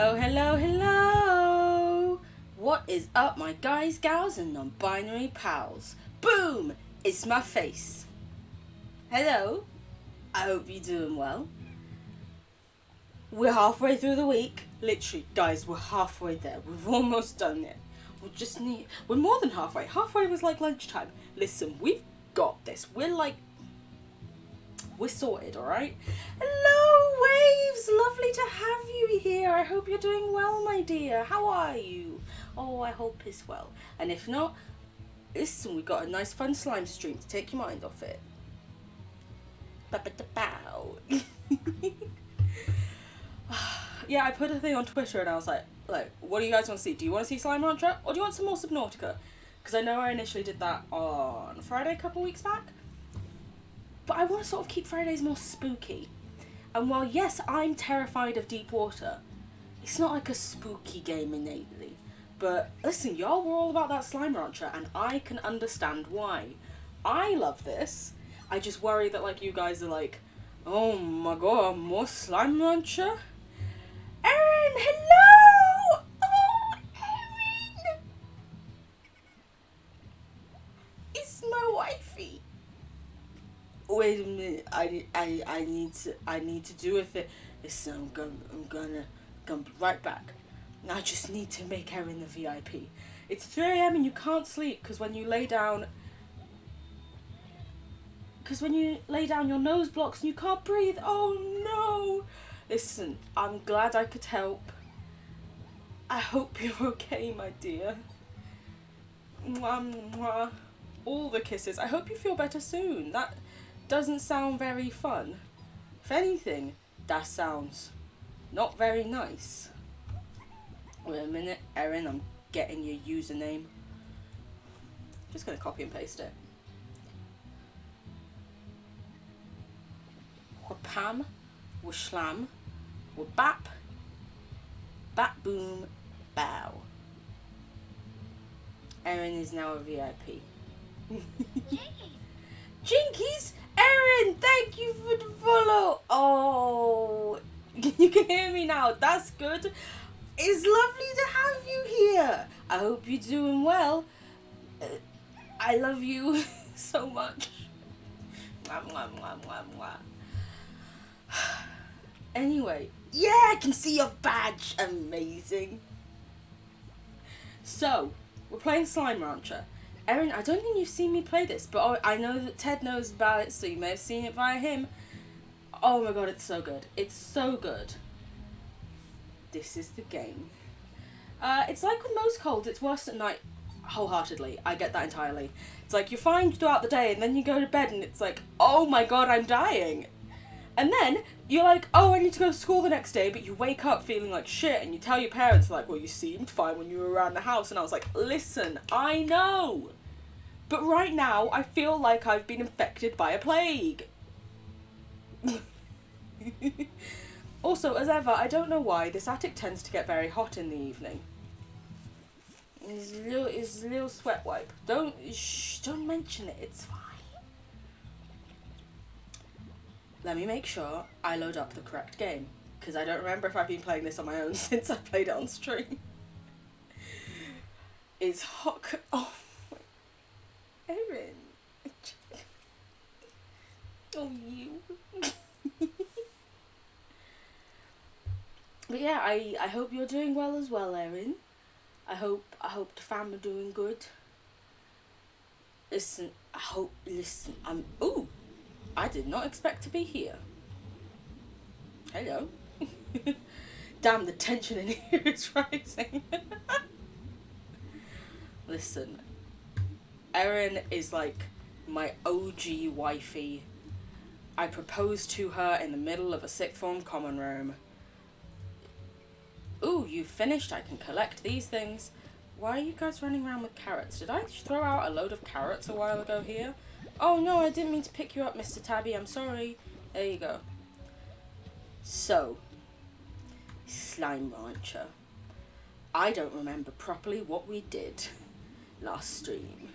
Hello, hello, hello! What is up, my guys, gals, and non-binary pals? Boom! It's my face. Hello. I hope you're doing well. We're halfway through the week. Literally, guys, we're halfway there. We've almost done it. We're more than halfway. Halfway was like lunchtime. Listen, we've got this. We're sorted, alright? Hello, Waves! Lovely to have you here. I hope you're doing well, my dear. How are you? Oh, I hope it's well. And if not, listen, we got a nice fun slime stream to take your mind off it. Ba-ba-da-bow. Yeah, I put a thing on Twitter and I was like, what do you guys want to see? Do you want to see Slime Rancher or do you want some more Subnautica? Because I know I initially did that on Friday a couple weeks back. But I want to sort of keep Fridays more spooky. And while, yes, I'm terrified of deep water, it's not like a spooky game innately. But listen, y'all were all about that Slime Rancher, and I can understand why. I love this. I just worry that, like, you guys are like, oh my god, more Slime Rancher? Erin, hello! Oh, Erin! It's my wifey. Wait a minute, I need to do with it. Listen, I'm gonna be right back. I just need to make Erin the VIP. It's 3 a.m. and you can't sleep because when you lay down your nose blocks and you can't breathe. Oh no! Listen, I'm glad I could help. I hope you're okay, my dear. Mwah, mwah. All the kisses. I hope you feel better soon. That doesn't sound very fun. If anything, that sounds not very nice. Wait a minute, Erin, I'm getting your username. Just gonna copy and paste it. Wapam, washlam, wabap, bat boom, bow. Erin is now a VIP. Jinkies! Erin, thank you for the follow. Oh, you can hear me now. That's good. It's lovely to have you here. I hope you're doing well. I love you so much. Mwah, mwah, mwah, mwah, mwah. Anyway, yeah, I can see your badge. Amazing. So, we're playing Slime Rancher. Erin, I don't think you've seen me play this, but I know that Ted knows about it, so you may have seen it via him. Oh my god, it's so good. It's so good. This is the game. It's like with most colds, it's worse at night, wholeheartedly. I get that entirely. It's like you're fine throughout the day, and then you go to bed, and it's like, oh my god, I'm dying. And then you're like, oh, I need to go to school the next day, but you wake up feeling like shit, and you tell your parents, like, well, you seemed fine when you were around the house. And I was like, listen, I know. But right now, I feel like I've been infected by a plague. Also, as ever, I don't know why, this attic tends to get very hot in the evening. It's a little sweat wipe. Don't mention it, it's fine. Let me make sure I load up the correct game, because I don't remember if I've been playing this on my own since I played it on stream. It's hot. Oh, Erin. Oh, you. But yeah, I hope you're doing well as well, Erin. I hope the fam are doing good. Listen, ooh, I did not expect to be here. Hello. Damn, the tension in here is rising. Listen, Erin is like my OG wifey. I proposed to her in the middle of a sixth form common room. Ooh, you finished? I can collect these things. Why are you guys running around with carrots? Did I throw out a load of carrots a while ago here? Oh no, I didn't mean to pick you up, Mr. Tabby. I'm sorry. There you go. So, Slime Rancher. I don't remember properly what we did last stream.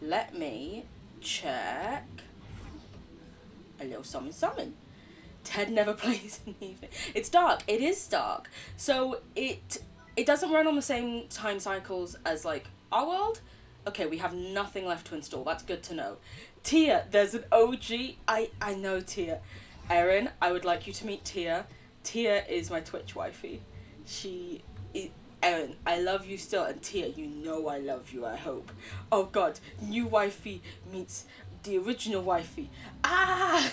Let me check. A little summon. Ted never plays in the evening. It's dark. It is dark. So it doesn't run on the same time cycles as like our world. Okay, we have nothing left to install. That's good to know. Tia, there's an OG. I know Tia. Erin, I would like you to meet Tia. Tia is my Twitch wifey. Erin, I love you still, and Tia, you know I love you, I hope. Oh god, new wifey meets the original wifey. Ah!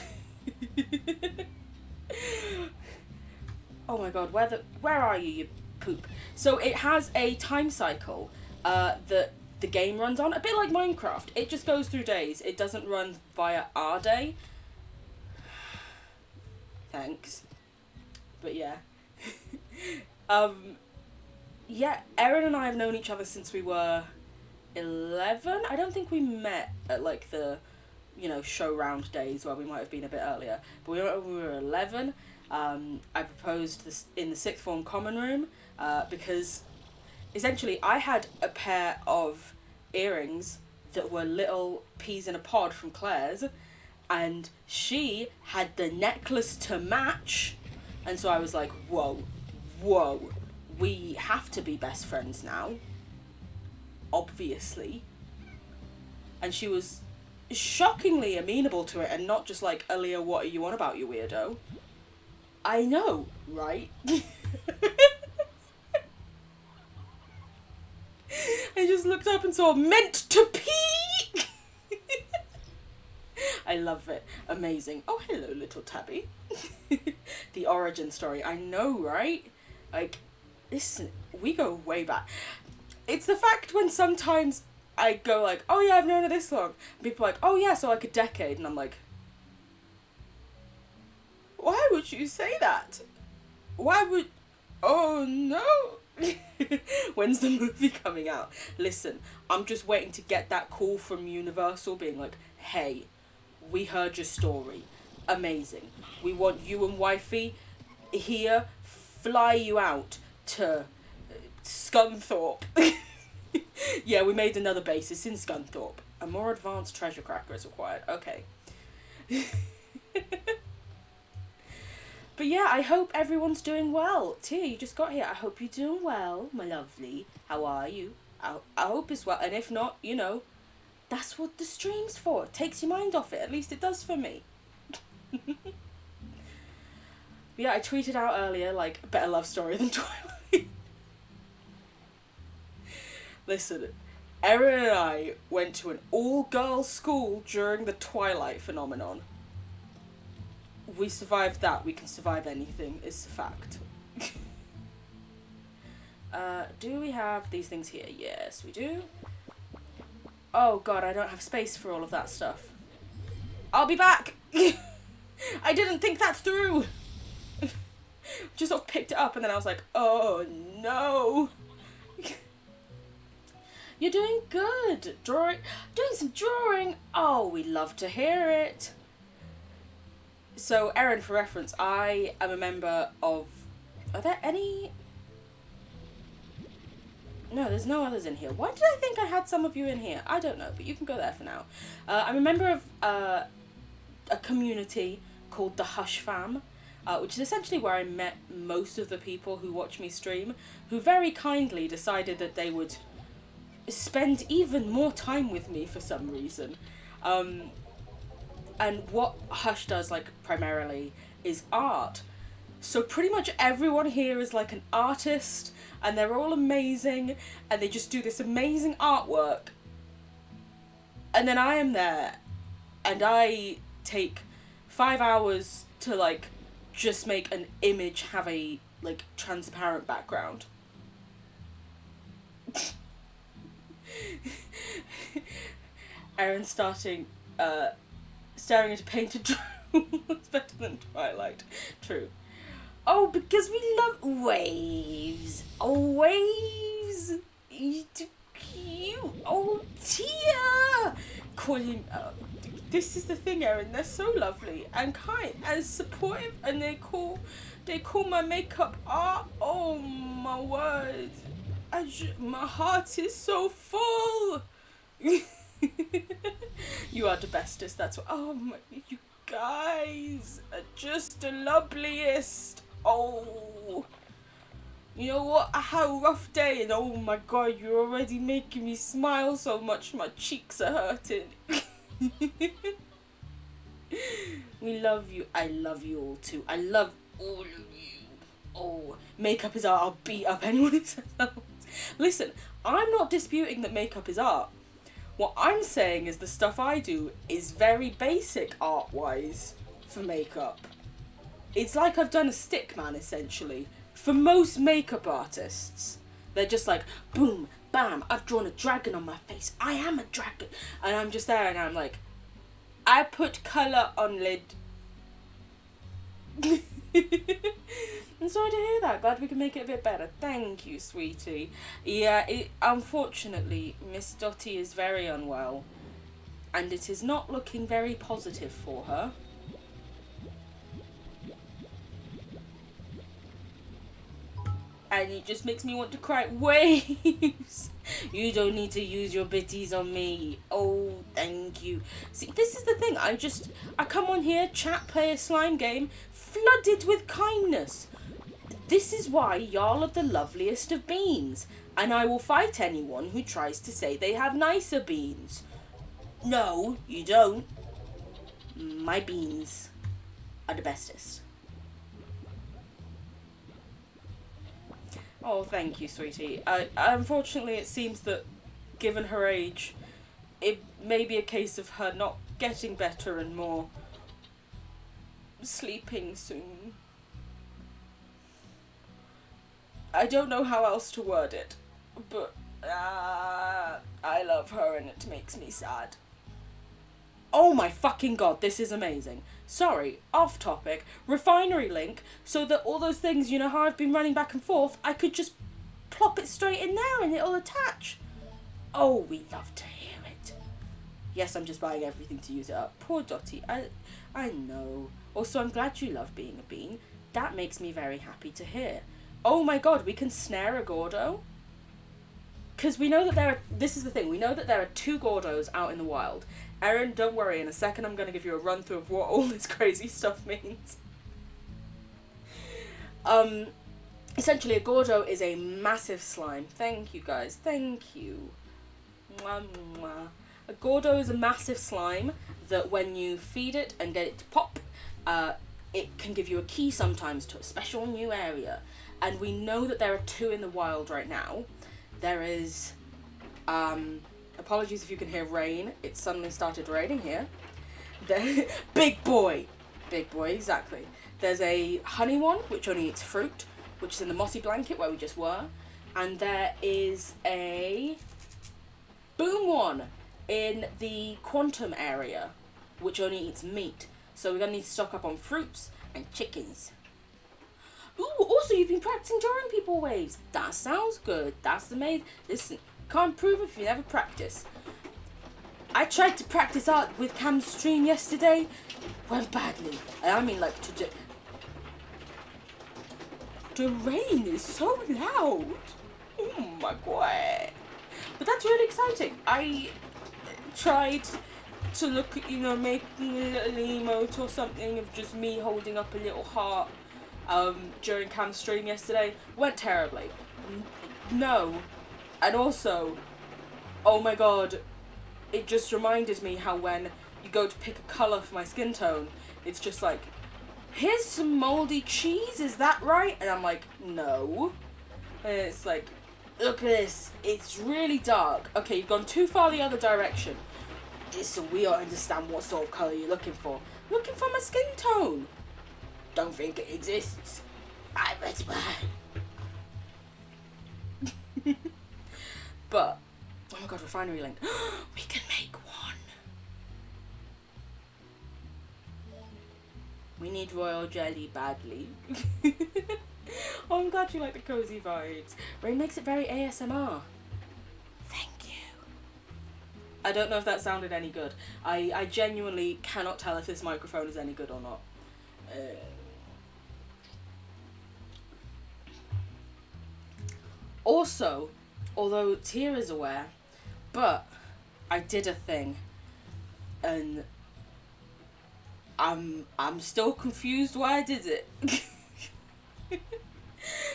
Oh my god, where are you, you poop? So it has a time cycle that the game runs on, a bit like Minecraft. It just goes through days. It doesn't run via our day. Thanks. But yeah. Yeah, Erin and I have known each other since we were 11. I don't think we met at like the, show round days where we might have been a bit earlier. But we were 11. I proposed this in the sixth form common room because essentially I had a pair of earrings that were little peas in a pod from Claire's, and she had the necklace to match, and so I was like, whoa, we have to be best friends now, obviously. And she was shockingly amenable to it and not just like, Aaliyah, what are you on about, you weirdo? I know, right? I just looked up and saw meant to pee. I love it. Amazing. Oh, hello, little Tabby. The origin story. I know, right? Like, listen, we go way back. It's the fact when sometimes I go like, oh yeah, I've known her this long. And people are like, oh yeah, so like a decade. And I'm like, why would you say that? Oh no. When's the movie coming out? Listen, I'm just waiting to get that call from Universal being like, hey, we heard your story. Amazing. We want you and wifey here. Fly you out to Scunthorpe. Yeah, we made another base. It's in Scunthorpe. A more advanced treasure cracker is required. Okay. But yeah, I hope everyone's doing well. Tia, you just got here. I hope you're doing well, my lovely. How are you? I hope as well. And if not, that's what the stream's for. It takes your mind off it. At least it does for me. Yeah, I tweeted out earlier, like, a better love story than Twilight. Listen, Erin and I went to an all-girls school during the Twilight phenomenon. We survived that. We can survive anything, is a fact. Do we have these things here? Yes, we do. Oh god, I don't have space for all of that stuff. I'll be back! I didn't think that through! Just sort of picked it up and then I was like, oh no! You're doing good! Doing some drawing! Oh, we love to hear it! So, Erin, for reference, I am a member of... Are there any... No, there's no others in here. Why did I think I had some of you in here? I don't know, but you can go there for now. I'm a member of a community called the Hush Fam, which is essentially where I met most of the people who watch me stream, who very kindly decided that they would spend even more time with me for some reason. And what Hush does, like, primarily is art. So pretty much everyone here is like an artist, and they're all amazing, and they just do this amazing artwork. And then I am there, and I take 5 hours to, like, just make an image have a, like, transparent background. Erin's staring at a painted drawing. It's better than Twilight. True. Oh, because we love waves. Oh, waves. You're too cute. Oh, Tia. Calling. This is the thing, Erin. They're so lovely and kind and supportive, and they call my makeup art. Oh my word. My heart is so full. You are the bestest. That's what. Oh my, you guys are just the loveliest. Oh, you know what? I had a rough day, and oh my god, you're already making me smile so much. My cheeks are hurting. We love you. I love you all too. I love all of you. Oh, makeup is art. I'll beat up anyone who says that. Listen, I'm not disputing that makeup is art. What I'm saying is the stuff I do is very basic art-wise for makeup. It's like I've done a stick man, essentially. For most makeup artists, they're just like, boom, bam, I've drawn a dragon on my face. I am a dragon. And I'm just there and I'm like, I put colour on lid. I'm sorry to hear that. Glad we can make it a bit better. Thank you, sweetie. Yeah, unfortunately, Miss Dottie is very unwell. And it is not looking very positive for her. And it just makes me want to cry. Waves! You don't need to use your bitties on me. Oh, thank you. See, this is the thing. I come on here, chat, play a slime game, flooded with kindness. This is why y'all are the loveliest of beans. And I will fight anyone who tries to say they have nicer beans. No, you don't. My beans are the bestest. Oh, thank you, sweetie. Unfortunately, it seems that, given her age, it may be a case of her not getting better and more sleeping soon. I don't know how else to word it, but I love her and it makes me sad. Oh my fucking god, this is amazing. Sorry, off topic. Refinery link, so that all those things, you know how I've been running back and forth, I could just plop it straight in there and it'll attach. Oh, we love to hear it. Yes, I'm just buying everything to use it up. Poor Dottie, I know. Also, I'm glad you love being a bean. That makes me very happy to hear. Oh my god, we can snare a Gordo? Because we know that this is the thing, we know that there are 2 Gordos out in the wild. Erin, don't worry, in a second I'm going to give you a run through of what all this crazy stuff means. Essentially, a Gordo is a massive slime. Thank you, guys. Thank you. Mwah, mwah. A Gordo is a massive slime that when you feed it and get it to pop, it can give you a key sometimes to a special new area. And we know that there are 2 in the wild right now. There is, apologies if you can hear rain. It suddenly started raining here. Big boy, exactly. There's a honey one, which only eats fruit, which is in the mossy blanket where we just were. And there is a boom one in the quantum area, which only eats meat. So we're going to need to stock up on fruits and chickens. Ooh, also you've been practicing drawing people waves. That sounds good. That's amazing. Listen, can't prove if you never practice. I tried to practice art with Cam's stream yesterday. Went badly. And I mean like the rain is so loud. Oh my god. But that's really exciting. I tried to look at, making a little emote or something of just me holding up a little heart during Cam's stream yesterday. Went terribly. No. And also, oh my god, it just reminded me how when you go to pick a colour for my skin tone, it's just like, here's some mouldy cheese, is that right? And I'm like, no. And it's like, look at this, it's really dark. Okay, you've gone too far the other direction. So we don't understand what sort of colour you're looking for. Looking for my skin tone. Don't think it exists. I bet why. But, oh my god, refinery link. We can make one. We need royal jelly badly. Oh, I'm glad you like the cozy vibes. Rain makes it very ASMR. Thank you. I don't know if that sounded any good. I genuinely cannot tell if this microphone is any good or not. Also, although Tia is aware, but I did a thing, and I'm still confused why I did it. I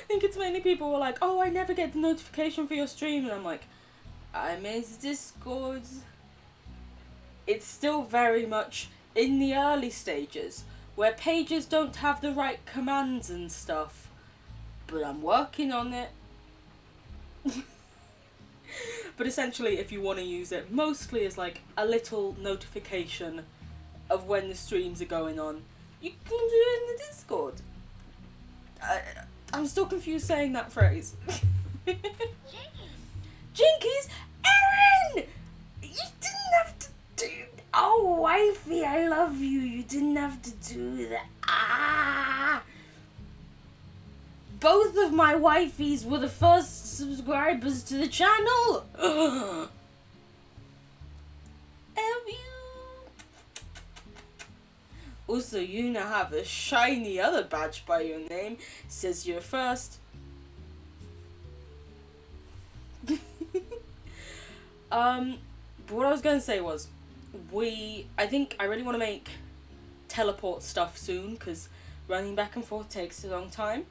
think it's mainly people were like, oh, I never get the notification for your stream, and I'm like, I'm in Discord. It's still very much in the early stages, where pages don't have the right commands and stuff, but I'm working on it. But essentially, if you want to use it, mostly as like a little notification of when the streams are going on, you can do it in the Discord. I'm still confused saying that phrase. Jinkies, Erin! You didn't have to do... Oh, wifey, I love you. You didn't have to do that. Ah! Both of my wifeys were the first subscribers to the channel. Love you. Also, you now have a shiny other badge by your name. Says you're first. But what I was going to say was, I think I really want to make teleport stuff soon, because running back and forth takes a long time.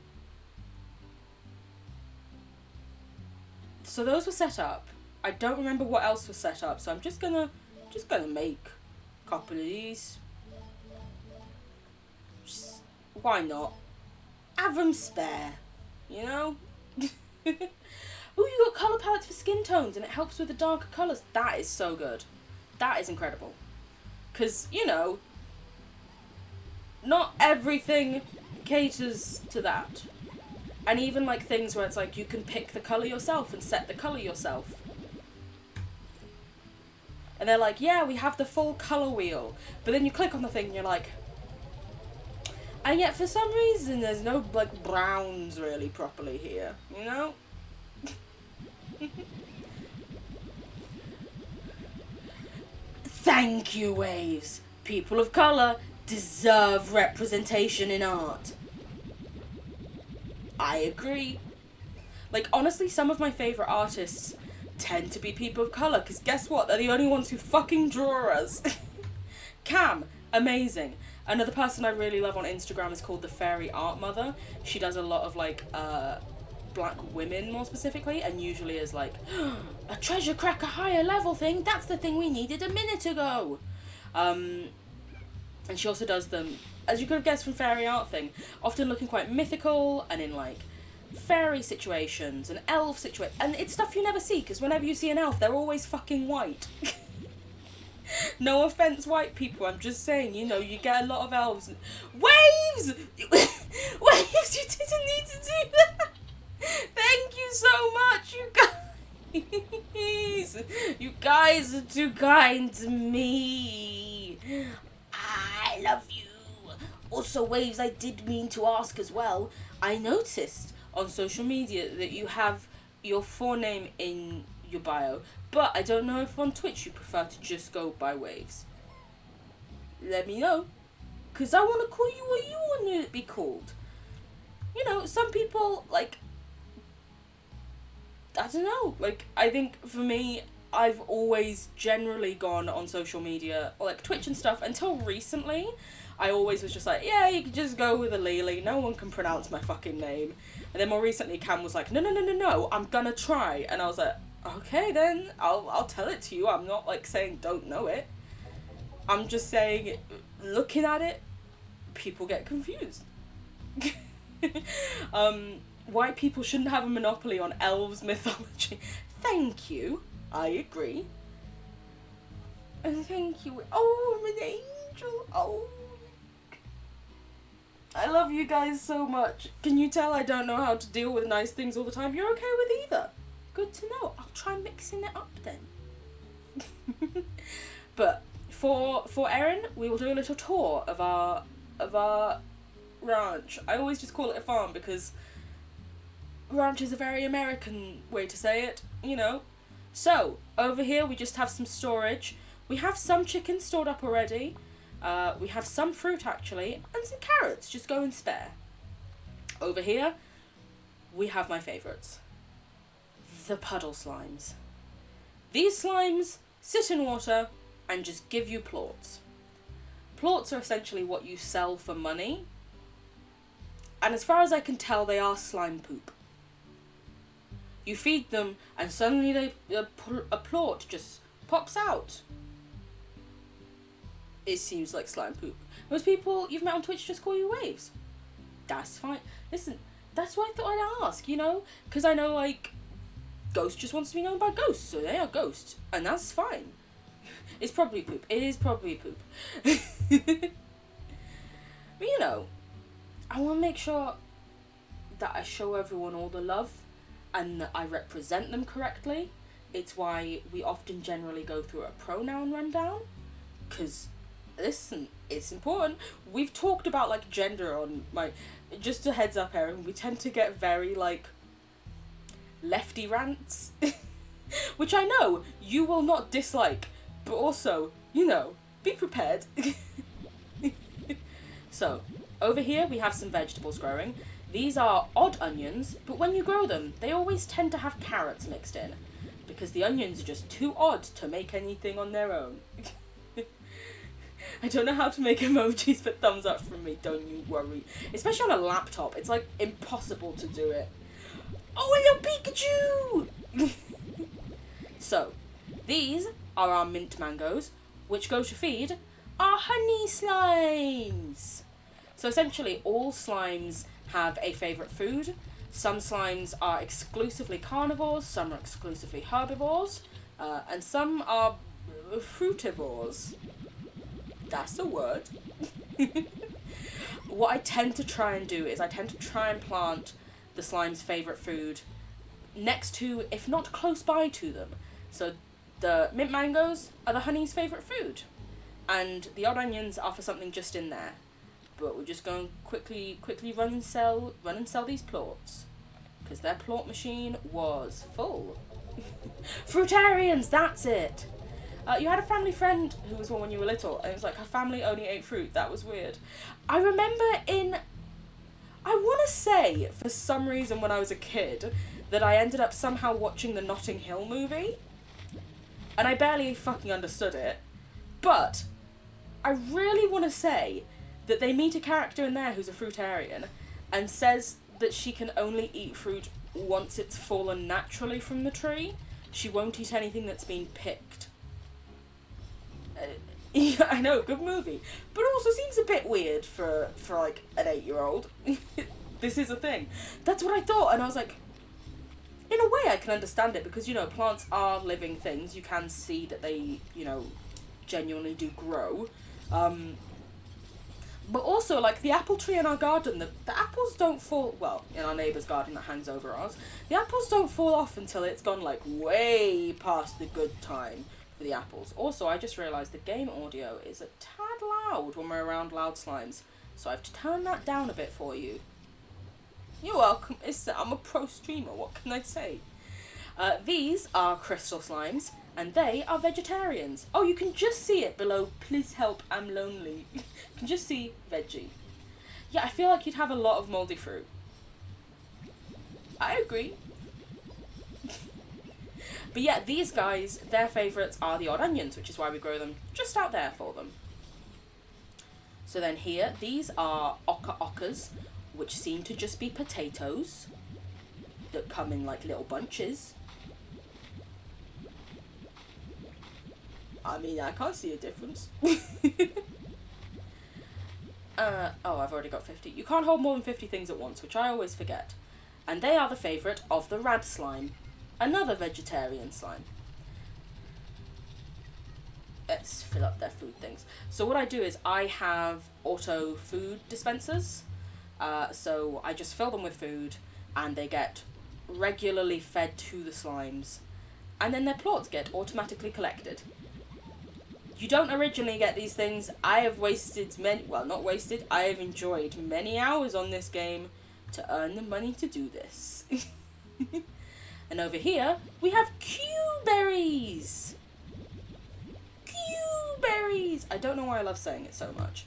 So those were set up. I don't remember what else was set up, so I'm just gonna make a couple of these. Just, why not? Have them spare, you know? Ooh, you got colour palettes for skin tones, and it helps with the darker colours. That is so good. That is incredible. Because, you know, not everything caters to that. And even, like, things where it's like, you can pick the colour yourself and set the colour yourself. And they're like, yeah, we have the full colour wheel. But then you click on the thing and you're like... And yet, for some reason, there's no, like, browns really properly here. You know? Thank you, Waves. People of colour deserve representation in art. I agree. Like, honestly, some of my favourite artists tend to be people of colour, because guess what? They're the only ones who fucking draw us. Cam, amazing. Another person I really love on Instagram is called the Fairy Art Mother. She does a lot of, like, black women, more specifically, and usually is like, a treasure cracker higher level thing? That's the thing we needed a minute ago. And she also does them, as you could have guessed from Fairy Art Thing, often looking quite mythical and in, like, fairy situations and elf situations. And it's stuff you never see, because whenever you see an elf, they're always fucking white. No offense, white people, I'm just saying, you know, you get a lot of elves. Waves! Waves, you didn't need to do that! Thank you so much, you guys! You guys are too kind to me. I love you. Also, Waves, I did mean to ask as well. I noticed on social media that you have your forename in your bio, but I don't know if on Twitch you prefer to just go by Waves. Let me know, because I want to call you what you want to be called. You know, some people, like, I don't know, like, I think for me, I've always generally gone on social media, like Twitch and stuff, until recently. I always was just like, yeah, you can just go with a Lily, no one can pronounce my fucking name. And then more recently, Cam was like, no, I'm gonna try. And I was like, okay then, I'll tell it to you. I'm not, like, saying don't know it. I'm just saying, looking at it, people get confused. White people shouldn't have a monopoly on elves mythology. Thank you. I agree. And thank you. Oh, I'm an angel. Oh. I love you guys so much. Can you tell I don't know how to deal with nice things all the time? You're okay with either. Good to know. I'll try mixing it up then. But for Erin, we will do a little tour of our ranch. I always just call it a farm because ranch is a very American way to say it, you know. So, over here we just have some storage. We have some chicken stored up already. We have some fruit actually, and some carrots, just go and spare. Over here, we have my favourites. The puddle slimes. These slimes sit in water and just give you plorts. Plorts are essentially what you sell for money. And as far as I can tell, they are slime poop. You feed them, and suddenly a plort just pops out. It seems like slime poop. Most people you've met on Twitch just call you waves. That's fine. Listen, that's why I thought I'd ask, you know? Because I know, like, Ghost just wants to be known by ghosts, so they are ghosts. And that's fine. It's probably poop. It is probably poop. But, you know, I want to make sure that I show everyone all the love and that I represent them correctly. It's why we often generally go through a pronoun rundown. Because, listen, it's important. We've talked about, like, gender on my... Just a heads up, Erin, we tend to get very, like, lefty rants. Which I know you will not dislike. But also, you know, be prepared. So, over here we have some vegetables growing. These are odd onions, but when you grow them, they always tend to have carrots mixed in. Because the onions are just too odd to make anything on their own. I don't know how to make emojis, but thumbs up from me, don't you worry. Especially on a laptop, it's like impossible to do it. Oh, hello Pikachu! So, these are our mint mangoes, which go to feed our honey slimes. So essentially, all slimes have a favourite food. Some slimes are exclusively carnivores, some are exclusively herbivores, and some are fruitivores. That's a word. What I tend to try and do is I tend to try and plant the slime's favourite food next to, if not close by to them. So the mint mangoes are the honey's favourite food, and the odd onions are for something just in there. But we're just going quickly run and sell these plorts, because their plort machine was full. Fruitarians, that's it. You had a family friend who was one when you were little, and it was like her family only ate fruit. That was weird. I remember I want to say, for some reason when I was a kid, that I ended up somehow watching the Notting Hill movie, and I barely fucking understood it, but I really want to say that they meet a character in there who's a fruitarian and says that she can only eat fruit once it's fallen naturally from the tree. She won't eat anything that's been picked. Yeah, I know, good movie. But also seems a bit weird for like, an 8-year-old. This is a thing. That's what I thought, and I was like, in a way I can understand it, because, you know, plants are living things. You can see that they, you know, genuinely do grow. But also, like, the apple tree in our garden, the apples don't fall... Well, in our neighbour's garden that hangs over ours, the apples don't fall off until it's gone, like, way past the good time for the apples. Also, I just realised the game audio is a tad loud when we're around loud slimes, so I have to turn that down a bit for you. You're welcome. I'm a pro streamer, what can I say? These are crystal slimes, and they are vegetarians. Oh, you can just see it below, please help, I'm lonely. You can just see veggie. Yeah, I feel like you'd have a lot of mouldy fruit. I agree. But yeah, these guys, their favourites are the odd onions, which is why we grow them just out there for them. So then here, these are okas, which seem to just be potatoes that come in like little bunches. I mean, I can't see a difference. Oh, I've already got 50. You can't hold more than 50 things at once, which I always forget. And they are the favourite of the rad slime, another vegetarian slime. Let's fill up their food things. So what I do is I have auto food dispensers. So I just fill them with food, and they get regularly fed to the slimes. And then their plorts get automatically collected. You don't originally get these things. I have wasted I have enjoyed many hours on this game to earn the money to do this. And over here, we have Q-berries. Q-berries! I don't know why I love saying it so much.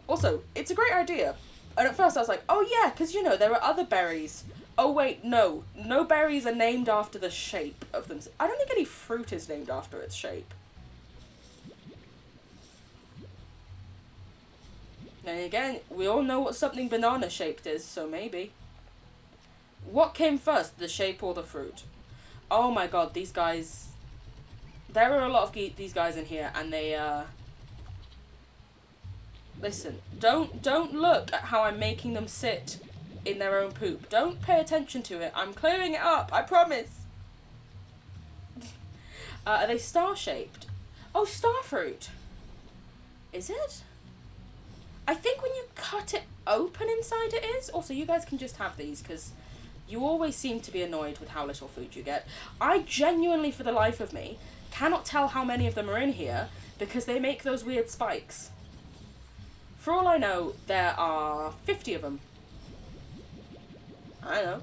Also, it's a great idea. And at first I was like, oh yeah, because, you know, there are other berries. Oh wait, no. No berries are named after the shape of them. I don't think any fruit is named after its shape. And again, we all know what something banana shaped is, so maybe. What came first, the shape or the fruit? Oh my god, these guys... There are a lot of these guys in here, and they, Listen, don't look at how I'm making them sit in their own poop. Don't pay attention to it. I'm clearing it up, I promise. Are they star-shaped? Oh, starfruit. Is it? I think when you cut it open inside it is. Also, you guys can just have these, because you always seem to be annoyed with how little food you get. I genuinely, for the life of me, cannot tell how many of them are in here, because they make those weird spikes. For all I know, there are 50 of them. I know.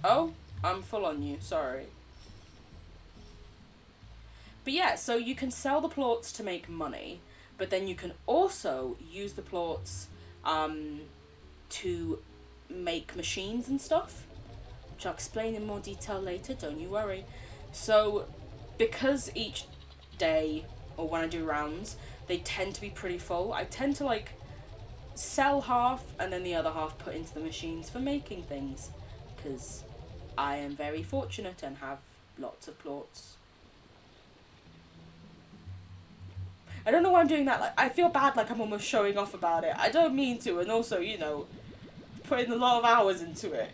Oh, I'm full on you, sorry. But yeah, so you can sell the plorts to make money, but then you can also use the plorts to make machines and stuff, which I'll explain in more detail later, don't you worry. So, because each day, or when I do rounds, they tend to be pretty full, I tend to, like, sell half and then the other half put into the machines for making things, because I am very fortunate and have lots of plorts. I don't know why I'm doing that. Like, I feel bad, like I'm almost showing off about it. I don't mean to, and also, you know, putting a lot of hours into it.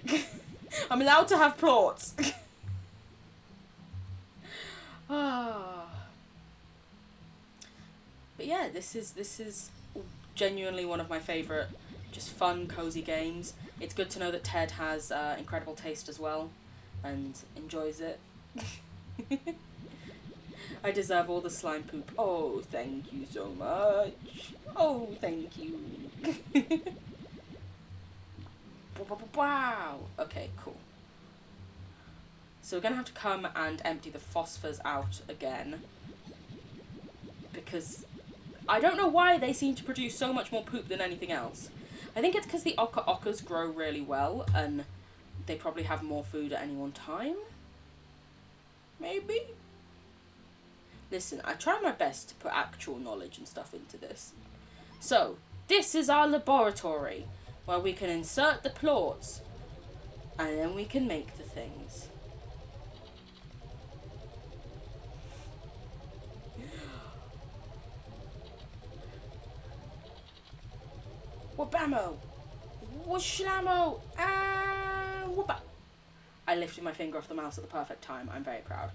I'm allowed to have plorts. Ah. But yeah, this is genuinely one of my favourite, just fun, cozy games. It's good to know that Ted has incredible taste as well, and enjoys it. I deserve all the slime poop. Oh, thank you so much. Oh, thank you. Wow. Okay, cool. So we're going to have to come and empty the phosphors out again, because I don't know why they seem to produce so much more poop than anything else. I think it's because the ockers grow really well, and they probably have more food at any one time. Maybe? Listen, I try my best to put actual knowledge and stuff into this. So, this is our laboratory, where we can insert the plorts, and then we can make the things. Wabamo! Washlammo! And whoop! I lifted my finger off the mouse at the perfect time. I'm very proud.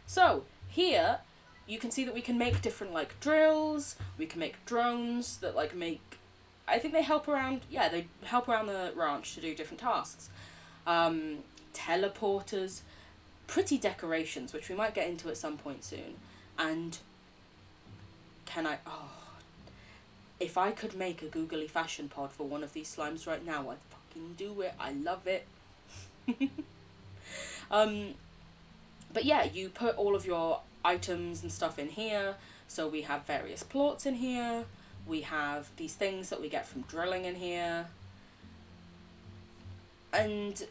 So, here, you can see that we can make different, like, drills. We can make drones that, like, make... I think they help around... Yeah, they help around the ranch to do different tasks. Teleporters. Pretty decorations, which we might get into at some point soon. And... Can I... Oh... If I could make a googly fashion pod for one of these slimes right now, I'd fucking do it. I love it. But yeah, you put all of your items and stuff in here. So we have various plorts in here. We have these things that we get from drilling in here. And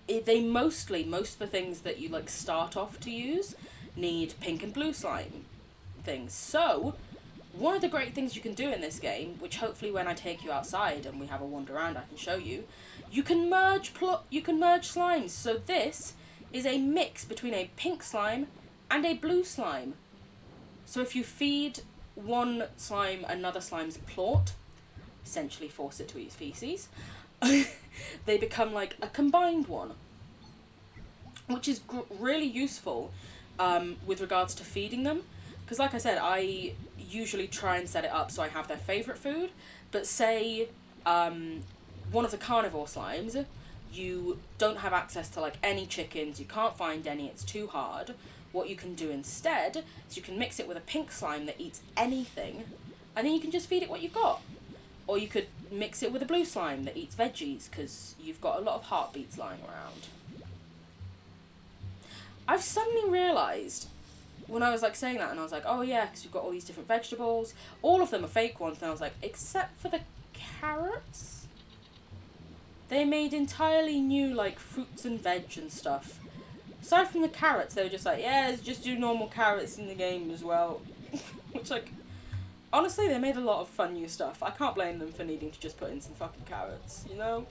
most of the things that you like start off to use need pink and blue slime things. So one of the great things you can do in this game, which hopefully when I take you outside and we have a wander around I can show you, you can merge slimes. So this is a mix between a pink slime and a blue slime. So if you feed one slime another slime's plort, essentially force it to eat feces, they become like a combined one, which is really useful with regards to feeding them. Because like I said, I usually try and set it up so I have their favourite food, but say one of the carnivore slimes, you don't have access to like any chickens, you can't find any, it's too hard. What you can do instead is you can mix it with a pink slime that eats anything, and then you can just feed it what you've got. Or you could mix it with a blue slime that eats veggies, because you've got a lot of heartbeats lying around. I've suddenly realised, when I was like saying that, and I was like, oh yeah, because you've got all these different vegetables, all of them are fake ones, and I was like, except for the carrots? They made entirely new, like, fruits and veg and stuff. Aside from the carrots, they were just like, yeah, let's just do normal carrots in the game as well. Which, like, Honestly, they made a lot of fun new stuff. I can't blame them for needing to just put in some fucking carrots, you know?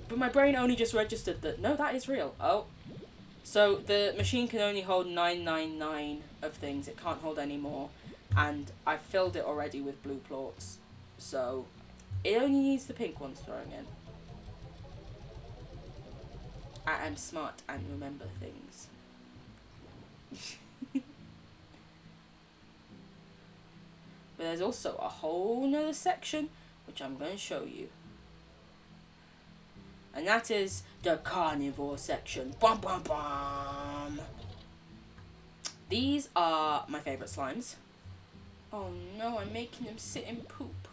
But my brain only just registered that, no, that is real. Oh. So the machine can only hold 999 of things. It can't hold any more. And I've filled it already with blue plorts. So it only needs the pink ones thrown in. I am smart and remember things. But there's also a whole nother section which I'm going to show you. And that is the carnivore section. Bum bum bum. These are my favourite slimes. Oh no, I'm making them sit and poop.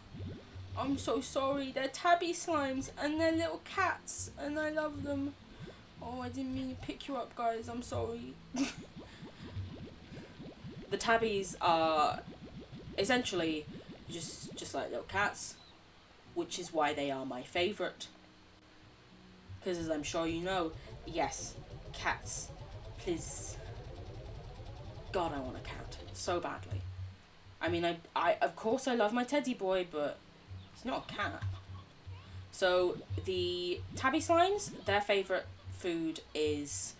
I'm so sorry. They're tabby slimes and they're little cats and I love them. Oh, I didn't mean to pick you up, guys. I'm sorry. The tabbies are essentially just like little cats, which is why they are my favourite. Because as I'm sure you know, yes, cats. Please. God, I want a cat so badly. I mean, I of course I love my teddy boy, but he's not a cat. So the tabby slimes, their favourite food is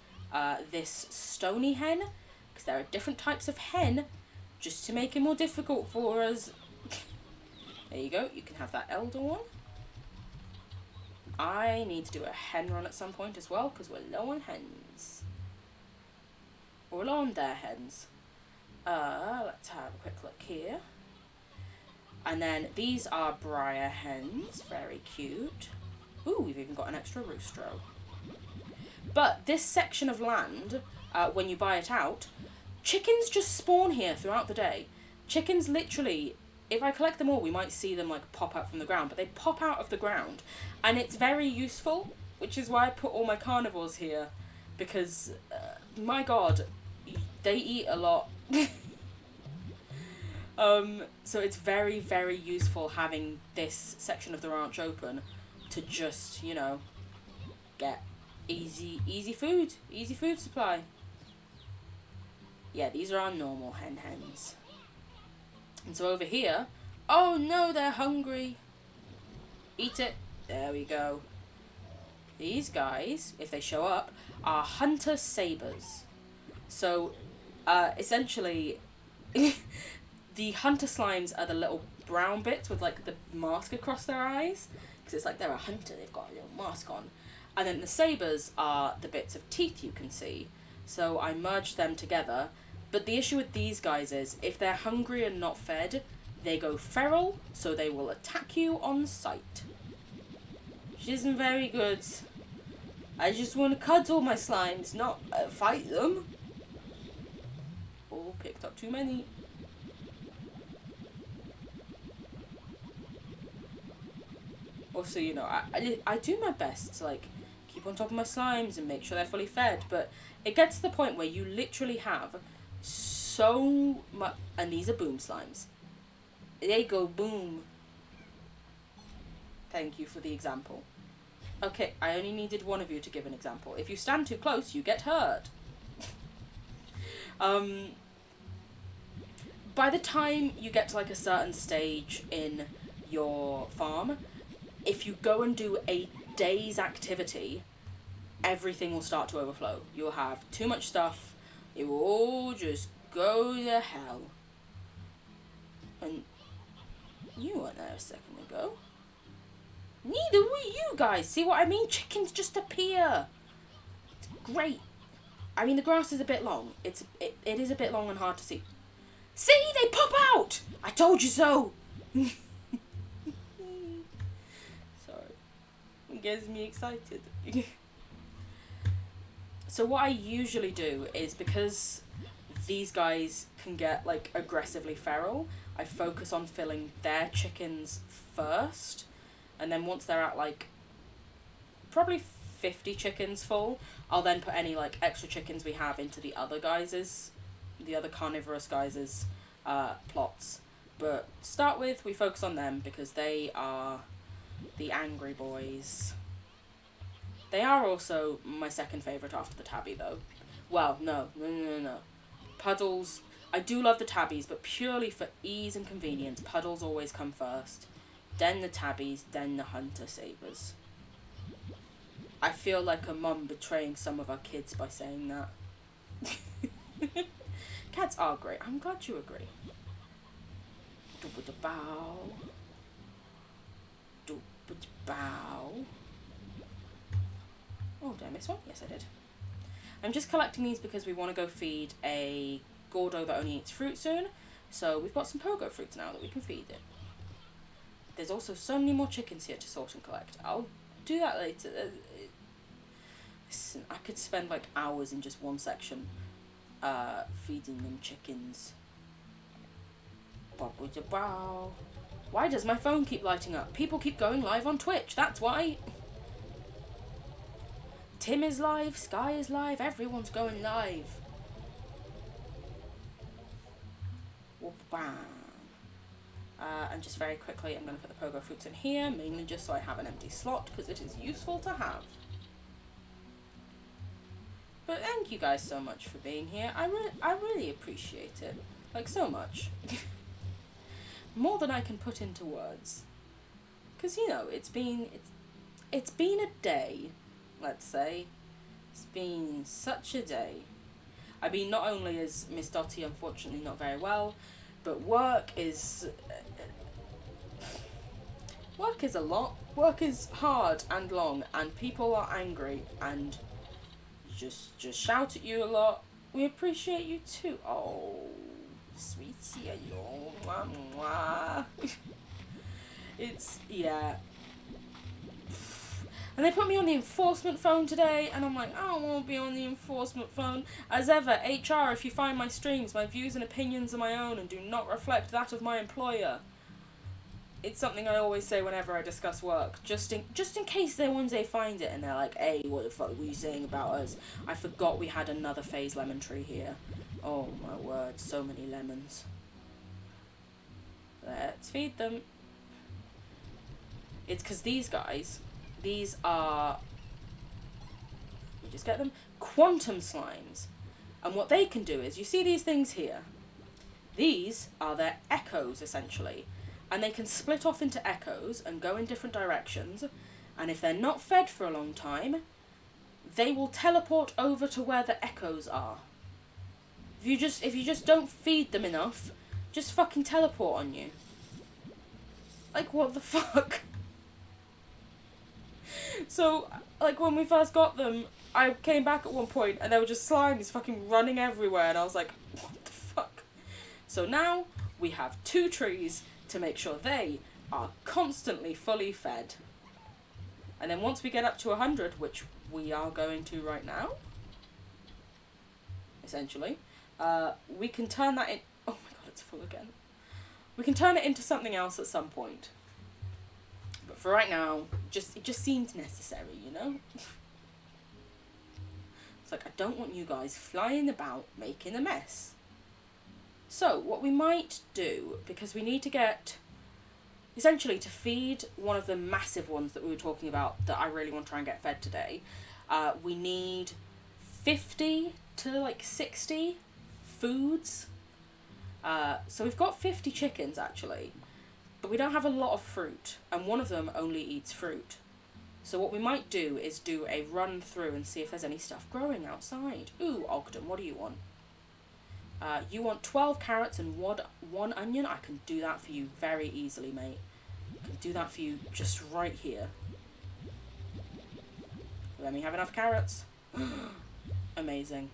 this stony hen, because there are different types of hen, just to make it more difficult for us. There you go, you can have that elder one. I need to do a hen run at some point as well, because we're low on hens. We're low on their hens. Let's have a quick look here. And then these are briar hens, very cute. Ooh, we've even got an extra roostro. But this section of land, when you buy it out, chickens just spawn here throughout the day. Chickens literally, if I collect them all, we might see them like pop out from the ground, but they pop out of the ground. And it's very useful, which is why I put all my carnivores here. Because, my god, they eat a lot. So it's very, very useful having this section of the ranch open to just, you know, get easy food supply. Yeah, these are our normal hens. And so over here, oh no, they're hungry. Eat it. There we go. These guys, if they show up, are hunter sabers. So, essentially, the hunter slimes are the little brown bits with like the mask across their eyes, because it's like they're a hunter, they've got a little mask on. And then the sabers are the bits of teeth you can see. So I merged them together. But the issue with these guys is, if they're hungry and not fed, they go feral, so they will attack you on sight. Which isn't very good. I just want to cuddle my slimes, not fight them. Oh, picked up too many. Also, you know, I do my best to, like, keep on top of my slimes and make sure they're fully fed, but it gets to the point where you literally have so much, and these are boom slimes. They go boom. Thank you for the example. Okay, I only needed one of you to give an example. If you stand too close, you get hurt. By the time you get to like a certain stage in your farm, if you go and do a day's activity, everything will start to overflow. You'll have too much stuff. It will all just go to hell. And you weren't there a second ago. Neither were you guys. See what I mean? Chickens just appear. It's great. I mean, the grass is a bit long. It is a bit long and hard to see. See? They pop out! I told you so! Sorry. It gets me excited. So what I usually do is, because these guys can get, like, aggressively feral, I focus on filling their chickens first. And then once they're at, like, probably 50 chickens full, I'll then put any, like, extra chickens we have into the other carnivorous guys' plots. But to start with, we focus on them because they are the angry boys. They are also my second favourite after the tabby, though. Well, no. Puddles I do love the tabbies, but purely for ease and convenience, puddles always come first. Then the tabbies, then the hunter sabers. I feel like a mum betraying some of our kids by saying that. Cats are great. I'm glad you agree. Bow. Bow. Oh, did I miss one? Yes, I did. I'm just collecting these because we want to go feed a Gordo that only eats fruit soon. So we've got some pogo fruits now that we can feed it. There's also so many more chickens here to sort and collect. I'll do that later. Listen, I could spend like hours in just one section feeding them chickens. Why does my phone keep lighting up? People keep going live on Twitch, that's why. Tim is live, Sky is live, everyone's going live. And just very quickly, I'm going to put the pogo fruits in here, mainly just so I have an empty slot, because it is useful to have. But thank you guys so much for being here. I really appreciate it. Like, so much. More than I can put into words. Because, you know, it's been a day, let's say. It's been such a day. I mean, not only is Miss Dottie unfortunately not very well, but work is a lot. Work is hard and long, and people are angry and just shout at you a lot. We appreciate you too. Oh, sweetie, mwah, mwah. It's, yeah. And they put me on the enforcement phone today, and I'm like, I don't want to be on the enforcement phone. As ever, HR, if you find my streams, my views and opinions are my own and do not reflect that of my employer. It's something I always say whenever I discuss work, just in case they one day find it and they're like, hey, what the fuck were you saying about us? I forgot we had another phase lemon tree here. Oh my word, so many lemons. Let's feed them. It's because these guys, these are, you just get them, quantum slimes. And what they can do is, you see these things here? These are their echoes, essentially. And they can split off into echoes and go in different directions. And if they're not fed for a long time, they will teleport over to where the echoes are. If you just don't feed them enough, just fucking teleport on you. Like, what the fuck? So, like, when we first got them, I came back at one point and there were just slimes fucking running everywhere, and I was like, what the fuck? So now, we have 2 trees to make sure they are constantly fully fed. And then once we get up to 100, which we are going to right now, essentially, we can turn that in... Oh my god, it's full again. We can turn it into something else at some point. But for right now, it just seems necessary, you know? It's like, I don't want you guys flying about making a mess. So, what we might do, because we need to get, essentially to feed one of the massive ones that we were talking about that I really want to try and get fed today, we need 50 to like 60 foods. So we've got 50 chickens actually, but we don't have a lot of fruit, and one of them only eats fruit. So what we might do is do a run through and see if there's any stuff growing outside. Ooh, Ogden, what do you want? You want 12 carrots and one onion? I can do that for you very easily, mate. I can do that for you just right here. Let me have enough carrots. Amazing.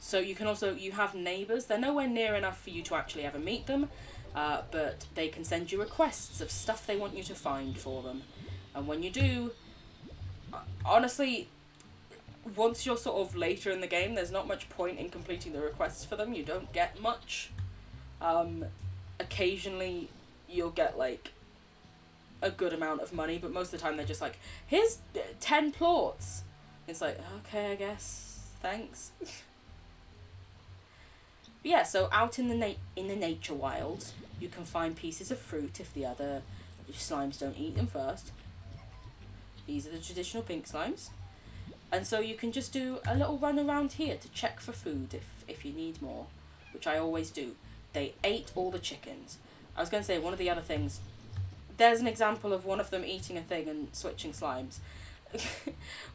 So you can also, you have neighbours. They're nowhere near enough for you to actually ever meet them, but they can send you requests of stuff they want you to find for them. And when you do, honestly, once you're sort of later in the game, there's not much point in completing the requests for them. You don't get much. Occasionally, you'll get, like, a good amount of money, but most of the time they're just like, here's 10 plots. It's like, okay, I guess, thanks. But yeah, so out in the nature wilds, you can find pieces of fruit if the other slimes don't eat them first. These are the traditional pink slimes. And so you can just do a little run around here to check for food if you need more, which I always do. They ate all the chickens. I was going to say, one of the other things, there's an example of one of them eating a thing and switching slimes.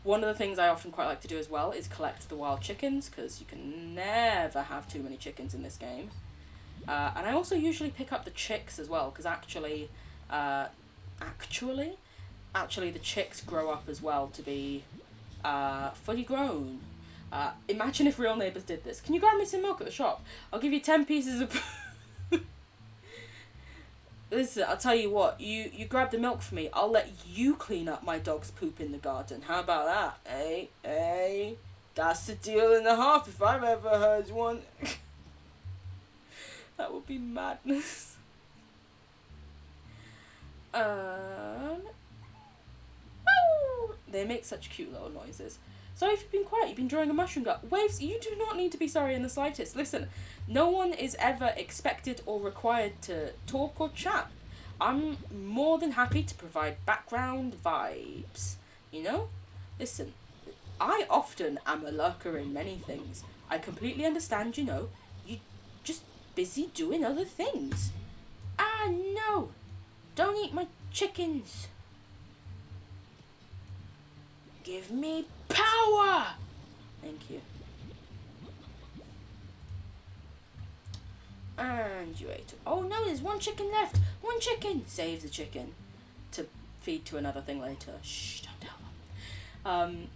One of the things I often quite like to do as well is collect the wild chickens, because you can never have too many chickens in this game. And I also usually pick up the chicks as well, because actually the chicks grow up as well to be fully grown. Imagine if Real Neighbours did this. Can you grab me some milk at the shop? I'll give you 10 pieces of... Listen, I'll tell you what, you grab the milk for me, I'll let you clean up my dog's poop in the garden. How about that, eh? Eh? That's a deal and a half if I've ever heard one. That would be madness. They make such cute little noises. So if you've been quiet, you've been drawing a mushroom gut. Waves, you do not need to be sorry in the slightest. Listen, no one is ever expected or required to talk or chat. I'm more than happy to provide background vibes. You know? Listen, I often am a lurker in many things. I completely understand, you know. You're just busy doing other things. Ah, no! Don't eat my chickens! Give me power! Thank you. And you ate. Oh no, there's one chicken left! One chicken! Save the chicken. To feed to another thing later. Shh, don't tell them.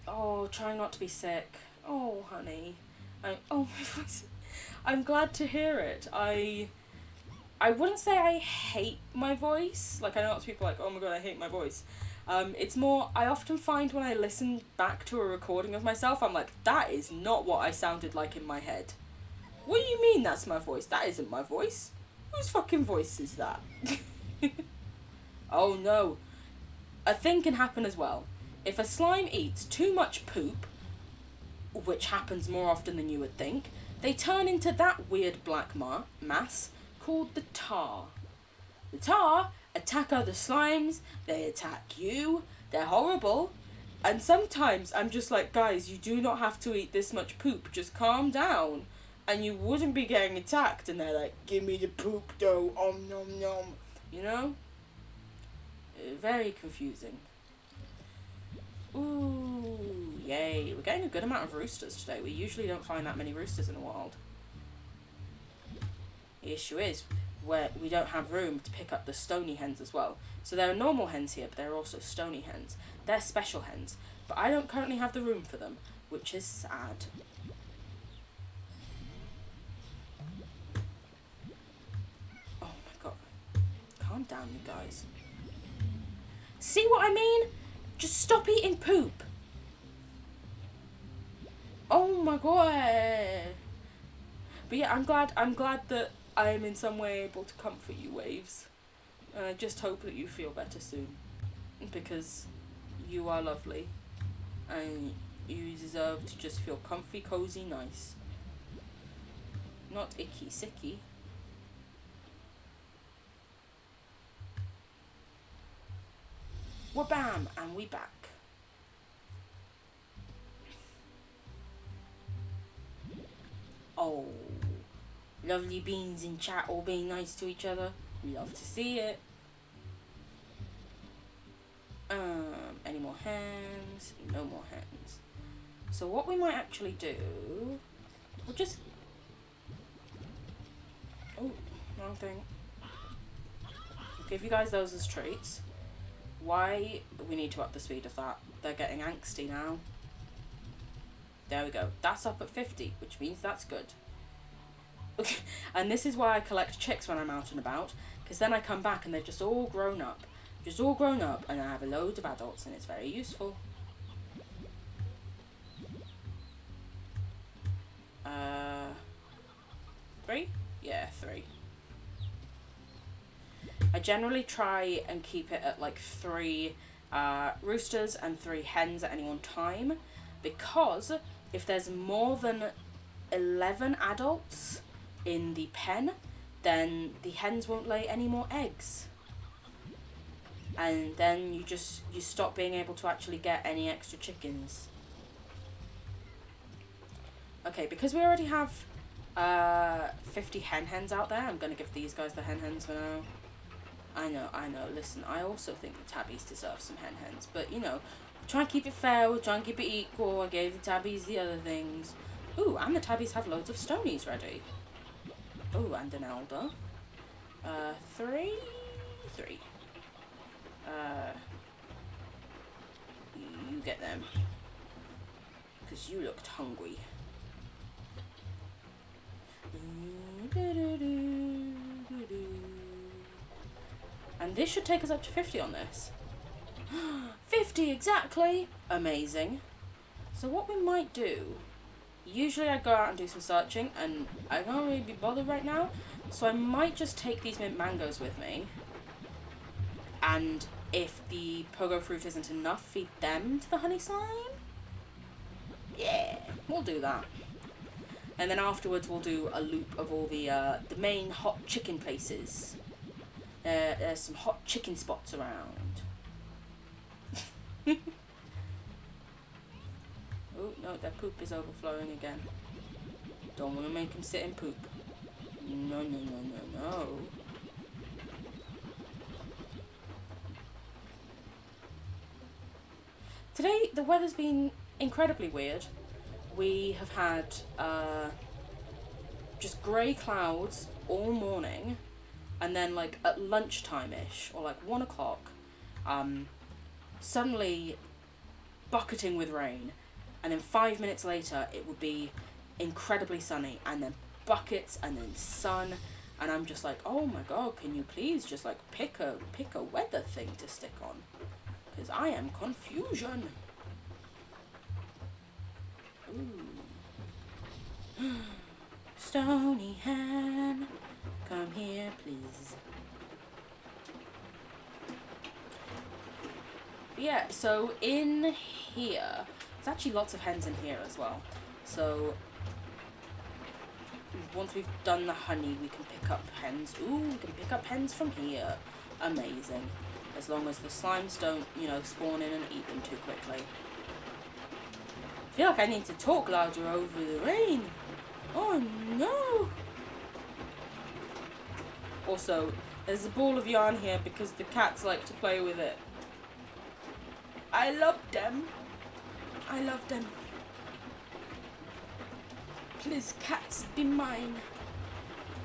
Oh, try not to be sick. Oh, honey. Oh, my voice. I'm glad to hear it. I wouldn't say I hate my voice. Like, I know lots of people are like, oh my god, I hate my voice. It's more, I often find when I listen back to a recording of myself, I'm like, that is not what I sounded like in my head. What do you mean that's my voice? That isn't my voice. Whose fucking voice is that? Oh no. A thing can happen as well. If a slime eats too much poop, which happens more often than you would think, they turn into that weird black mass called the tar. The tar attack other slimes, they attack you, they're horrible, and sometimes I'm just like, guys, you do not have to eat this much poop, just calm down, and you wouldn't be getting attacked, and they're like, give me the poop though, nom nom, you know? Very confusing. Ooh, yay, we're getting a good amount of roosters today. We usually don't find that many roosters in the wild. The issue is, where we don't have room to pick up the stony hens as well. So there are normal hens here, but there are also stony hens. They're special hens, but I don't currently have the room for them, which is sad. Oh my god. Calm down, you guys. See what I mean? Just stop eating poop. Oh my god. But yeah, I'm glad that I am in some way able to comfort you, Waves. And I just hope that you feel better soon. Because you are lovely. And you deserve to just feel comfy, cozy, nice. Not icky, sicky. Wabam! And we back. Oh. Lovely beans in chat, all being nice to each other. Love to see it. Any more hens? No more hens. So what we might actually do, we'll just... Oh, wrong thing. I'll give you guys those as treats. Why? We need to up the speed of that. They're getting angsty now. There we go. That's up at 50, which means that's good. And this is why I collect chicks when I'm out and about, because then I come back and they've just all grown up. Just all grown up, and I have a load of adults, and it's very useful. 3? Yeah, 3. I generally try and keep it at like 3 roosters and 3 hens at any one time, because if there's more than 11 adults in the pen, then the hens won't lay any more eggs. and then you stop being able to actually get any extra chickens. Okay, because we already have 50 hens out there, I'm gonna give these guys the hens for now. I know. Listen, I also think the tabbies deserve some hens, but you know, try and keep it fair, we'll try and keep it equal. I gave the tabbies the other things. Ooh, and the tabbies have loads of stonies ready. Ooh, and an elder. Three. You get them. Because you looked hungry. And this should take us up to 50 on this. 50 exactly! Amazing. So what we might do, usually I go out and do some searching, and I can't really be bothered right now, so I might just take these mint mangoes with me, and if the pogo fruit isn't enough, feed them to the honey slime? Yeah, we'll do that. And then afterwards we'll do a loop of all the main hot chicken places. There's some hot chicken spots around. Oh, no, their poop is overflowing again. Don't want to make him sit and poop. No. Today, the weather's been incredibly weird. We have had just grey clouds all morning, and then like at lunchtime-ish, or like 1 o'clock, suddenly bucketing with rain, and then 5 minutes later it would be incredibly sunny, and then buckets, and then sun, and I'm just like, oh my god, can you please just like pick a weather thing to stick on, because I am confusion. Ooh. Stony hen, come here please. Yeah, so in here, there's actually lots of hens in here as well. So once we've done the honey, we can pick up hens. Ooh, we can pick up hens from here. Amazing. As long as the slimes don't, you know, spawn in and eat them too quickly. I feel like I need to talk louder over the rain. Oh no! Also, there's a ball of yarn here because the cats like to play with it. I love them. Please, cats, be mine.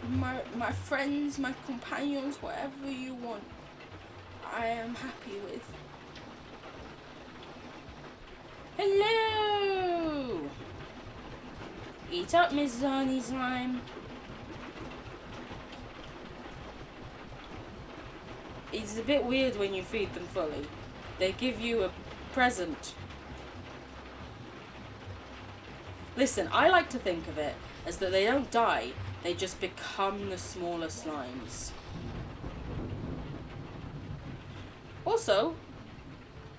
My friends, my companions, whatever you want, I am happy with. Hello! Eat up, Miss Zarny Slime. It's a bit weird when you feed them fully. They give you a present. Listen, I like to think of it as that they don't die, they just become the smaller slimes. Also,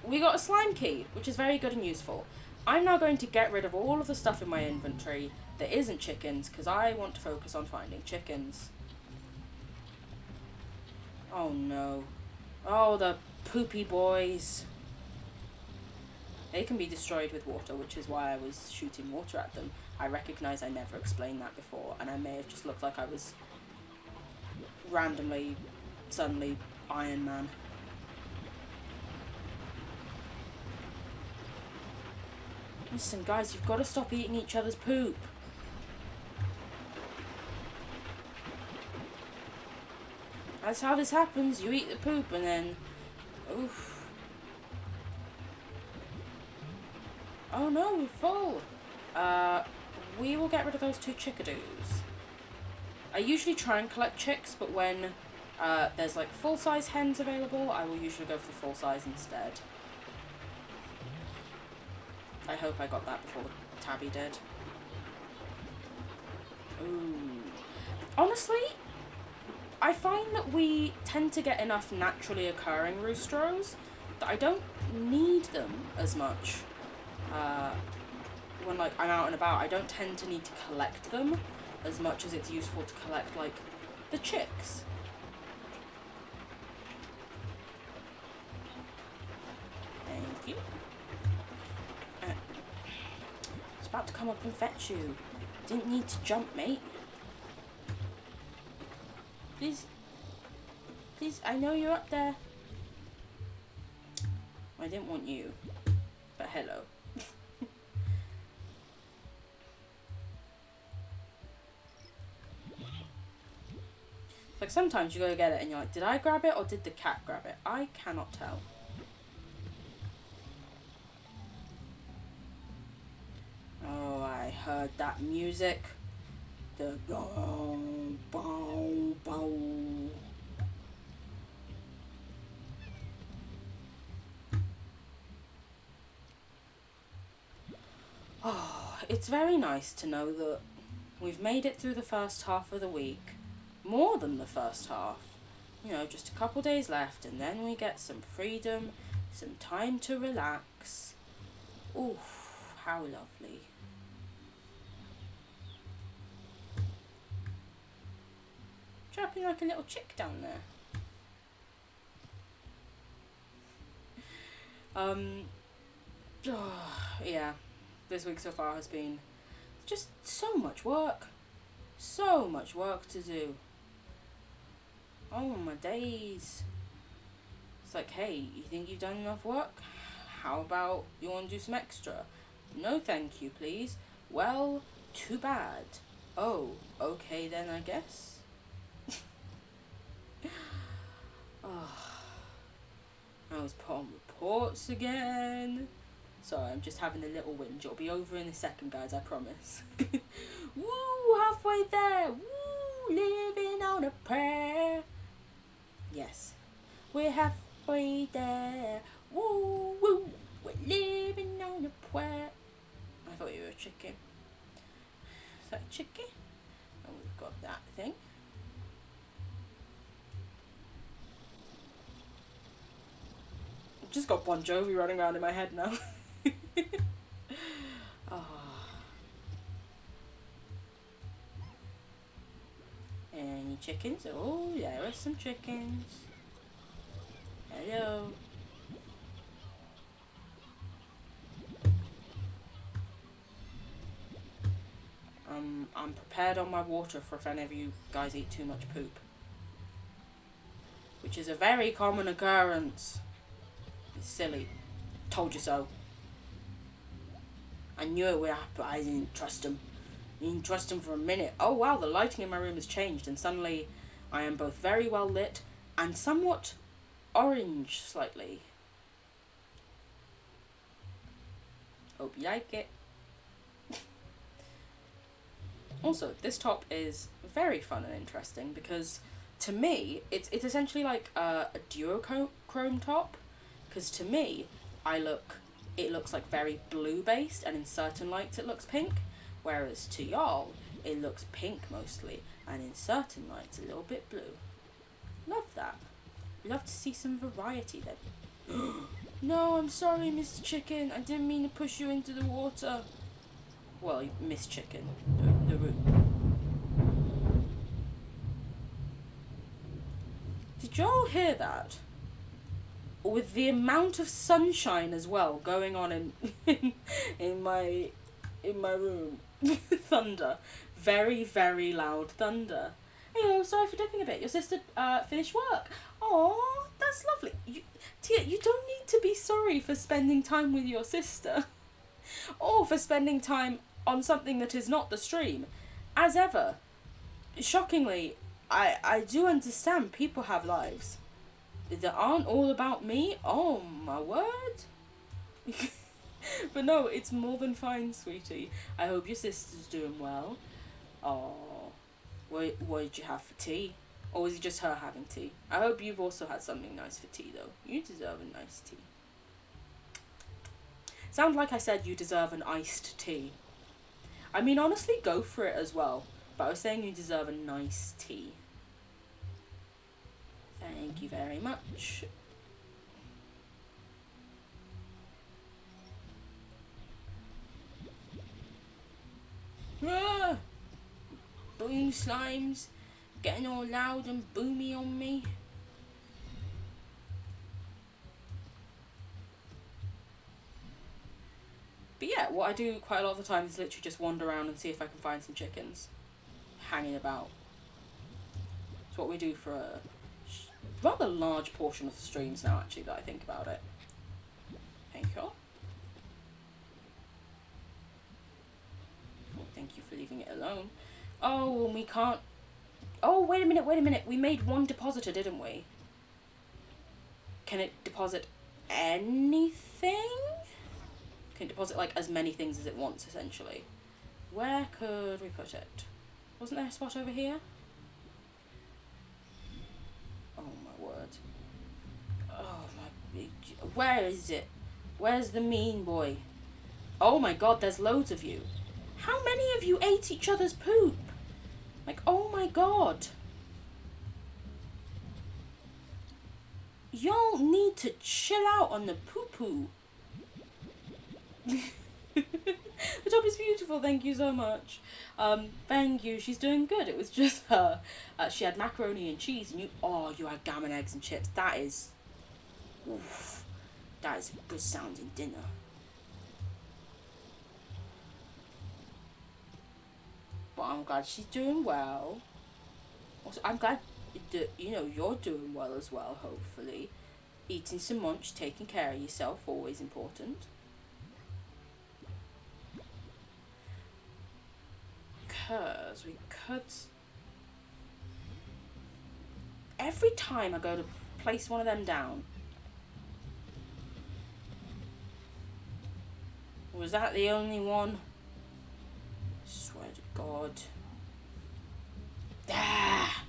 we got a slime key, which is very good and useful. I'm now going to get rid of all of the stuff in my inventory that isn't chickens, because I want to focus on finding chickens. Oh no. Oh, the poopy boys. They can be destroyed with water, which is why I was shooting water at them. I recognise I never explained that before, and I may have just looked like I was randomly, suddenly Iron Man. Listen, guys, you've got to stop eating each other's poop. That's how this happens. You eat the poop and then... Oof. Oh no, we're full. We will get rid of those 2 chickadoos. I usually try and collect chicks, but when there's like full-size hens available, I will usually go for the full size instead. I hope I got that before the tabby did. Ooh. Honestly, I find that we tend to get enough naturally occurring roostros that I don't need them as much. When like I'm out and about, I don't tend to need to collect them as much as it's useful to collect like the chicks. about to come up and fetch you. Didn't need to jump, mate. Please. Please, I know you're up there. I didn't want you. But hello. Like sometimes you go to get it and you're like, did I grab it or did the cat grab it? I cannot tell. Oh, I heard that music. The bow, bow, bow. Oh, it's very nice to know that we've made it through the first half of the week. More than the first half. You know, just a couple days left and then we get some freedom, some time to relax. Ooh, how lovely. Chirping like a little chick down there. Yeah, this week so far has been just so much work. So much work to do. Oh my days. It's like, hey, you think you've done enough work? How about you want to do some extra? No thank you, please. Well, too bad. Oh, okay then, I guess. Oh, I was put on reports again. Sorry, I'm just having a little whinge. It'll be over in a second, guys, I promise. Woo, halfway there. Woo, living on a prayer. Yes, we're halfway there. Woo, woo, we're living on a prayer. I thought you were a chicken. Is that a chicken? Oh, we've got that thing. I've just got Bon Jovi running around in my head now. Oh. Any chickens? Oh, there are some chickens. Hello. I'm prepared on my water for if any of you guys eat too much poop. Which is a very common occurrence. It's silly. Told you so. I knew it would happen, but I didn't trust him. I didn't trust him for a minute. Oh wow, the lighting in my room has changed and suddenly I am both very well lit and somewhat orange slightly. Hope you like it. Also, this top is very fun and interesting because to me, it's essentially like a duochrome top. Because to me, it looks like very blue based, and in certain lights it looks pink. Whereas to y'all, it looks pink mostly, and in certain lights a little bit blue. Love that. Love to see some variety then. No, I'm sorry, Mr. Chicken. I didn't mean to push you into the water. Well, Miss Chicken. The room. Did y'all hear that? With the amount of sunshine as well going on in my room. Thunder. Very, very loud thunder. Hey, sorry for dipping a bit. Your sister finished work. Oh, that's lovely. Tia, you don't need to be sorry for spending time with your sister. Or for spending time on something that is not the stream. As ever. Shockingly, I do understand people have lives that aren't all about me. Oh my word. But no, it's more than fine, sweetie. I hope your sister's doing well. Oh, what did you have for tea? Or was it just her having tea? I hope you've also had something nice for tea though. You deserve a nice tea. Sound like I said you deserve an iced tea. I mean, honestly, go for it as well. But I was saying you deserve a nice tea. Thank you very much. Ah! Boom slimes getting all loud and boomy on me. But yeah, yeah, what I do quite a lot of the time is literally just wander around and see if I can find some chickens hanging about. It's what we do for a rather large portion of the streams now, actually, that I think about it. Thank you. Well, thank you for leaving it alone. Oh, and we can't... Oh, wait a minute. We made one depositor, didn't we? Can it deposit anything? Can it deposit, like, as many things as it wants, essentially? Where could we put it? Wasn't there a spot over here? Oh, my word. Oh, my... Where is it? Where's the mean boy? Oh, my God, there's loads of you. How many of you ate each other's poop? Like, oh, my God. Y'all need to chill out on the poo-poo. The top is beautiful, thank you so much. Thank you, she's doing good. It was just her. She had macaroni and cheese, and you had gammon, eggs, and chips. That is... Oof. That is a good sounding dinner. But I'm glad she's doing well. Also, I'm glad that, you're doing well as well, hopefully. Eating some munch, taking care of yourself, always important. Because we could... Every time I go to place one of them down... Was that the only one? Swear to God. Ah!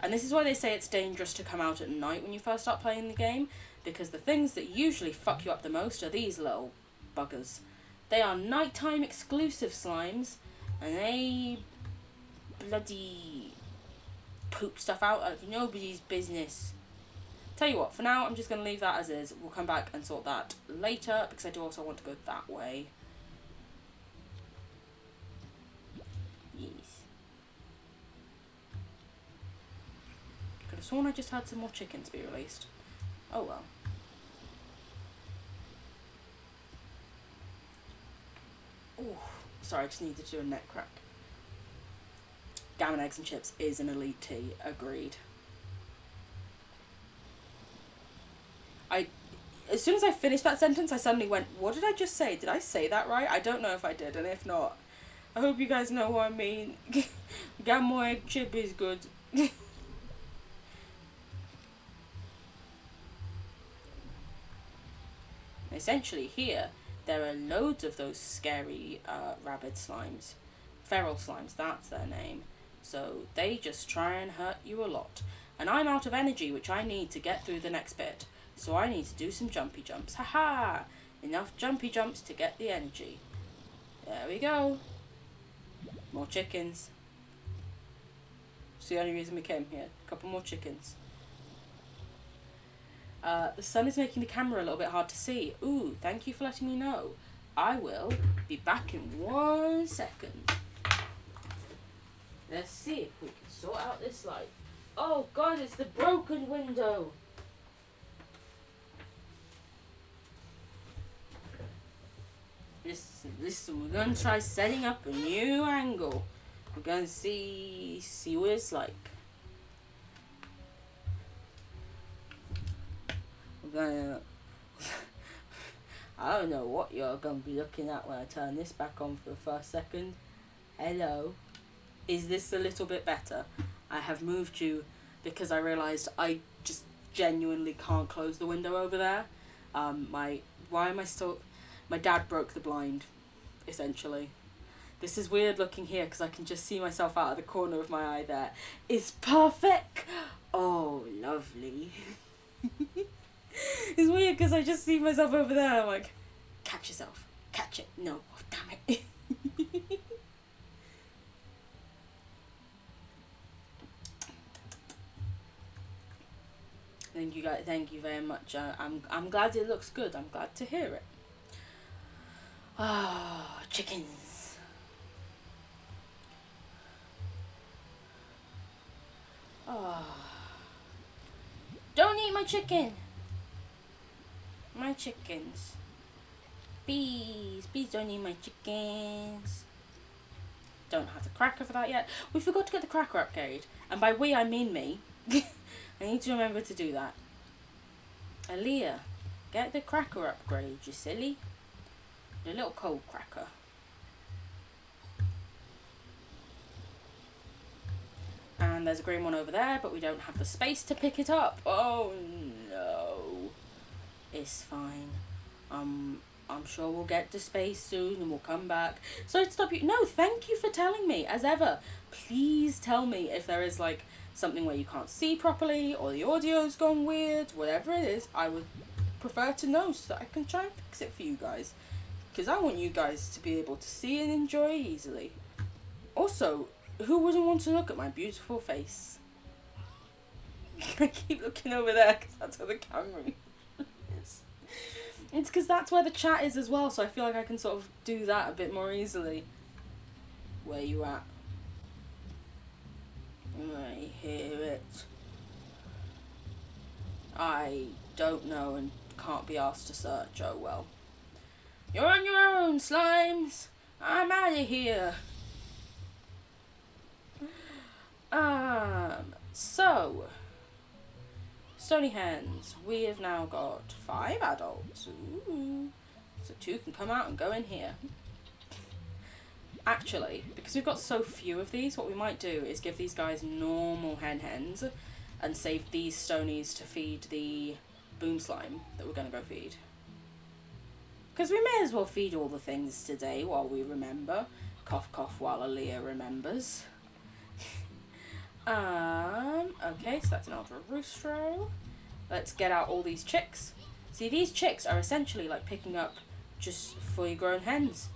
And this is why they say it's dangerous to come out at night when you first start playing the game, because the things that usually fuck you up the most are these little buggers. They are nighttime exclusive slimes, and they bloody poop stuff out like nobody's business. Tell you what, for now I'm just going to leave that as is. We'll come back and sort that later, because I do also want to go that way. Yes. Could have sworn I just had some more chickens be released. Oh well. Ooh, sorry, I just needed to do a neck crack. Gammon, eggs and chips is an elite tea, agreed. As soon as I finished that sentence, I suddenly went, what did I just say? Did I say that right? I don't know if I did, and if not, I hope you guys know what I mean. Gammon egg chip is good. Essentially here, there are loads of those scary rabid slimes. Feral slimes, that's their name. So they just try and hurt you a lot. And I'm out of energy, which I need to get through the next bit. So I need to do some jumpy jumps. Haha! Enough jumpy jumps to get the energy. There we go. More chickens. It's the only reason we came here. A couple more chickens. The sun is making the camera a little bit hard to see. Ooh, thank you for letting me know. I will be back in 1 second. Let's see if we can sort out this light. Oh God, it's the broken window. Listen, we're going to try setting up a new angle. We're going to see what it's like. We're going to... I don't know what you're going to be looking at when I turn this back on for the first second. Hello. Is this a little bit better? I have moved you because I realised I just genuinely can't close the window over there. My dad broke the blind, essentially. This is weird looking here because I can just see myself out of the corner of my eye there. It's perfect! Oh, lovely. It's weird because I just see myself over there. I'm like, catch yourself. Catch it. No. Oh, damn it. Thank you guys. Thank you very much. I'm glad it looks good. I'm glad to hear it. Ah, chickens. Ah. Don't eat my chicken. My chickens. Please, please don't eat my chickens. Don't have the cracker for that yet. We forgot to get the cracker upgrade. And by we, I mean me. I need to remember to do that. Aaliyah, get the cracker upgrade, you silly. The little cold cracker. And there's a green one over there, but we don't have the space to pick it up. Oh no. It's fine. I'm sure we'll get to space soon and we'll come back. Sorry to stop you. No, thank you for telling me, as ever. Please tell me if there is like something where you can't see properly or the audio's gone weird, whatever it is. I would prefer to know so that I can try and fix it for you guys. Because I want you guys to be able to see and enjoy easily. Also, who wouldn't want to look at my beautiful face? I keep looking over there because that's where the camera is. It's because that's where the chat is as well, so I feel like I can sort of do that a bit more easily. Where you at? I hear it. I don't know and can't be asked to search, oh well. You're on your own, slimes! I'm out of here! So... Stony Hens, we have now got 5 adults. Ooh. So 2 can come out and go in here. Actually, because we've got so few of these, what we might do is give these guys normal hens and save these stonies to feed the boom slime that we're going to go feed. Because we may as well feed all the things today while we remember. Cough, cough, while Aaliyah remembers. Okay, so that's an Ultra Roostro. Let's get out all these chicks. See, these chicks are essentially like picking up just fully grown hens.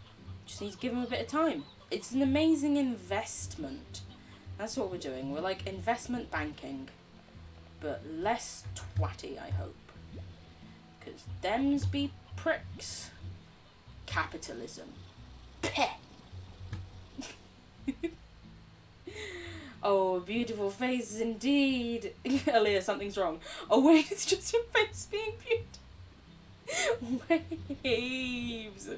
Just need to give them a bit of time. It's an amazing investment. That's what we're doing. We're like investment banking. But less twatty, I hope. Because thems be pricks. Capitalism. Peh! Oh, beautiful faces indeed. Aaliyah, something's wrong. Oh wait, it's just your face being beautiful. Waves.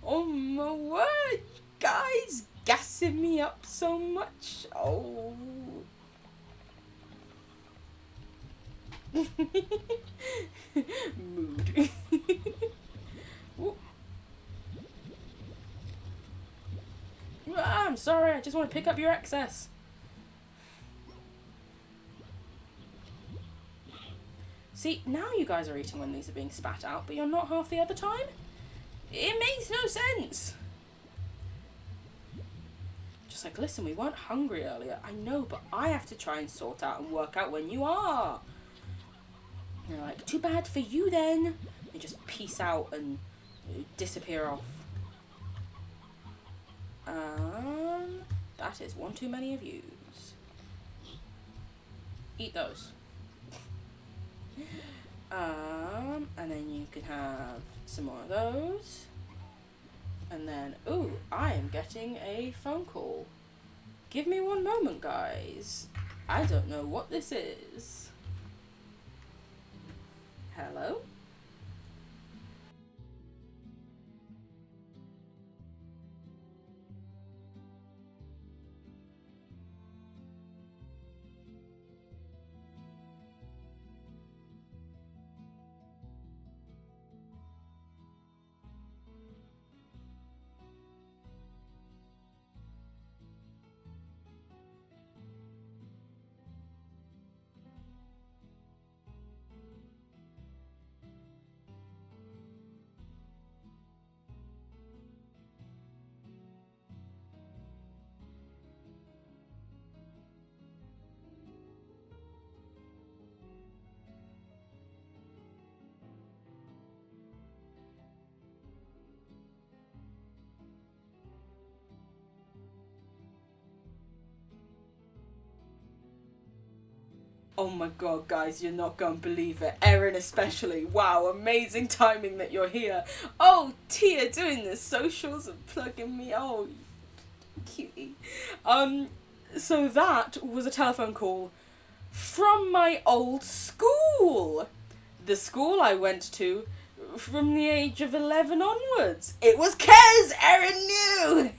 Oh my word, guys, gassing me up so much. Oh. Mood. I'm sorry, I just want to pick up your excess. See, now you guys are eating when these are being spat out, but you're not half the other time? It makes no sense. Just like, listen, we weren't hungry earlier. I know, but I have to try and sort out and work out when you are. And they're like, too bad for you then. And just peace out and disappear off. That is one too many of yous. Eat those. And then you can have some more of those. And then, ooh, I am getting a phone call. Give me one moment, guys. I don't know what this is. Hello? Oh my god, guys, you're not gonna believe it. Erin especially. Wow, amazing timing that you're here. Oh, Tia doing the socials and plugging me. Oh, cutie. So that was a telephone call from my old school. The school I went to from the age of 11 onwards. It was 'cause Erin knew!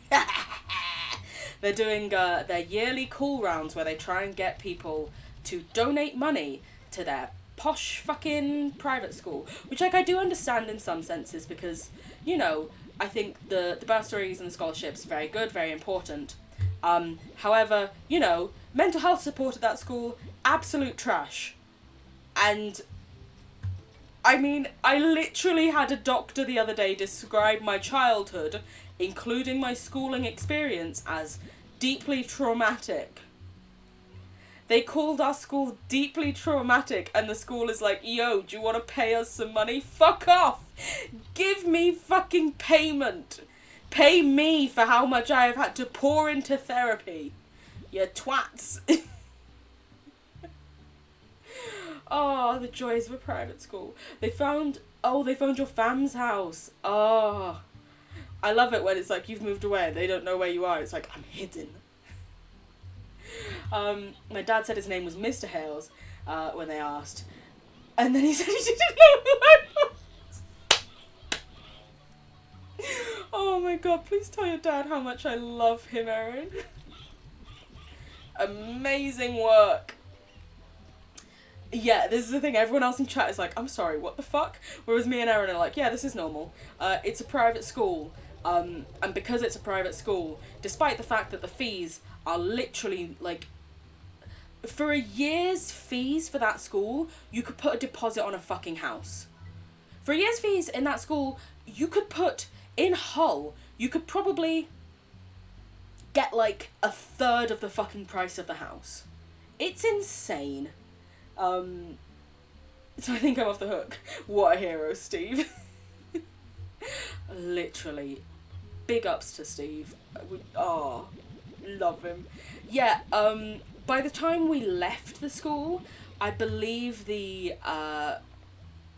They're doing their yearly call rounds where they try and get people to donate money to their posh fucking private school. Which, like, I do understand in some senses because, you know, I think the bursaries and the scholarships are very good, very important. However, you know, mental health support at that school, absolute trash. And, I mean, I literally had a doctor the other day describe my childhood, including my schooling experience, as deeply traumatic. They called our school deeply traumatic, and the school is like, yo, do you want to pay us some money? Fuck off! Give me fucking payment! Pay me for how much I have had to pour into therapy. You twats. Oh, the joys of a private school. They found your fam's house. Oh. I love it when it's like you've moved away and they don't know where you are. It's like, I'm hidden. My dad said his name was Mr. Hales when they asked. And then he said he didn't know who I was. Oh my god, please tell your dad how much I love him, Erin. Amazing work. Yeah, this is the thing, everyone else in chat is like, I'm sorry, what the fuck? Whereas me and Erin are like, yeah, this is normal. It's a private school. And because it's a private school, despite the fact that the fees are literally, like, for a year's fees for that school, you could put a deposit on a fucking house. For a year's fees in that school, you could put, in Hull, you could probably get, like, a third of the fucking price of the house. It's insane. So I think I'm off the hook. What a hero, Steve. Literally. Big ups to Steve. Love him. Yeah, by the time we left the school, I believe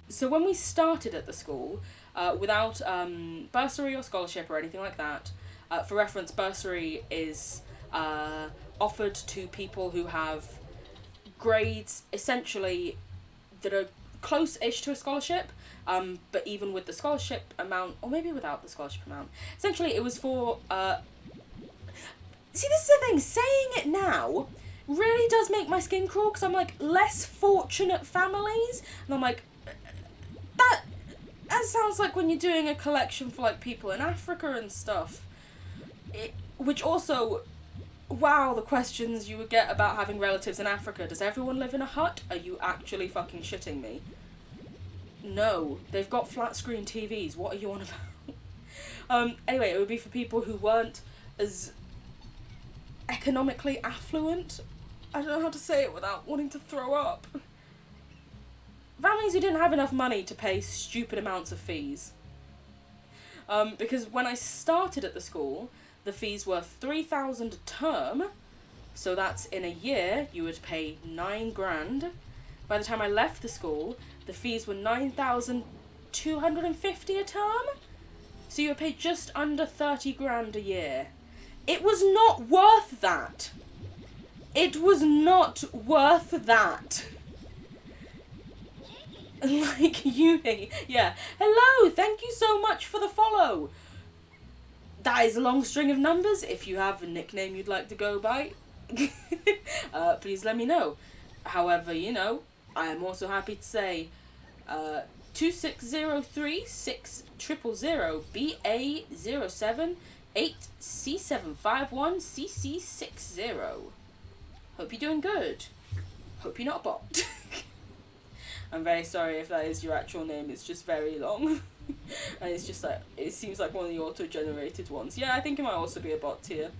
so when we started at the school, without bursary or scholarship or anything like that, for reference, bursary is offered to people who have grades essentially that are close-ish to a scholarship, but even with the scholarship amount, or maybe without the scholarship amount, essentially it was for, see, this is the thing, saying it now really does make my skin crawl, because I'm like, less fortunate families, and I'm like, that sounds like when you're doing a collection for, like, people in Africa and stuff, which also, wow, the questions you would get about having relatives in Africa. Does everyone live in a hut? Are you actually fucking shitting me? No, they've got flat screen TVs. What are you on about? Anyway, it would be for people who weren't as economically affluent. I don't know how to say it without wanting to throw up. Families who didn't have enough money to pay stupid amounts of fees. Because when I started at the school, the fees were $3,000 a term, so that's in a year you would pay $9,000. By the time I left the school, the fees were $9,250 a term, so you would pay just under $30,000 a year. It was not worth that. It was not worth that. Like, uni. Yeah. Hello, thank you so much for the follow. That is a long string of numbers. If you have a nickname you'd like to go by, please let me know. However, you know, I am also happy to say 2603-6000 BA078C751CC60. Hope you're doing good. Hope you're not a bot. I'm very sorry if that is your actual name. It's just very long. And it's just like, it seems like one of the auto-generated ones. Yeah, I think it might also be a bot tier.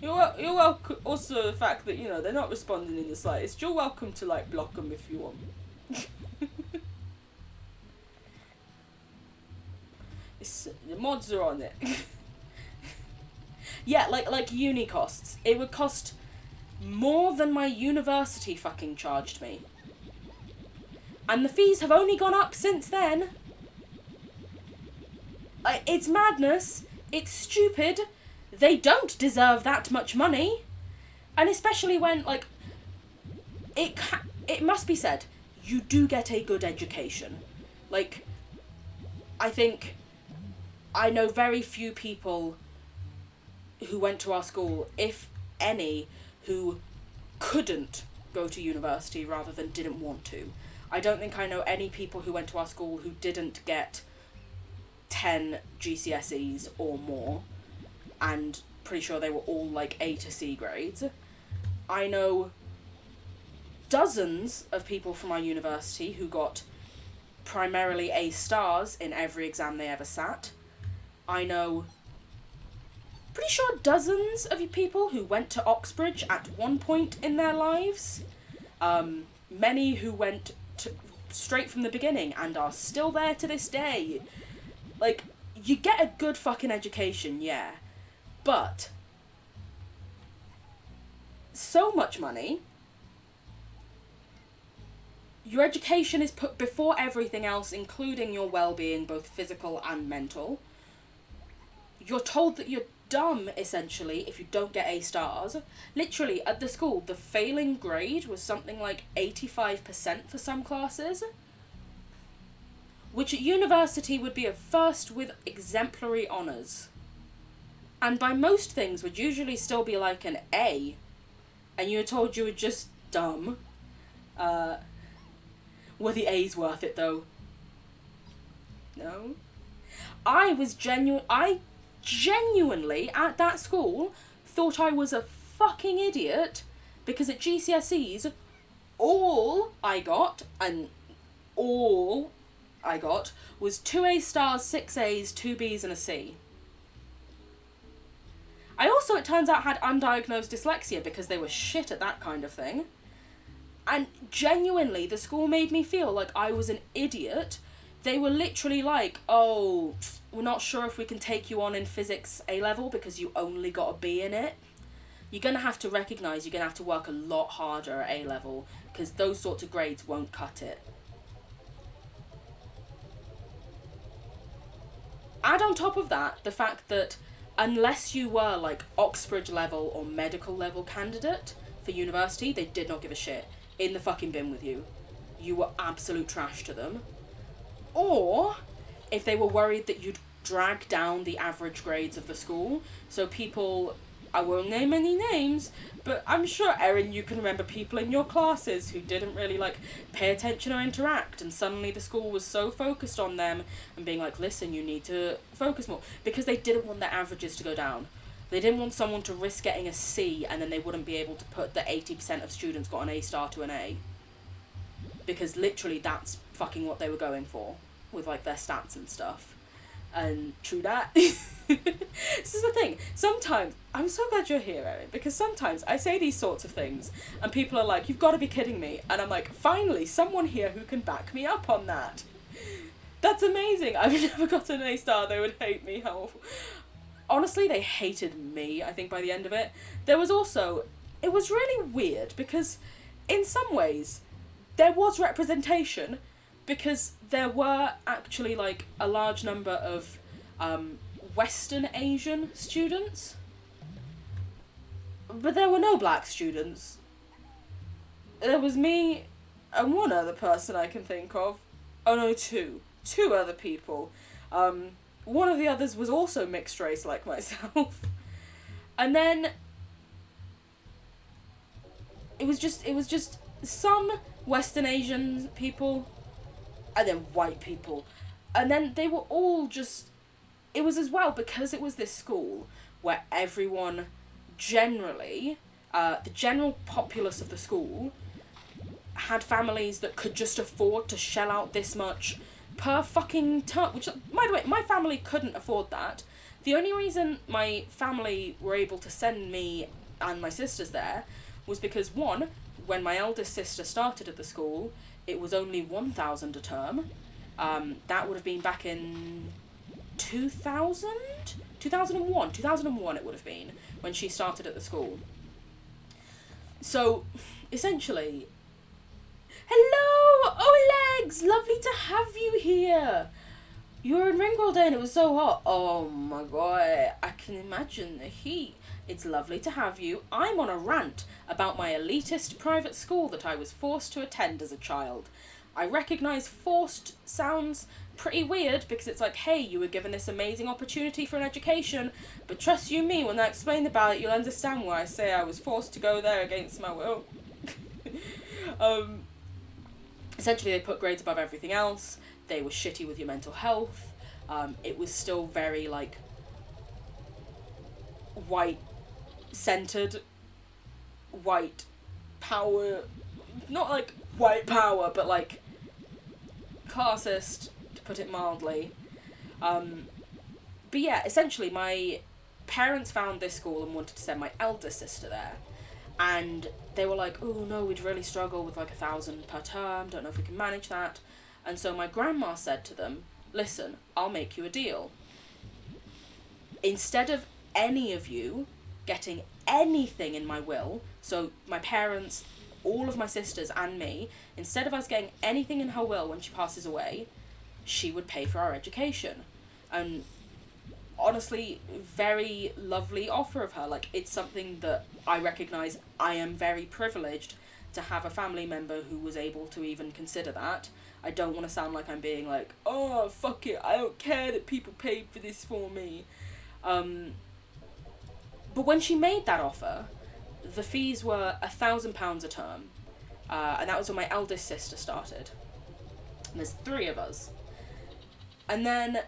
You're welcome. Also, the fact that, you know, they're not responding in the slightest. You're welcome to, like, block them if you want. The mods are on it. Yeah, like uni costs. It would cost more than my university fucking charged me. And the fees have only gone up since then. It's madness. It's stupid. They don't deserve that much money. And especially when, like, it must be said, you do get a good education. Like, I think I know very few people who went to our school, if any, who couldn't go to university rather than didn't want to. I don't think I know any people who went to our school who didn't get 10 GCSEs or more, and pretty sure they were all like A to C grades. I know dozens of people from our university who got primarily A stars in every exam they ever sat. I know pretty sure dozens of people who went to Oxbridge at one point in their lives. Many who went straight from the beginning and are still there to this day. Like, you get a good fucking education, yeah. But so much money. Your education is put before everything else, including your well-being, both physical and mental. You're told that you're dumb, essentially, if you don't get A stars. Literally, at the school, the failing grade was something like 85% for some classes, which at university would be a first with exemplary honours. And by most things would usually still be like an A, and you were told you were just dumb. Were the A's worth it, though? No. I genuinely, at that school, thought I was a fucking idiot, because at GCSEs, all I got was 2 A stars, 6 A's, 2 B's and a C. I also, it turns out, had undiagnosed dyslexia because they were shit at that kind of thing. And genuinely, the school made me feel like I was an idiot. They were literally like, oh, we're not sure if we can take you on in physics A-level because you only got a B in it. You're going to have to recognise you're going to have to work a lot harder at A-level because those sorts of grades won't cut it. Add on top of that the fact that unless you were like Oxbridge level or medical level candidate for university, they did not give a shit. In the fucking bin with you. You were absolute trash to them. Or if they were worried that you'd drag down the average grades of the school, so people, I won't name any names, but I'm sure, Erin, you can remember people in your classes who didn't really like pay attention or interact, and suddenly the school was so focused on them and being like, listen, you need to focus more, because they didn't want their averages to go down. They didn't want someone to risk getting a C and then they wouldn't be able to put the 80% of students got an A star to an A. Because literally that's fucking what they were going for with like their stats and stuff. And true that. This is the thing. Sometimes, I'm so glad you're here, Erin, because sometimes I say these sorts of things and people are like, you've got to be kidding me. And I'm like, finally, someone here who can back me up on that. That's amazing. I've never got an A star. They would hate me. Honestly, they hated me, I think, by the end of it. There was also... It was really weird, because in some ways, there was representation, because there were actually, like, a large number of Western Asian students. But there were no black students. There was me and one other person I can think of. Oh no, two. Two other people. One of the others was also mixed race like myself. And then it was just some Western Asian people and then white people. And then they were all just, it was as well because it was this school where everyone generally, the general populace of the school had families that could just afford to shell out this much per fucking term, which, by the way, my family couldn't afford that. The only reason my family were able to send me and my sisters there was because, one, when my eldest sister started at the school, it was only 1,000 a term. That would have been back in 2000? 2001 it would have been, when she started at the school. So, essentially... Hello, Olegs! Lovely to have you here! You were in Ring all day and it was so hot. Oh my god, I can imagine the heat. It's lovely to have you. I'm on a rant about my elitist private school that I was forced to attend as a child. I recognise forced sounds pretty weird because it's like, hey, you were given this amazing opportunity for an education, but trust you me, when I explain about it, you'll understand why I say I was forced to go there against my will. Essentially, they put grades above everything else. They were shitty with your mental health. It was still very, like, white-centered, white power, not, like, white power, but, like, classist, to put it mildly. But yeah, essentially, my parents found this school and wanted to send my eldest sister there. And they were like, oh no, we'd really struggle with like 1,000 per term, don't know if we can manage that. And so my grandma said to them, listen, I'll make you a deal. Instead of any of you getting anything in my will, so my parents, all of my sisters and me, instead of us getting anything in her will when she passes away, she would pay for our education. And honestly, very lovely offer of her. Like, it's something that I recognise I am very privileged to have a family member who was able to even consider that. I don't want to sound like I'm being like, oh, fuck it, I don't care that people paid for this for me. But when she made that offer, the fees were £1,000 a term. And that was when my eldest sister started. And there's 3 of us. And then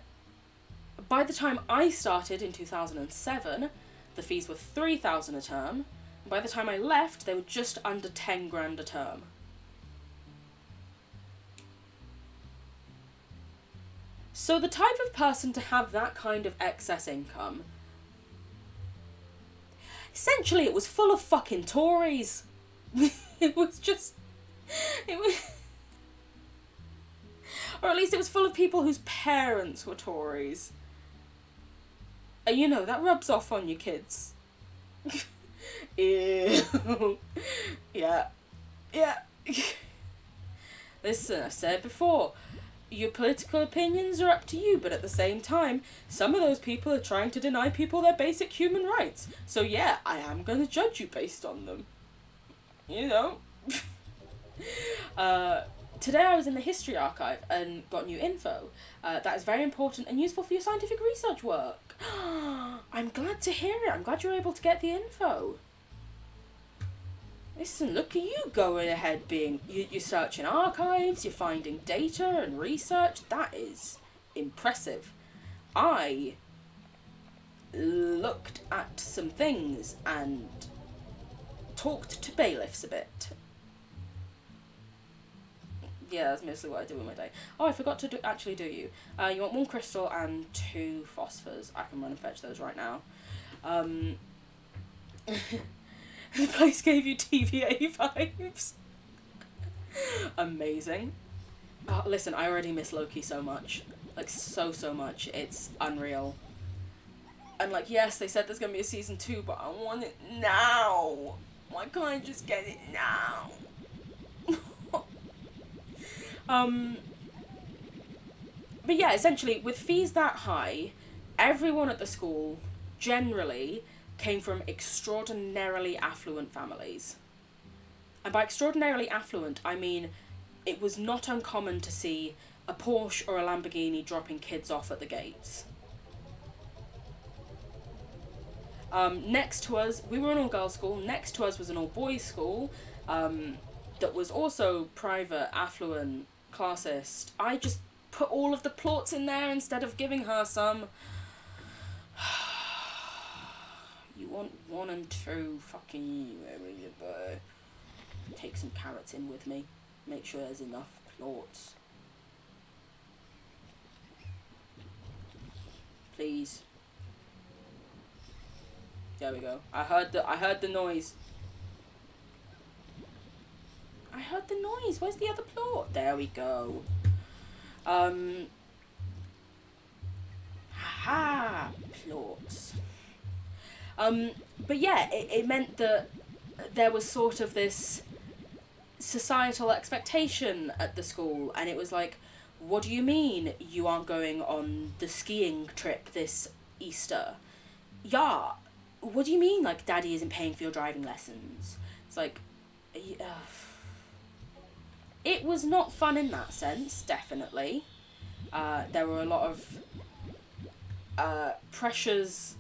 by the time I started in 2007, the fees were £3,000 a term. And by the time I left, they were just under 10 grand a term. So the type of person to have that kind of excess income, essentially it was full of fucking Tories. It was, or at least it was full of people whose parents were Tories. And you know, that rubs off on your kids. Ew. Yeah. Listen, I said before, your political opinions are up to you, but at the same time, some of those people are trying to deny people their basic human rights. So yeah, I am going to judge you based on them. You know. Today I was in the History Archive and got new info. That is very important and useful for your scientific research work. I'm glad to hear it. I'm glad you're able to get the info. Listen, look at you going ahead you're searching archives, you're finding data and research. That is impressive. I looked at some things and talked to bailiffs a bit. Yeah, that's mostly what I do with my day. Oh, I forgot to do you. You want 1 crystal and 2 phosphors. I can run and fetch those right now. The place gave you TVA vibes. Amazing. Oh, listen, I already miss Loki so much. Like, so much. It's unreal. And, like, yes, they said there's gonna be a season 2, but I want it now. Why can't I just get it now? But yeah, essentially, with fees that high, everyone at the school, generally, came from extraordinarily affluent families. And by extraordinarily affluent, I mean it was not uncommon to see a Porsche or a Lamborghini dropping kids off at the gates. Next to us, we were an all-girls school, next to us was an all-boys school, that was also private, affluent, classist. I just put all of the plots in there instead of giving her some. You want 1 and 2, fucking take some carrots in with me. Make sure there's enough plots. Please. There we go. I heard the noise. I heard the noise. Where's the other plot? There we go. Haha. Plots. But yeah, it meant that there was sort of this societal expectation at the school, and it was like, what do you mean you aren't going on the skiing trip this Easter? Yeah, what do you mean, like, Daddy isn't paying for your driving lessons? It's like, it was not fun in that sense, definitely. There were a lot of pressures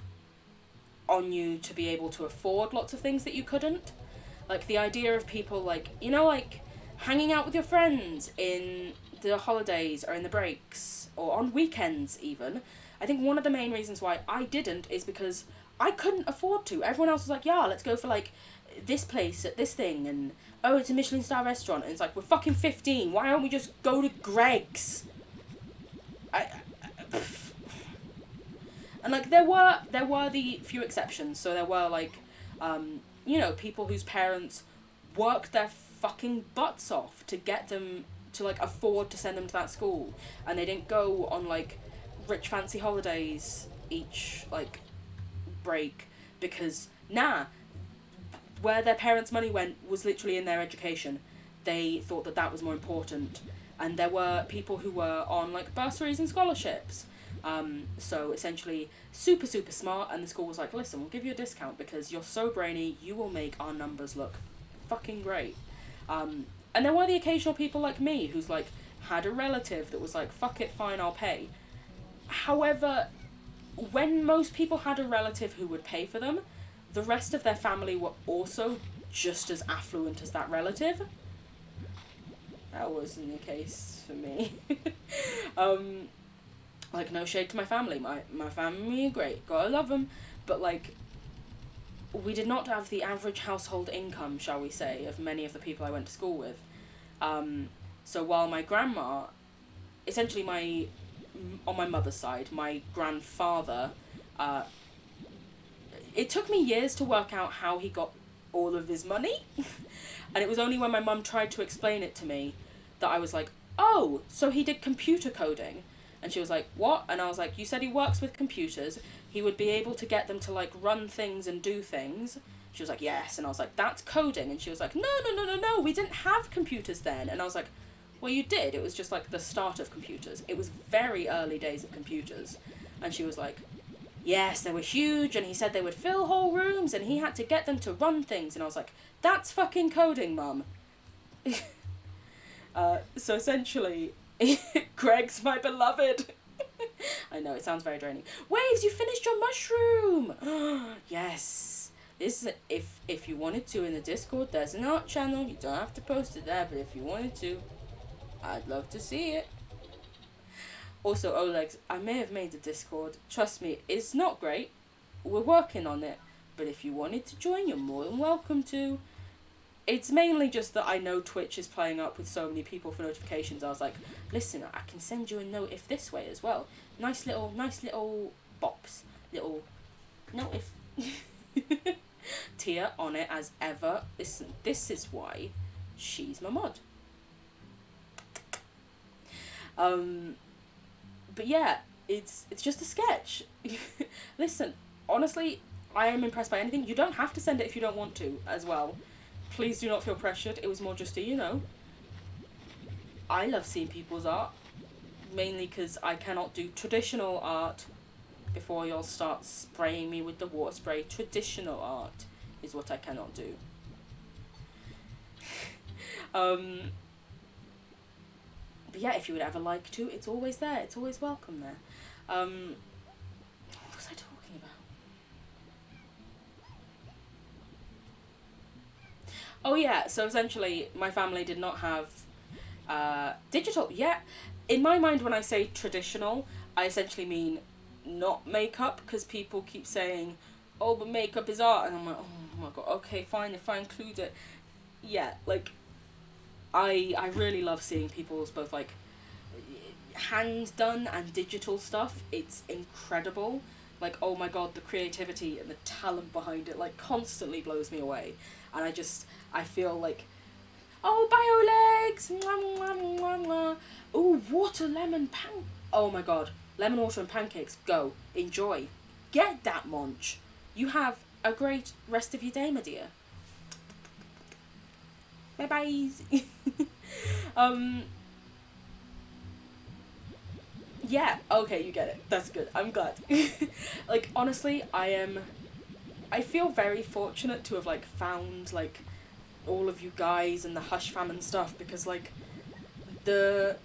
on you to be able to afford lots of things that you couldn't. Like the idea of people like, you know, like hanging out with your friends in the holidays or in the breaks or on weekends even. I think one of the main reasons why I didn't is because I couldn't afford to. Everyone else was like, yeah, let's go for like this place at this thing, and oh, it's a Michelin star restaurant, and it's like, we're fucking 15, why don't we just go to Greg's? And like there were the few exceptions. So there were like, you know, people whose parents worked their fucking butts off to get them to like afford to send them to that school, and they didn't go on like rich fancy holidays each like break, because where their parents' money went was literally in their education. They thought that that was more important. And there were people who were on like bursaries and scholarships. So essentially super, super smart, and the school was like, listen, we'll give you a discount because you're so brainy, you will make our numbers look fucking great. And there were the occasional people like me who's like had a relative that was like, fuck it, fine, I'll pay. However, when most people had a relative who would pay for them, the rest of their family were also just as affluent as that relative. That wasn't the case for me. Like, no shade to my family. My family are great. Gotta love them. But, like, we did not have the average household income, shall we say, of many of the people I went to school with. So while my grandma, essentially on my mother's side, my grandfather, it took me years to work out how he got all of his money. And it was only when my mum tried to explain it to me that I was like, oh, so he did computer coding. And she was like, what? And I was like, you said he works with computers. He would be able to get them to, like, run things and do things. She was like, yes. And I was like, that's coding. And she was like, no, we didn't have computers then. And I was like, well, you did. It was just, like, the start of computers. It was very early days of computers. And she was like, yes, they were huge, and he said they would fill whole rooms, and he had to get them to run things. And I was like, that's fucking coding, Mum. So essentially, Greg's my beloved. I know, it sounds very draining. Waves, you finished your mushroom! Yes. This is, if you wanted to in the Discord, there's an art channel. You don't have to post it there, but if you wanted to, I'd love to see it. Also, Oleg's, I may have made the Discord. Trust me, it's not great. We're working on it. But if you wanted to join, you're more than welcome to. It's mainly just that I know Twitch is playing up with so many people for notifications. I was like, listen, I can send you a note if this way as well. Nice little bops. Little notif. Tia on it as ever. Listen, this is why she's my mod. But yeah, it's just a sketch. Listen, honestly, I am impressed by anything. You don't have to send it if you don't want to, as well. Please do not feel pressured. It was more just a, I love seeing people's art. Mainly because I cannot do traditional art before you'll start spraying me with the water spray. Traditional art is what I cannot do. But yeah, if you would ever like to, it's always there. It's always welcome there. What was I talking about? Oh yeah, so essentially my family did not have digital. Yeah, in my mind when I say traditional, I essentially mean not makeup, because people keep saying, oh, but makeup is art, and I'm like, oh my god, okay, fine, if I include it. Yeah, like, I really love seeing people's both, like, hand done and digital stuff. It's incredible. Like, oh my god, the creativity and the talent behind it, like, constantly blows me away. And I feel like, oh, BioLegs! Mwah, mwah, mwah, mwah. Oh, water, lemon, oh my god. Lemon water and pancakes, go. Enjoy. Get that munch. You have a great rest of your day, my dear. Bye-bye. Yeah, okay, you get it. That's good. I'm glad. Like, honestly, I feel very fortunate to have, like, found, like, all of you guys and the Hush Fam and stuff, because, like, the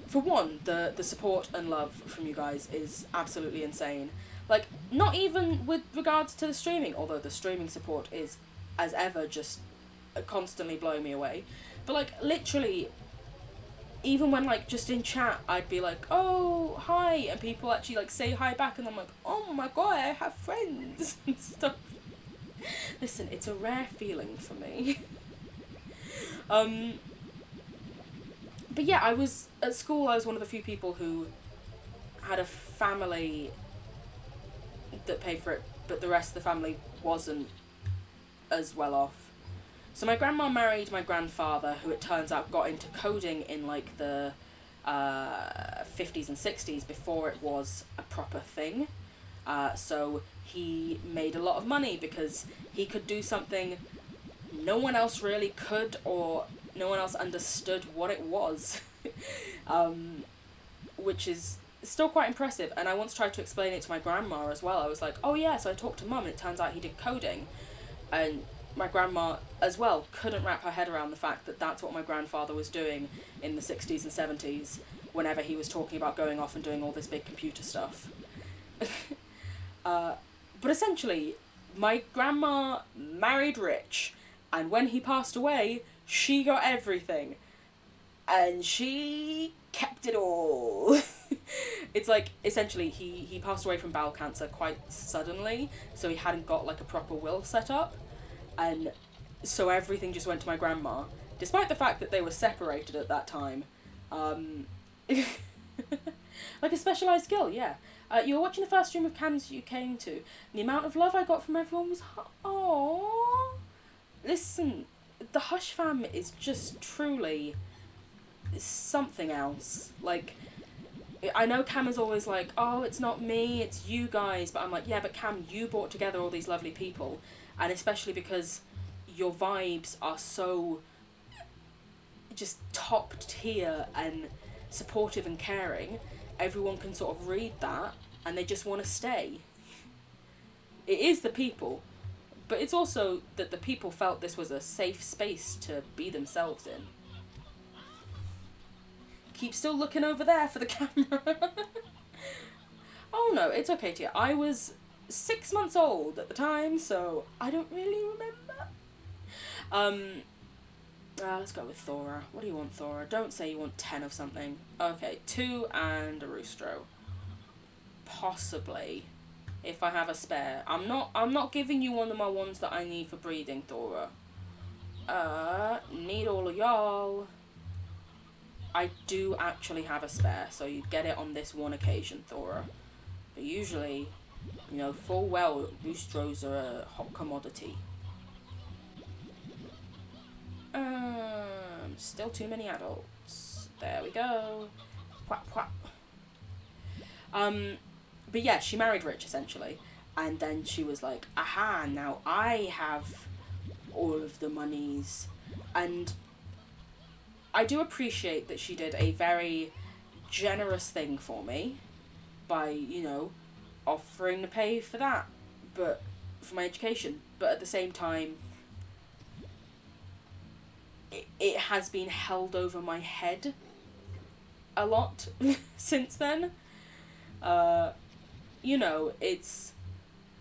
for one, the support and love from you guys is absolutely insane. Like, not even with regards to the streaming, although the streaming support is, as ever, just constantly blowing me away. But, like, literally, even when, like, just in chat, I'd be like, oh, hi, and people actually, like, say hi back, and I'm like, oh my god, I have friends, and stuff. Listen, it's a rare feeling for me. But yeah, I was, at school, I was one of the few people who had a family that paid for it, but the rest of the family wasn't as well off. So my grandma married my grandfather, who it turns out got into coding in like the 50s and 60s before it was a proper thing. So he made a lot of money because he could do something no one else really could, or no one else understood what it was. Which is still quite impressive. And I once tried to explain it to my grandma as well. I was like, oh yeah, so I talked to mum and it turns out he did coding. And my grandma as well couldn't wrap her head around the fact that that's what my grandfather was doing in the 60s and 70s whenever he was talking about going off and doing all this big computer stuff. But essentially, my grandma married rich, and when he passed away, she got everything. And she kept it all. It's like, essentially, he passed away from bowel cancer quite suddenly, so he hadn't got, like, a proper will set up. And so everything just went to my grandma, despite the fact that they were separated at that time. Like a specialised skill, yeah. You were watching the first stream of Cam's you came to. The amount of love I got from everyone was, aww. Listen, the Hush fam is just truly something else. Like, I know Cam is always like, oh, it's not me, it's you guys. But I'm like, yeah, but Cam, you brought together all these lovely people. And especially because your vibes are so just top tier and supportive and caring, everyone can sort of read that and they just want to stay. It is the people, but it's also that the people felt this was a safe space to be themselves in. Keep still looking over there for the camera. Oh no, it's okay, Tia. I was 6 months old at the time, so I don't really remember. Let's go with Thora. What do you want, Thora? Don't say you want 10 of something. Okay, 2 and a Roostro. Possibly, if I have a spare. I'm not giving you one of my ones that I need for breeding, Thora. Need all of y'all. I do actually have a spare, so you get it on this one occasion, Thora. But usually, you know, full well, Roostros are a hot commodity. Still too many adults. There we go. Quack, quack. But yeah, she married rich, essentially. And then she was like, aha, now I have all of the monies. And I do appreciate that she did a very generous thing for me by, you know, offering to pay for that, but for my education. But at the same time, it has been held over my head a lot since then. You know, it's,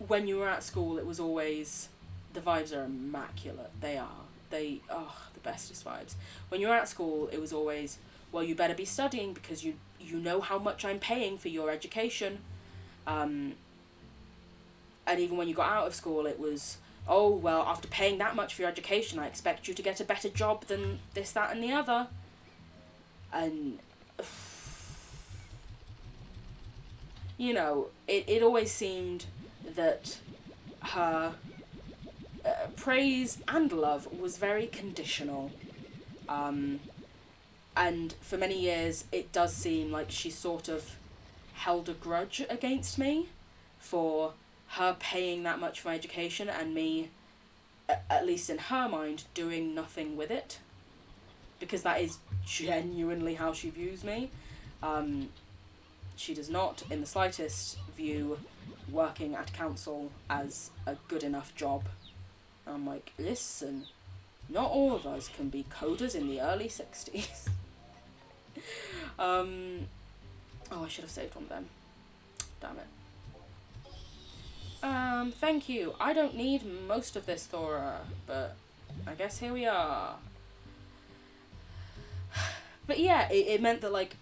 when you were at school, it was always, the vibes are immaculate. They are. The bestest vibes. When you're at school, it was always, well, you better be studying because you know how much I'm paying for your education. And even when you got out of school, it was, oh, well, after paying that much for your education, I expect you to get a better job than this, that, and the other. And, you know, it always seemed that her praise and love was very conditional. And for many years, it does seem like she sort of held a grudge against me for her paying that much for my education and me, at least in her mind, doing nothing with it. Because that is genuinely how she views me. She does not, in the slightest, view working at council as a good enough job. I'm like, listen, not all of us can be coders in the early 60s. Oh, I should have saved one of them. Damn it. Thank you. I don't need most of this, Thora, but I guess here we are. But yeah, it meant that, like,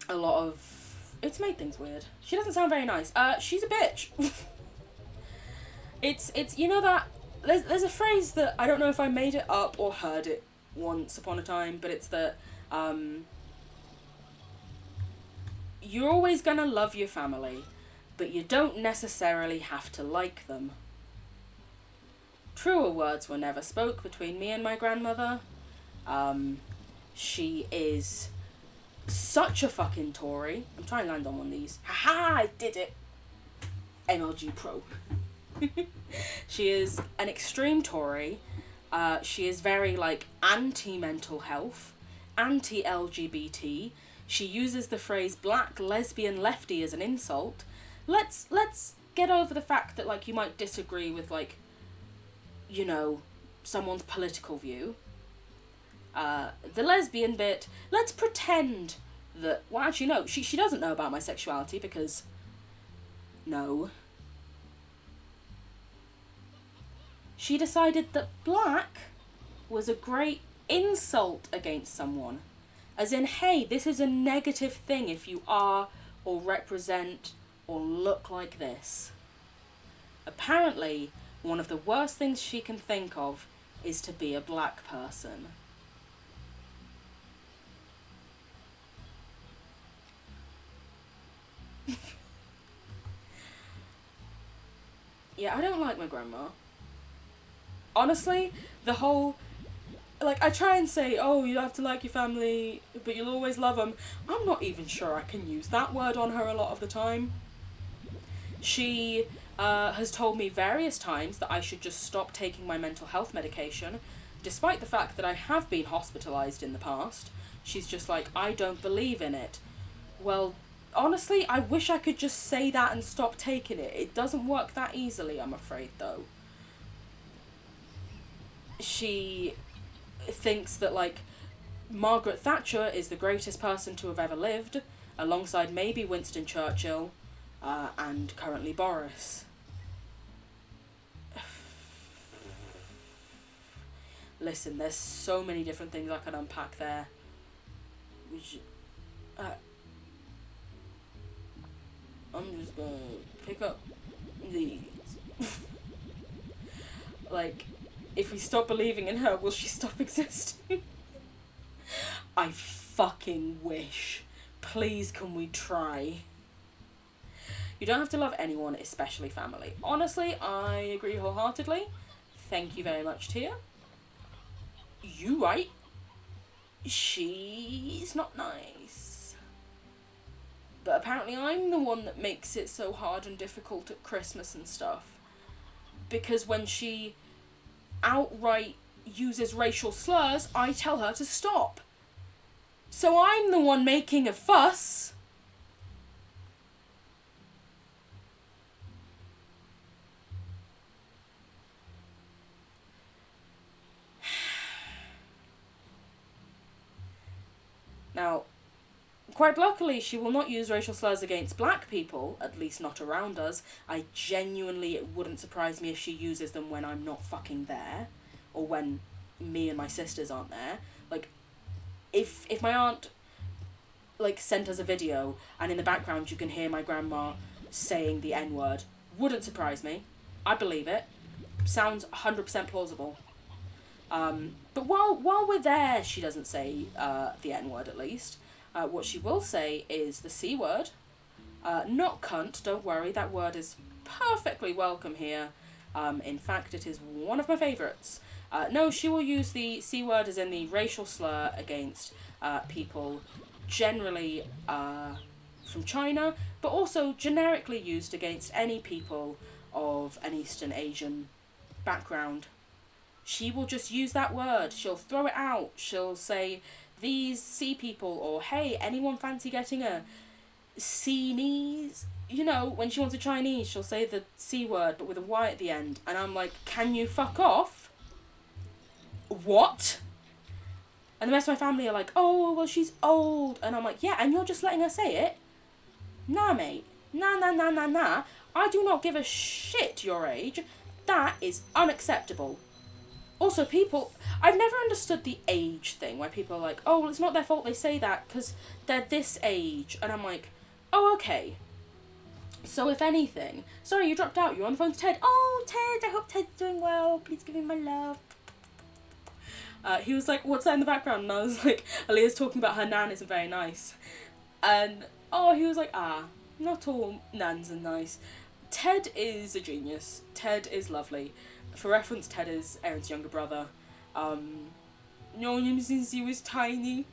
a lot of... It's made things weird. She doesn't sound very nice. She's a bitch. It's you know that... There's a phrase that I don't know if I made it up or heard it once upon a time, but it's that, you're always gonna love your family, but you don't necessarily have to like them. Truer words were never spoke between me and my grandmother. She is such a fucking Tory. I'm trying to land on one of these. Haha, I did it. MLG Pro. She is an extreme Tory. She is very, like, anti-mental health, anti-LGBT. She uses the phrase black, lesbian, lefty as an insult. Let's get over the fact that, like, you might disagree with, like, you know, someone's political view. The lesbian bit, let's pretend that... Well, actually, no, she doesn't know about my sexuality because... No. She decided that black was a great insult against someone. As in, hey, this is a negative thing if you are, or represent, or look like this. Apparently, one of the worst things she can think of is to be a black person. Yeah, I don't like my grandma. Honestly, the whole... Like, I try and say, oh, you have to like your family, but you'll always love them. I'm not even sure I can use that word on her a lot of the time. She has told me various times that I should just stop taking my mental health medication, despite the fact that I have been hospitalised in the past. She's just like, I don't believe in it. Well, honestly, I wish I could just say that and stop taking it. It doesn't work that easily, I'm afraid, though. She thinks that, like, Margaret Thatcher is the greatest person to have ever lived, alongside maybe Winston Churchill, and currently Boris. Listen, there's so many different things I can unpack there. I'm just gonna pick up these. Like, if we stop believing in her, will she stop existing? I fucking wish. Please, can we try? You don't have to love anyone, especially family. Honestly, I agree wholeheartedly. Thank you very much, Tia. You right. She's not nice. But apparently I'm the one that makes it so hard and difficult at Christmas and stuff. Because when she outright uses racial slurs, I tell her to stop. So I'm the one making a fuss. Now, quite luckily, she will not use racial slurs against black people, at least not around us. I genuinely, it wouldn't surprise me if she uses them when I'm not fucking there, or when me and my sisters aren't there. Like, if my aunt, like, sent us a video, and in the background you can hear my grandma saying the N-word, wouldn't surprise me. I believe it. Sounds 100% plausible. But while we're there, she doesn't say the N-word, at least. What she will say is the C-word. Not cunt, don't worry, that word is perfectly welcome here. In fact, it is one of my favourites. No, she will use the C-word as in the racial slur against people generally from China, but also generically used against any people of an Eastern Asian background. She will just use that word. She'll throw it out. She'll say, these sea people, or hey, anyone fancy getting a Chinese? You know, when she wants a Chinese, she'll say the C word, but with a Y at the end. And I'm like, can you fuck off? What? And the rest of my family are like, oh, well, she's old. And I'm like, yeah, and you're just letting her say it? Nah, mate. Nah, nah, nah, nah, nah. I do not give a shit your age. That is unacceptable. Also, people, I've never understood the age thing where people are like, oh, well, it's not their fault they say that because they're this age. And I'm like, oh, okay. So if anything, sorry, you dropped out. You're on the phone to Ted. Oh, Ted, I hope Ted's doing well. Please give him my love. He was like, what's that in the background? And I was like, Aaliyah's talking about her nan isn't very nice. And, he was like, not all nans are nice. Ted is a genius. Ted is lovely. For reference, Ted is Erin's younger brother. Known him since he was tiny.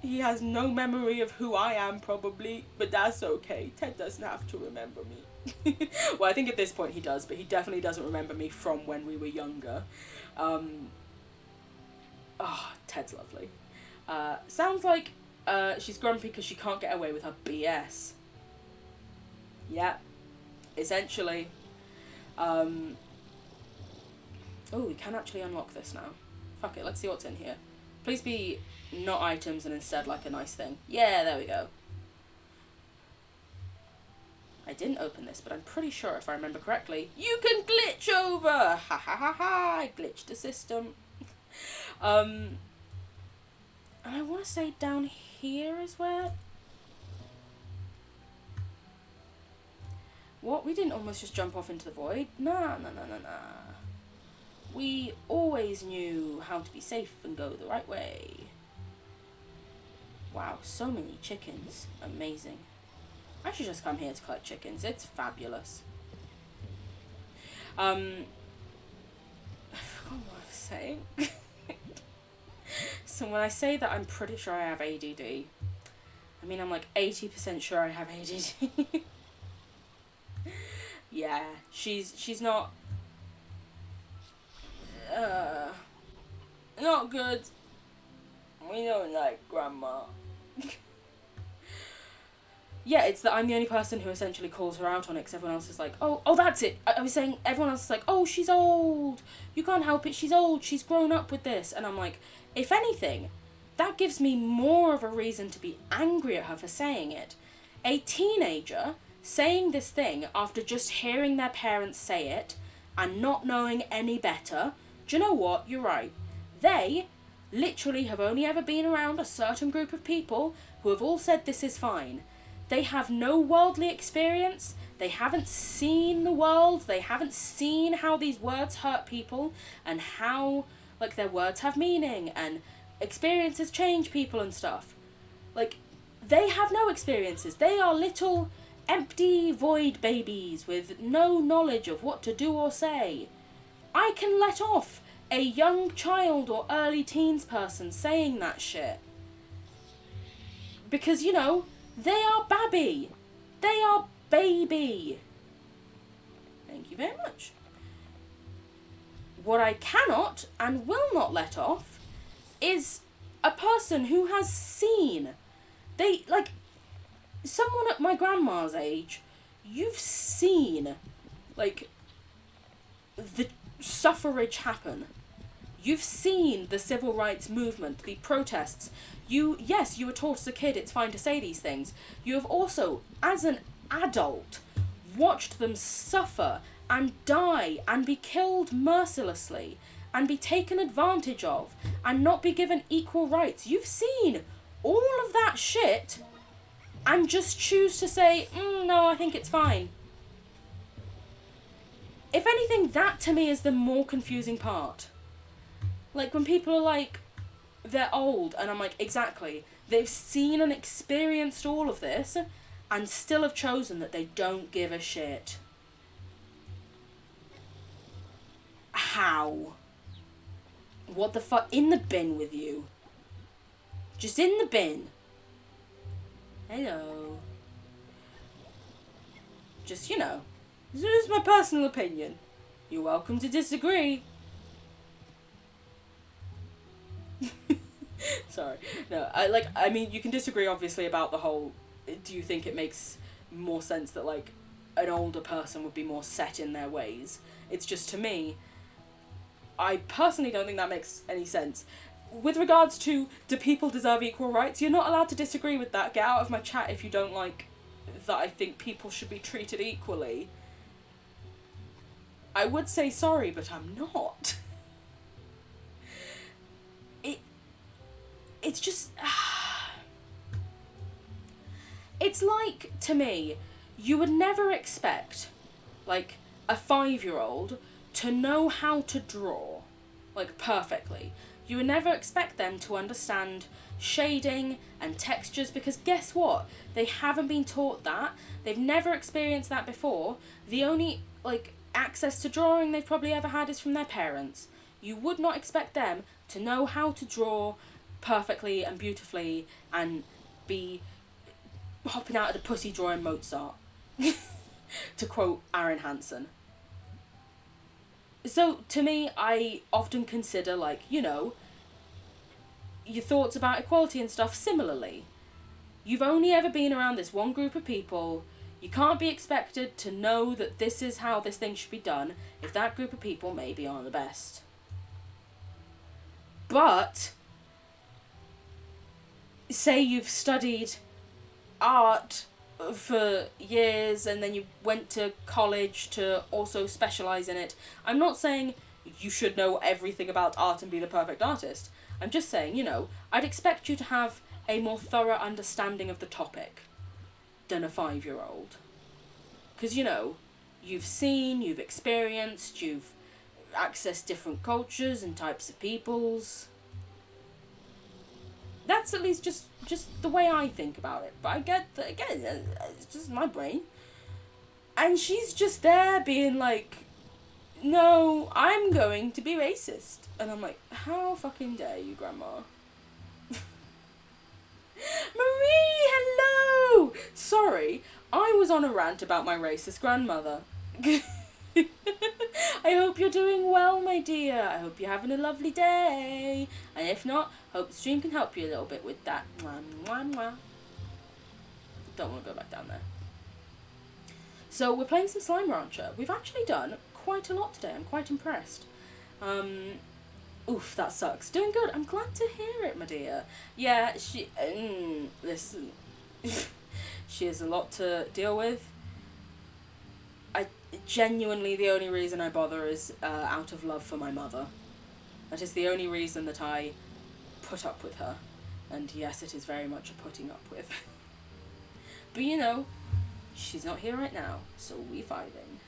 He has no memory of who I am, probably, but that's okay. Ted doesn't have to remember me. Well, I think at this point he does, but he definitely doesn't remember me from when we were younger. Ted's lovely. Sounds like she's grumpy because she can't get away with her BS. Yeah, essentially. We can actually unlock this now. Fuck it, let's see what's in here. Please be not items and instead like a nice thing. Yeah, there we go. I didn't open this, but I'm pretty sure if I remember correctly, you can glitch over! Ha ha ha ha! I glitched the system. And I want to say down here is where... What? We didn't almost just jump off into the void? Nah. We always knew how to be safe and go the right way. Wow, so many chickens. Amazing. I should just come here to collect chickens. It's fabulous. I forgot what I was saying. So when I say that I'm pretty sure I have ADD, I mean I'm like 80% sure I have ADD. Yeah, she's not... not good. We don't like Grandma. Yeah, it's that I'm the only person who essentially calls her out on it because everyone else is like, oh, that's it. I was saying everyone else is like, oh, she's old. You can't help it. She's old. She's grown up with this. And I'm like, if anything, that gives me more of a reason to be angry at her for saying it. A teenager saying this thing after just hearing their parents say it and not knowing any better, do you know what? You're right. They literally have only ever been around a certain group of people who have all said this is fine. They have no worldly experience. They haven't seen the world. They haven't seen how these words hurt people and how, like, their words have meaning and experiences change people and stuff. Like, they have no experiences. They are little empty void babies with no knowledge of what to do or say. I can let off a young child or early teens person saying that shit. Because, you know, they are babby. They are baby. Thank you very much. What I cannot and will not let off is a person who has seen. They, like, someone at my grandma's age, you've seen, like, the suffrage happen. You've seen the civil rights movement, the protests. Yes, you were taught as a kid it's fine to say these things. You have also, as an adult, watched them suffer and die and be killed mercilessly and be taken advantage of and not be given equal rights. You've seen all of that shit and just choose to say, no, I think it's fine. If anything, that to me is the more confusing part. Like, when people are like, they're old, and I'm like, exactly. They've seen and experienced all of this, and still have chosen that they don't give a shit. How? What the fuck? In the bin with you. Just in the bin. Hello. Just, you know, this is my personal opinion. You're welcome to disagree. Sorry. No, I mean, you can disagree obviously about the whole, do you think it makes more sense that, like, an older person would be more set in their ways? It's just, to me, I personally don't think that makes any sense. with regards to do people deserve equal rights, you're not allowed to disagree with that. Get out of my chat if you don't like that I think people should be treated equally. I would say sorry, but I'm not. It's just... It's like, to me, you would never expect, like, a 5-year-old to know how to draw, like, perfectly. You would never expect them to understand shading and textures, because guess what? They haven't been taught that. They've never experienced that before. The only, like, access to drawing they've probably ever had is from their parents. You would not expect them to know how to draw perfectly and beautifully and be hopping out of the pussy drawing Mozart, to quote Aaron Hansen. So, to me, I often consider, like, you know, your thoughts about equality and stuff similarly. You've only ever been around this one group of people. You can't be expected to know that this is how this thing should be done if that group of people maybe aren't the best. But, say you've studied art for years and then you went to college to also specialise in it. I'm not saying you should know everything about art and be the perfect artist. I'm just saying, you know, I'd expect you to have a more thorough understanding of the topic than a 5-year-old. Because, you know, you've seen, you've experienced, you've accessed different cultures and types of peoples. That's at least just the way I think about it. But I get that, again, it's just my brain. And she's just there being like, no, I'm going to be racist. And I'm like, how fucking dare you, Grandma? Marie, hello! Sorry, I was on a rant about my racist grandmother. I hope you're doing well, my dear. I hope you're having a lovely day. And if not, hope the stream can help you a little bit with that. Mwah, mwah, mwah. Don't want to go back down there. So we're playing some Slime Rancher. We've actually done quite a lot today. I'm quite impressed. Oof, that sucks. Doing good. I'm glad to hear it, my dear. Yeah, listen. She has a lot to deal with. Genuinely, the only reason I bother is out of love for my mother. That is the only reason that I put up with her. And yes, it is very much a putting up with. But you know, she's not here right now, so we vibing.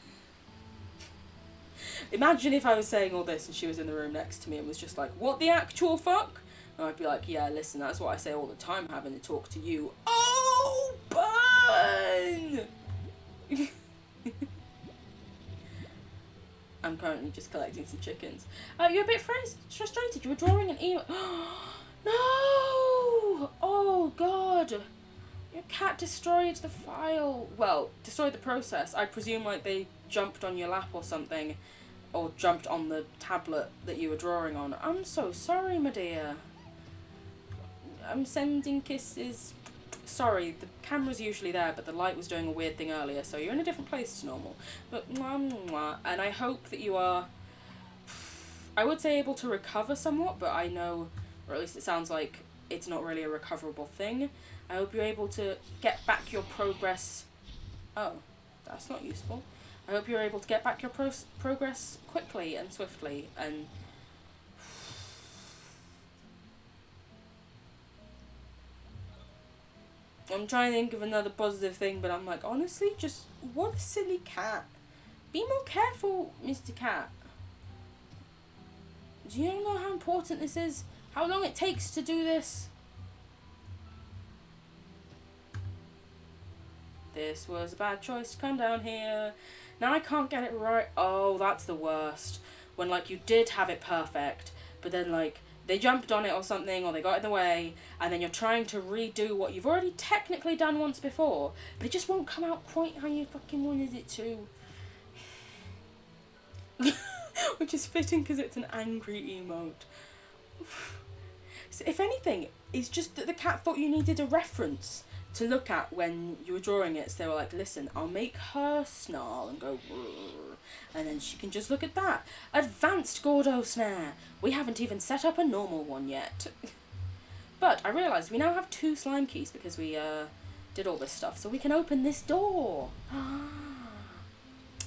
Imagine if I was saying all this and she was in the room next to me and was just like, what the actual fuck? And I'd be like, yeah, listen, that's what I say all the time having to talk to you. Oh, burn! I'm currently just collecting some chickens. You're a bit frustrated. You were drawing an email. No! Oh, God. Your cat destroyed the file. Well, destroyed the process. I presume, like, they jumped on your lap or something. Or jumped on the tablet that you were drawing on. I'm so sorry, my dear. I'm sending kisses. Sorry, the camera's usually there, but the light was doing a weird thing earlier, so you're in a different place to normal. But mwah, mwah, and I hope that you are, I would say, able to recover somewhat, but I know, or at least it sounds like it's not really a recoverable thing. I hope you're able to get back your progress. Oh, that's not useful. I hope you're able to get back your progress quickly and swiftly, and I'm trying to think of another positive thing, but I'm like, honestly, just, what a silly cat. Be more careful, Mr. Cat. Do you know how important this is? How long it takes to do this? This was a bad choice to come down here. Now I can't get it right. Oh, that's the worst. When, like, you did have it perfect, but then, like, they jumped on it or something, or they got in the way, and then you're trying to redo what you've already technically done once before, but it just won't come out quite how you fucking wanted it to. Which is fitting because it's an angry emote. So if anything, it's just that the cat thought you needed a reference to look at when you were drawing it. So they were like, listen, I'll make her snarl and go, "Brrr," and then she can just look at that. Advanced Gordo snare. We haven't even set up a normal one yet. But I realised we now have 2 slime keys because we did all this stuff. So we can open this door.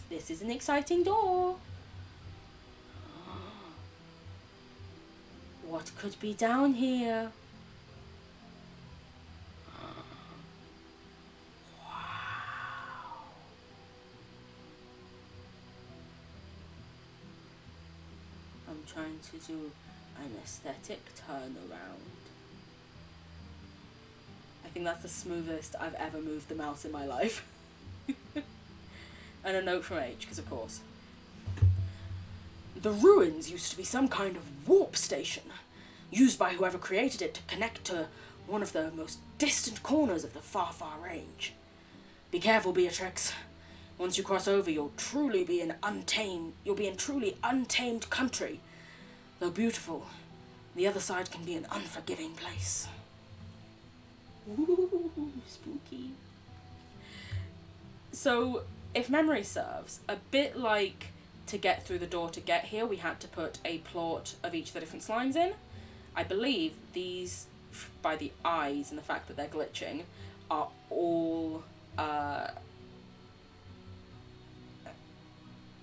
This is an exciting door. What could be down here? Wow. I'm trying to do an aesthetic turnaround. I think that's the smoothest I've ever moved the mouse in my life. And a note from H, because of course. The ruins used to be some kind of warp station, used by whoever created it to connect to one of the most distant corners of the far, far range. Be careful, Beatrix. Once you cross over, you'll be in truly untamed country. Though beautiful, the other side can be an unforgiving place. Ooh, spooky. So, if memory serves, a bit like to get through the door to get here, we had to put a plot of each of the different slimes in. I believe these, by the eyes and the fact that they're glitching, are all,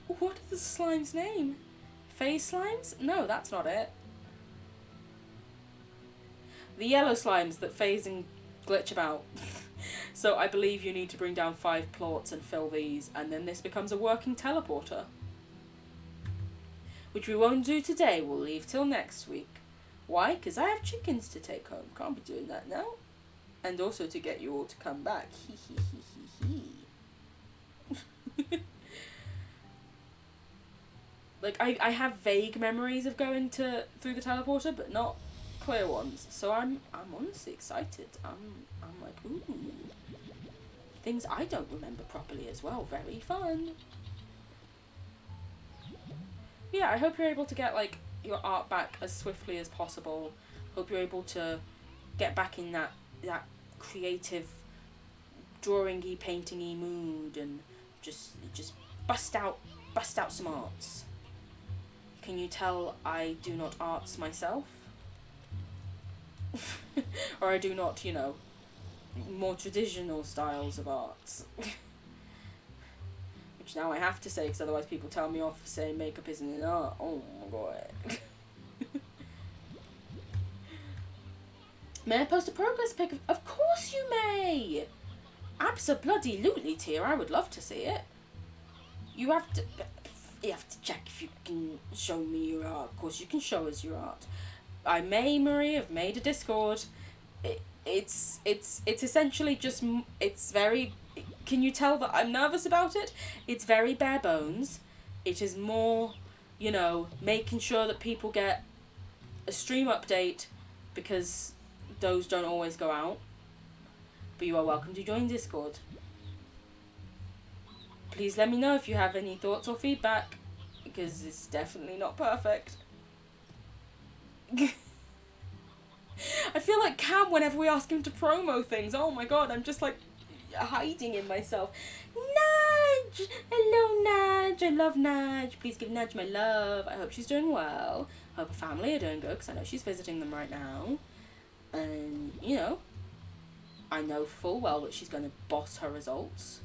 what is the slime's name? Phase slimes? No, that's not it. The yellow slimes that phase and glitch about. So I believe you need to bring down 5 plots and fill these, and then this becomes a working teleporter. Which we won't do today, we'll leave till next week. Why? Because I have chickens to take home. Can't be doing that now. And also to get you all to come back. Hee hee hee hee hee. Like, I have vague memories of going through the teleporter, but not clear ones. So I'm honestly excited. I'm like, ooh. Things I don't remember properly as well. Very fun. Yeah, I hope you're able to get, like, your art back as swiftly as possible. Hope you're able to get back in that creative, drawing-y, painting-y mood and just bust out some arts. Can you tell I do not arts myself? Or I do not, more traditional styles of arts. Which now I have to say, because otherwise people tell me off for saying makeup isn't an art. Oh my god. May I post a progress pic? Of course you may! Abso-bloody-lutely, Tia. I would love to see it. You have to check if you can show me your art. Of course, you can show us your art. Marie, have made a Discord. It's essentially just, it's very, can you tell that I'm nervous about it? It's very bare bones. It is more, making sure that people get a stream update, because those don't always go out. But you are welcome to join Discord. Please let me know if you have any thoughts or feedback, because it's definitely not perfect. I feel like Cam whenever we ask him to promo things. Oh my god, I'm just like hiding in myself. Nudge! Hello, Nudge. I love Nudge. Please give Nudge my love. I hope she's doing well. I hope her family are doing good, because I know she's visiting them right now. And, I know full well that she's going to boss her results.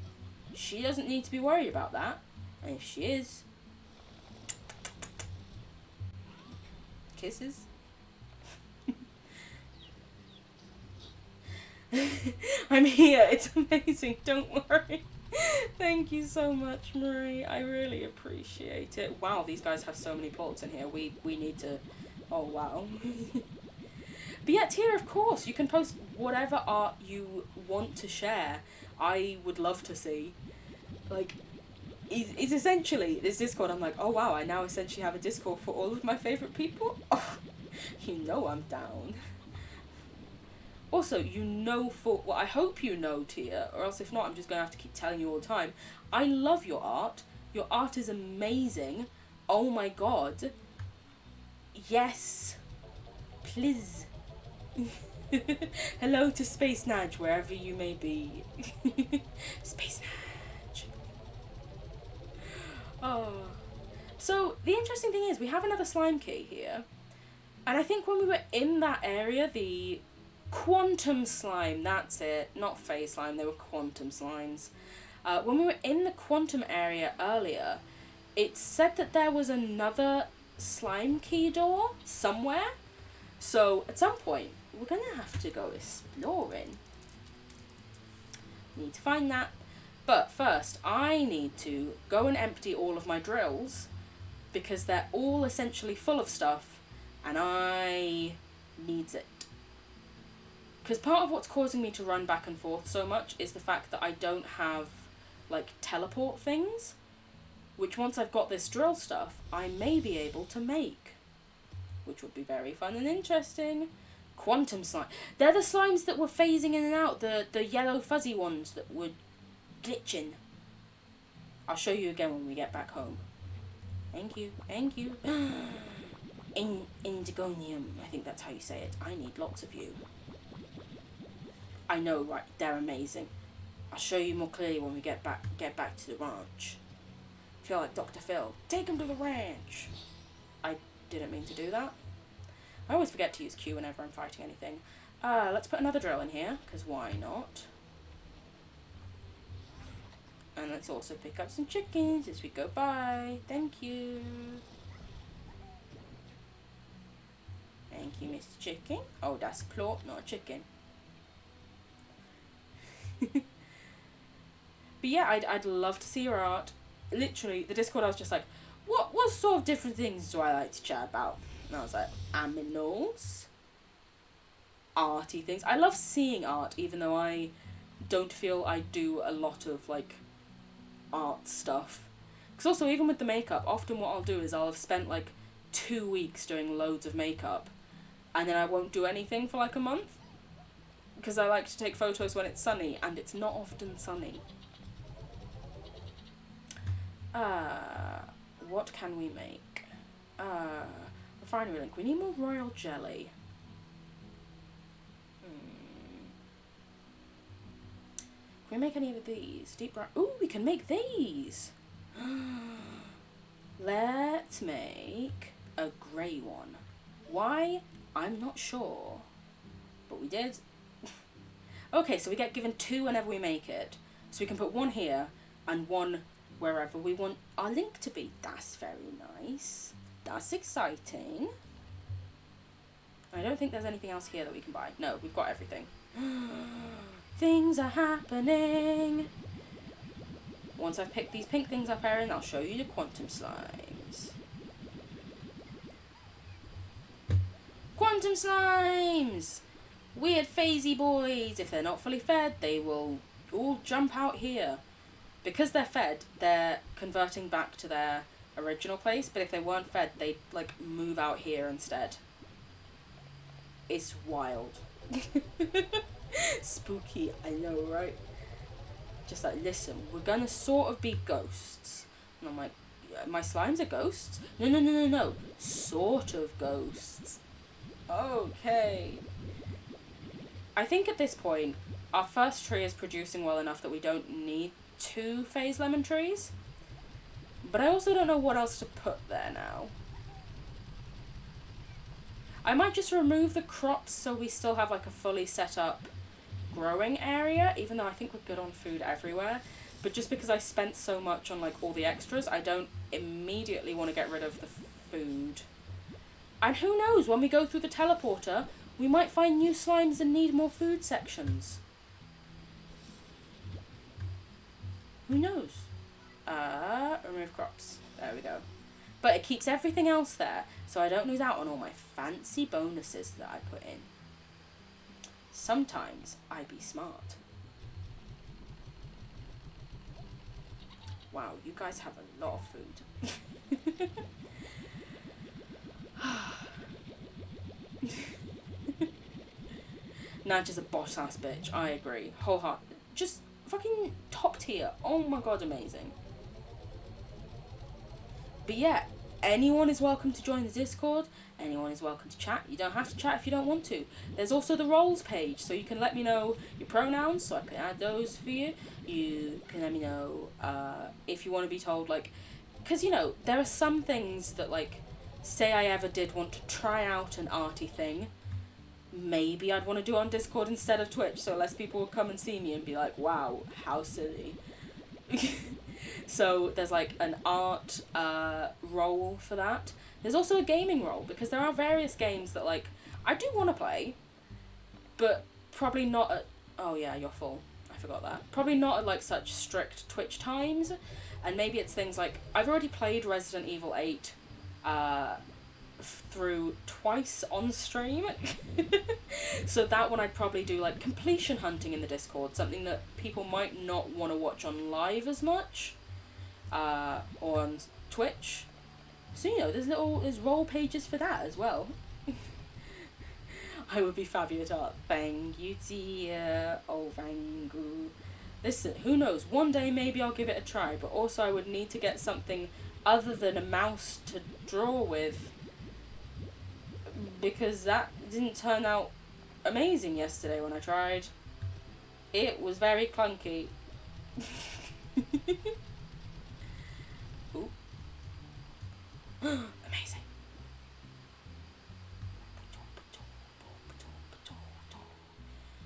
She doesn't need to be worried about that. And if she is... Kisses? I'm here. It's amazing. Don't worry. Thank you so much, Marie. I really appreciate it. Wow, these guys have so many plots in here. We need to... Oh, wow. But yeah, Tia, of course, you can post whatever art you want to share. I would love to see. Like, it's essentially, this Discord, I'm like, oh wow, I now essentially have a Discord for all of my favourite people. Oh, I'm down. Also, well, I hope you know, Tia, or else if not, I'm just going to have to keep telling you all the time. I love your art. Your art is amazing. Oh my god. Yes. Please. Hello to Space Nudge, wherever you may be. Space Nudge. Oh. So, the interesting thing is, we have another slime key here. And I think when we were in that area, the quantum slime, that's it. Not phase slime, they were quantum slimes. When we were in the quantum area earlier, it said that there was another slime key door somewhere. So, at some point, we're going to have to go exploring. Need to find that. But first, I need to go and empty all of my drills because they're all essentially full of stuff and I needs it. Because part of what's causing me to run back and forth so much is the fact that I don't have, like, teleport things, which once I've got this drill stuff, I may be able to make, which would be very fun and interesting. Quantum slime. They're the slimes that were phasing in and out, the yellow fuzzy ones that were glitching. I'll show you again when we get back home. Thank you, thank you. Indigonium, I think that's how you say it. I need lots of you. I know, right? They're amazing. I'll show you more clearly when we get back to the ranch. I feel like Dr. Phil. Take him to the ranch. I didn't mean to do that. I always forget to use Q whenever I'm fighting anything. Let's put another drill in here, because why not? And let's also pick up some chickens as we go by. Thank you. Thank you, Mr. Chicken. Oh, that's a plot, not a chicken. But yeah, I'd love to see your art. Literally, the Discord, I was just like, what sort of different things do I like to chat about? And I was like, aminals, arty things. I love seeing art, even though I don't feel I do a lot of, like, art stuff. Because also, even with the makeup, often what I'll do is I'll have spent, like, 2 weeks doing loads of makeup, and then I won't do anything for, like, a month. Because I like to take photos when it's sunny, and it's not often sunny. What can we make? Refinery link. We need more royal jelly. Can we make any of these? Deep brown. Ooh, we can make these. Let's make a grey one. Why? I'm not sure. But we did. Okay, so we get given 2 whenever we make it. So we can put 1 here and 1 wherever we want our link to be. That's very nice. That's exciting. I don't think there's anything else here that we can buy. No, we've got everything. Things are happening. Once I've picked these pink things up, Erin, I'll show you the quantum slimes. Quantum slimes! Weird phasey boys. If they're not fully fed, they will all jump out here. Because they're fed, they're converting back to their original place, but if they weren't fed, they'd, like, move out here instead. It's wild. Spooky, I know, right? Just like, listen, we're gonna sort of be ghosts. And I'm like, my slimes are ghosts? No. Sort of ghosts. Okay. I think at this point, our first tree is producing well enough that we don't need 2 phase lemon trees. But I also don't know what else to put there now. I might just remove the crops so we still have, like, a fully set up growing area, even though I think we're good on food everywhere. But just because I spent so much on, like, all the extras, I don't immediately want to get rid of the food. And who knows, when we go through the teleporter, we might find new slimes and need more food sections. Who knows? Remove crops. There we go. But it keeps everything else there, so I don't lose out on all my fancy bonuses that I put in. Sometimes I be smart. Wow, you guys have a lot of food. Nudge is a boss ass bitch. I agree. Wholeheart. Just fucking top tier. Oh my god, amazing. But yeah, anyone is welcome to join the Discord. Anyone is welcome to chat. You don't have to chat if you don't want to. There's also the roles page, so you can let me know your pronouns, so I can add those for you. You can let me know if you want to be told, like, because, you know, there are some things that, like, say I ever did want to try out an arty thing, maybe I'd want to do on Discord instead of Twitch, so less people would come and see me and be like, wow, how silly. So there's like an art role for that. There's also a gaming role, because there are various games that, like, I do want to play, but probably not at... Oh yeah, you're full. I forgot that. Probably not at, like, such strict Twitch times, and maybe it's things like... I've already played Resident Evil 8 through twice on stream. So that one I'd probably do, like, completion hunting in the Discord, something that people might not want to watch on live as much, or on Twitch. So, you know, there's role pages for that as well. I would be fabulous at thank you, dear. Oh, thank you. Listen, who knows? One day maybe I'll give it a try, but also I would need to get something other than a mouse to draw with, because that didn't turn out amazing yesterday when I tried. It was very clunky. Ooh. Amazing.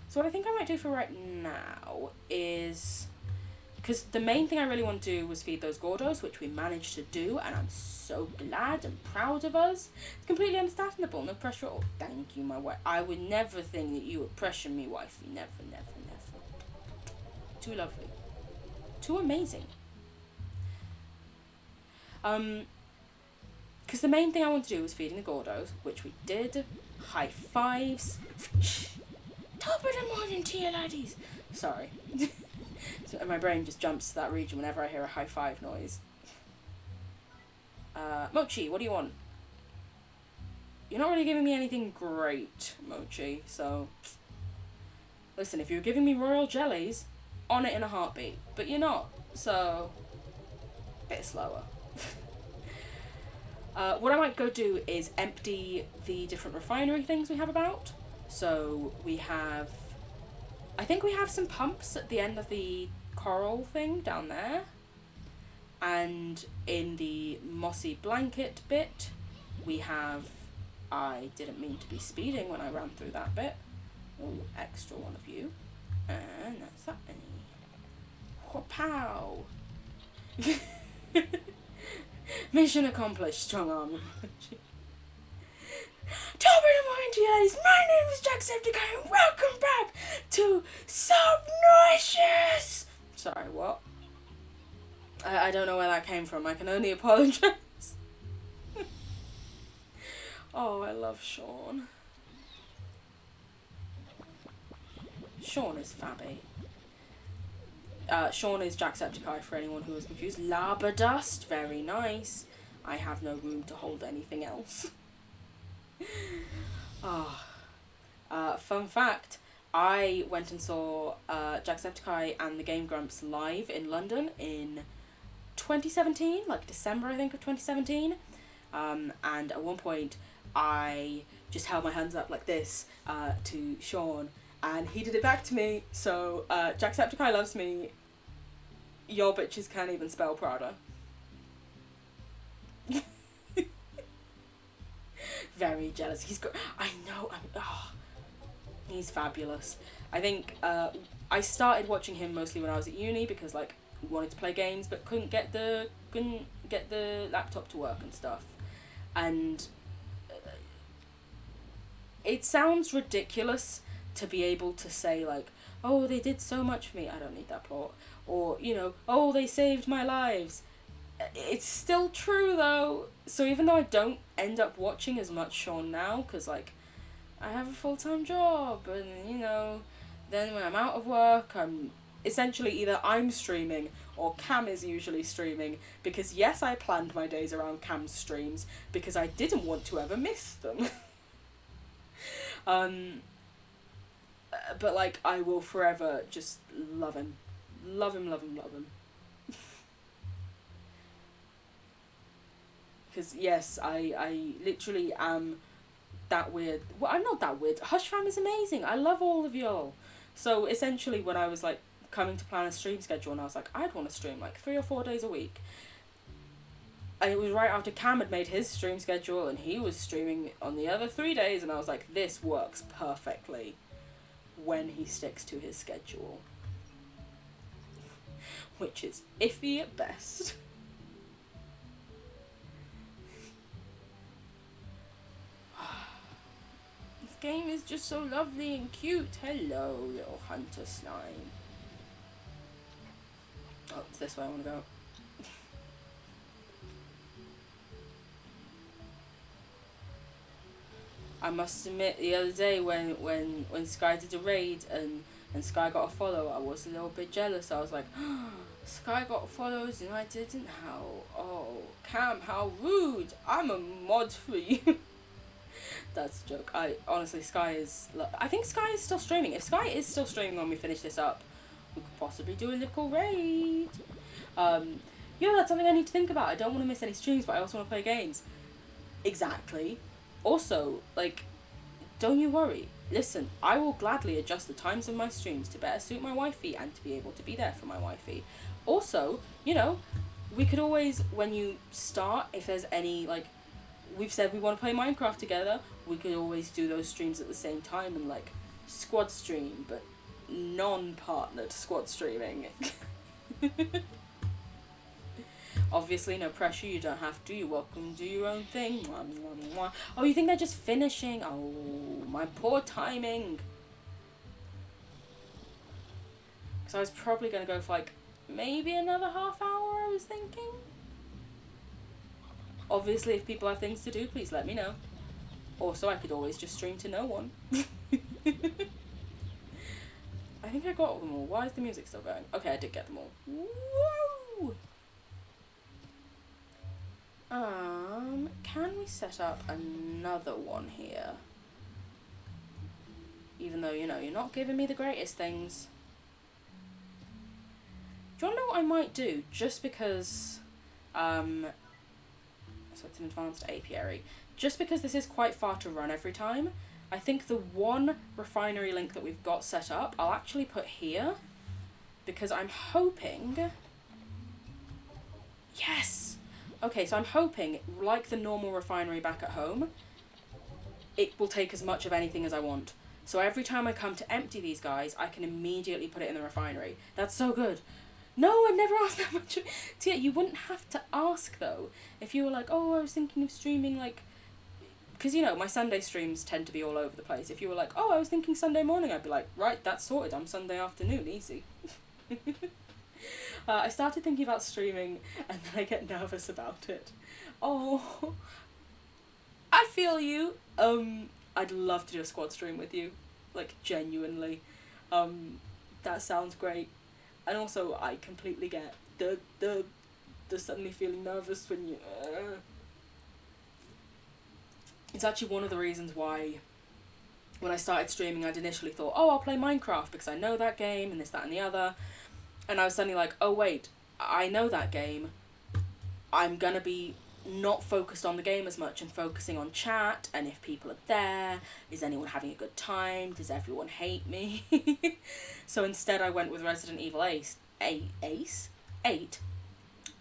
So what I think I might do for right now is, because the main thing I really want to do was feed those Gordos, which we managed to do, and I'm so glad and proud of us. It's completely understandable, no pressure at all. Thank you, my wife. I would never think that you would pressure me, wifey. Never, never, never. Too lovely. Too amazing. Because the main thing I want to do was feeding the Gordos, which we did. High fives. Top of the morning to you, laddies. Sorry. So my brain just jumps to that region whenever I hear a high five noise. Mochi, what do you want? You're not really giving me anything great, Mochi, so... Listen, if you were giving me royal jellies, on it in a heartbeat. But you're not, so... a bit slower. What I might go do is empty the different refinery things we have about. So we have... I think we have some pumps at the end of the coral thing down there. And in the mossy blanket bit, we have... I didn't mean to be speeding when I ran through that bit. Oh, extra one of you. And that's that. Pow! Mission accomplished, strong arm emoji. Top of the morning to you ladies, my name is Jacksepticeye and welcome back to Subnoicious! Sorry, what? I don't know where that came from, I can only apologise. Oh, I love Sean. Sean is fabby. Sean is Jacksepticeye for anyone who was confused. Labadust, very nice. I have no room to hold anything else. Fun fact, I went and saw Jacksepticeye and the Game Grumps live in London in 2017, like December I think of 2017, and at one point I just held my hands up like this to Sean, and he did it back to me, so Jacksepticeye loves me, your bitches can't even spell Prada. Very jealous. He's got... I know, he's fabulous. I think I started watching him mostly when I was at uni because, like, we wanted to play games but couldn't get the laptop to work and stuff. And it sounds ridiculous to be able to say, like, oh, they did so much for me. I don't need that plot. Or, you know, oh, they saved my lives. It's still true, though. So even though I don't end up watching as much Sean now, because, like, I have a full-time job, and, you know, then when I'm out of work, I'm essentially either I'm streaming or Cam is usually streaming, because, yes, I planned my days around Cam's streams, because I didn't want to ever miss them. But, like, I will forever just love him. Love him, love him, love him. Because yes, I literally am that weird. Well, I'm not that weird. Hush Fam is amazing. I love all of y'all. So essentially, when I was like coming to plan a stream schedule, and I was like, I'd want to stream like 3 or 4 days a week. And it was right after Cam had made his stream schedule, and he was streaming on the other 3 days, and I was like, this works perfectly when he sticks to his schedule. Which is iffy at best. This game is just so lovely and cute. Hello, little hunter slime. Oh, it's this way I want to go. I must admit, the other day when Sky did a raid and Sky got a follow, I was a little bit jealous. I was like, oh, Sky got follows and I didn't. How? Oh, Cam, how rude! I'm a mod for you. That's a joke. I honestly, Sky is. I think Sky is still streaming. If Sky is still streaming when we finish this up, we could possibly do a little raid. Yeah, that's something I need to think about. I don't want to miss any streams, but I also want to play games. Exactly. Also, like, don't you worry. Listen, I will gladly adjust the times of my streams to better suit my wifey and to be able to be there for my wifey. Also, you know, we could always, when you start, if there's any, like, we've said we want to play Minecraft together, we could always do those streams at the same time and, like, squad stream, but non-partnered squad streaming. Obviously, no pressure, you don't have to, you're welcome to do your own thing. Mwah, mwah, mwah. Oh, you think they're just finishing? Oh, my poor timing. Because I was probably going to go for, like, maybe another half hour, I was thinking. Obviously, if people have things to do, please let me know. Also, I could always just stream to no one. I think I got them all. Why is the music still going? Okay, I did get them all. Woo! Can we set up another one here? Even though, you know, you're not giving me the greatest things. Do you want to know what I might do? Just because, so it's an advanced apiary. Just because this is quite far to run every time, I think the one refinery link that we've got set up, I'll actually put here. Because I'm hoping... Yes! Okay, so I'm hoping, like the normal refinery back at home, it will take as much of anything as I want. So every time I come to empty these guys, I can immediately put it in the refinery. That's so good. No, I never asked that much. Tia, you wouldn't have to ask, though. If you were like, oh, I was thinking of streaming, like... Because, you know, my Sunday streams tend to be all over the place. If you were like, oh, I was thinking Sunday morning, I'd be like, right, that's sorted. I'm Sunday afternoon, easy. I started thinking about streaming, and then I get nervous about it. Oh, I feel you. I'd love to do a squad stream with you, like, genuinely. That sounds great. And also, I completely get the suddenly feeling nervous when you... It's actually one of the reasons why, when I started streaming, I'd initially thought, oh, I'll play Minecraft, because I know that game, and this, that, and the other. And I was suddenly like, oh wait, I know that game. I'm gonna be not focused on the game as much and focusing on chat and if people are there. Is anyone having a good time? Does everyone hate me? So instead I went with Resident Evil 8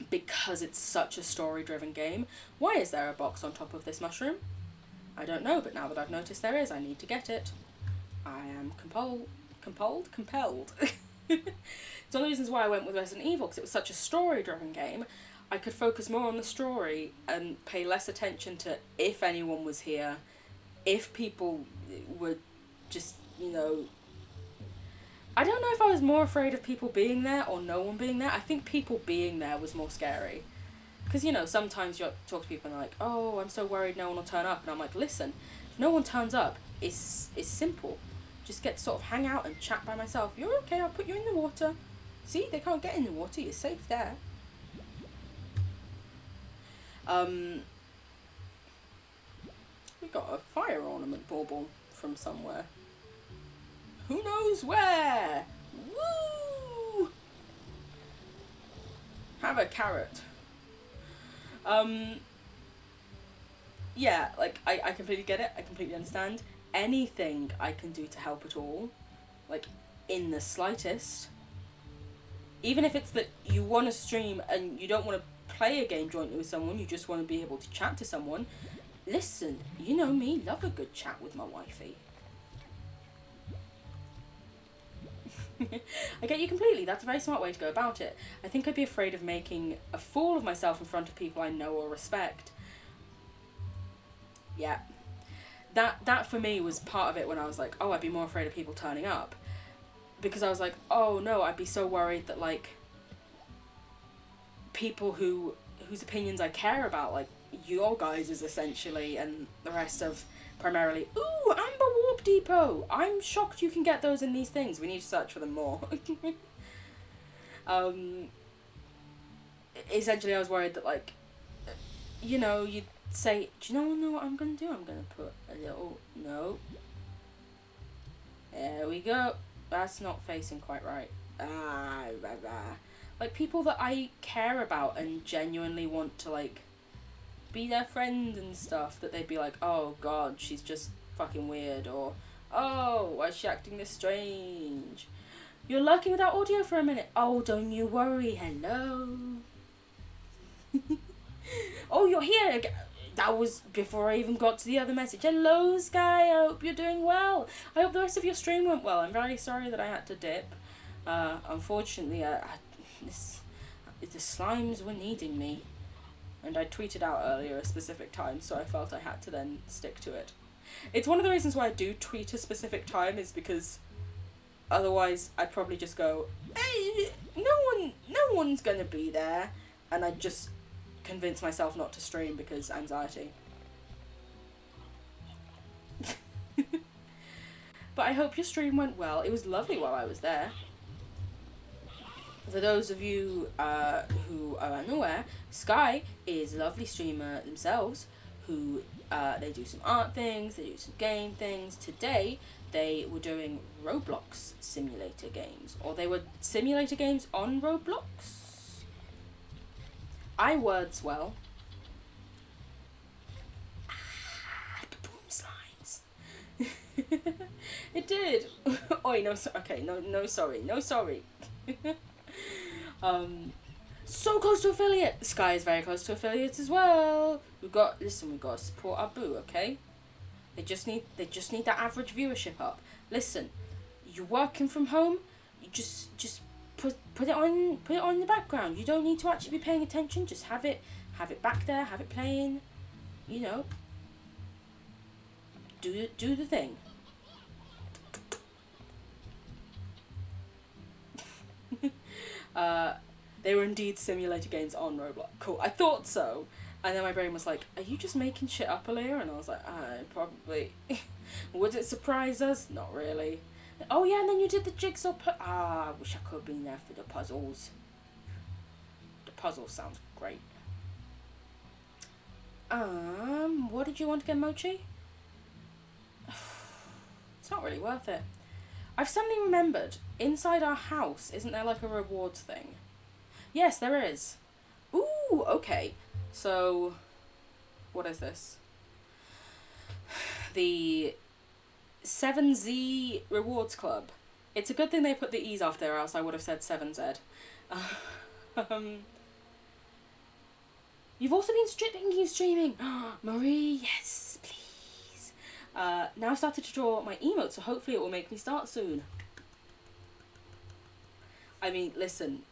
because it's such a story-driven game. Why is there a box on top of this mushroom? I don't know, but now that I've noticed there is, I need to get it. I am compelled. It's one of the reasons why I went with Resident Evil, because it was such a story-driven game. I could focus more on the story and pay less attention to if anyone was here, if people were just, you know... I don't know if I was more afraid of people being there or no one being there. I think people being there was more scary. Because, you know, sometimes you talk to people and they're like, oh, I'm so worried no one will turn up. And I'm like, listen, if no one turns up, it's simple. Just get to sort of hang out and chat by myself. You're okay, I'll put you in the water. See, they can't get in the water, you're safe there. We got a fire ornament bauble from somewhere. Who knows where? Woo! Have a carrot. yeah, like, I completely get it. I completely understand. Anything I can do to help at all, like, in the slightest, even if it's that you want to stream and you don't want to play a game jointly with someone, you just want to be able to chat to someone. Listen, you know me, love a good chat with my wifey. I get you completely. That's a very smart way to go about it. I think I'd be afraid of making a fool of myself in front of people I know or respect. Yeah. That for me was part of it when I was like, oh, I'd be more afraid of people turning up. Because I was like, oh no, I'd be so worried that, like, people whose opinions I care about, like your guys is essentially, and the rest of primarily, ooh, Amber Warp Depot. I'm shocked you can get those in these things. We need to search for them more. Essentially, I was worried that, like, you know, you'd say, do you know what I'm gonna do? I'm gonna put a little, no. There we go. That's not facing quite right. Like, people that I care about and genuinely want to, like, be their friend and stuff, that they'd be like, oh god, she's just fucking weird, or oh, why is she acting this strange? You're lurking without audio for a minute. Oh, don't you worry. Hello. Oh, you're here again. That was before I even got to the other message. Hello, Sky. I hope you're doing well. I hope the rest of your stream went well. I'm very sorry that I had to dip. Unfortunately, the slimes were needing me. And I tweeted out earlier a specific time, so I felt I had to then stick to it. It's one of the reasons why I do tweet a specific time, is because otherwise I'd probably just go, hey, no one's gonna be there, and I'd just convince myself not to stream because anxiety. But I hope your stream went well. It was lovely while I was there. For those of you who are unaware, Sky is a lovely streamer themselves who they do some art things, they do some game things. Today they were doing Roblox simulator games, or they were simulator games on Roblox. I words well. Boom slimes. It did. Oi, no, okay, no, sorry. So close to affiliate. Sky is very close to affiliates as well. We've got to support our boo, okay? They just need that average viewership up. Listen, you're working from home, you just put it on in the background. You don't need to actually be paying attention. Just have it back there, have it playing. You know. Do the thing. They were indeed simulator games on Roblox. Cool. I thought so. And then my brain was like, are you just making shit up, Aaliyah? And I was like, probably. Would it surprise us? Not really. Oh yeah, and then you did the jigsaw I wish I could have been there for the puzzles. The puzzles sounds great. What did you want to get, Mochi? It's not really worth it. I've suddenly remembered, inside our house, isn't there like a rewards thing? Yes, there is. Ooh, okay. So, what is this? The 7Z Rewards Club. It's a good thing they put the E's off there, else I would have said 7Z. You've also been streaming. Marie, yes, please. Now I've started to draw my emote, so hopefully it will make me start soon. I mean, listen,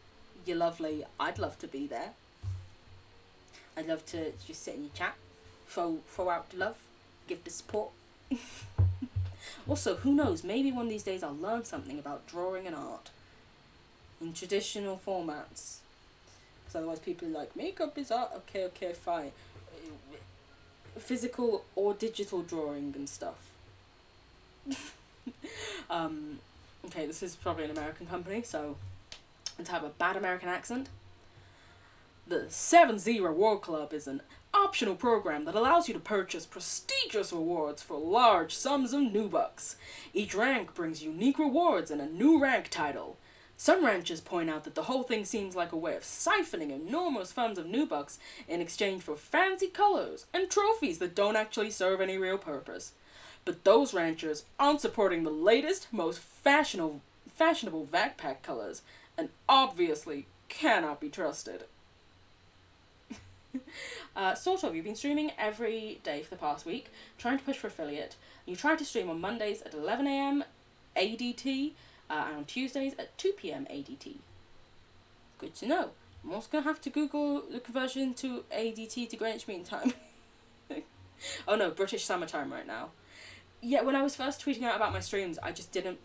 you're lovely. I'd love to be there. I'd love to just sit in your chat, throw out the love, give the support. Also, who knows, maybe one of these days I'll learn something about drawing and art in traditional formats. Because otherwise people are like, makeup is art. Okay, fine. Physical or digital drawing and stuff. Okay, this is probably an American company, so let's have a bad American accent. The 7Z Reward Club is an optional program that allows you to purchase prestigious rewards for large sums of new bucks. Each rank brings unique rewards and a new rank title. Some ranchers point out that the whole thing seems like a way of siphoning enormous funds of Nubucks in exchange for fancy colors and trophies that don't actually serve any real purpose. But those ranchers aren't supporting the latest, most fashionable backpack colors, and obviously cannot be trusted. Sort of, you've been streaming every day for the past week, trying to push for affiliate. You try to stream on Mondays at 11 a.m. ADT, and on Tuesdays at 2 p.m. ADT. Good to know. I'm also going to have to Google the conversion to ADT to Greenwich Mean Time. Oh no, British Summertime right now. Yeah, when I was first tweeting out about my streams, I just didn't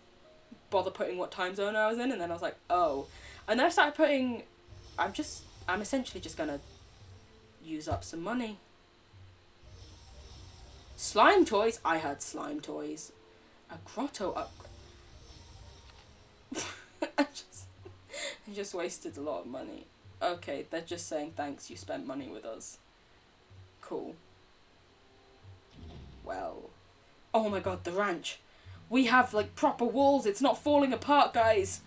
bother putting what time zone I was in, and then I was like, oh. And then I started putting, I'm essentially just going to use up some money. Slime toys? I had slime toys. A grotto upgrade. I just wasted a lot of money. Okay, they're just saying thanks, you spent money with us. Cool. Well. Oh my god, the ranch. We have, like, proper walls. It's not falling apart, guys.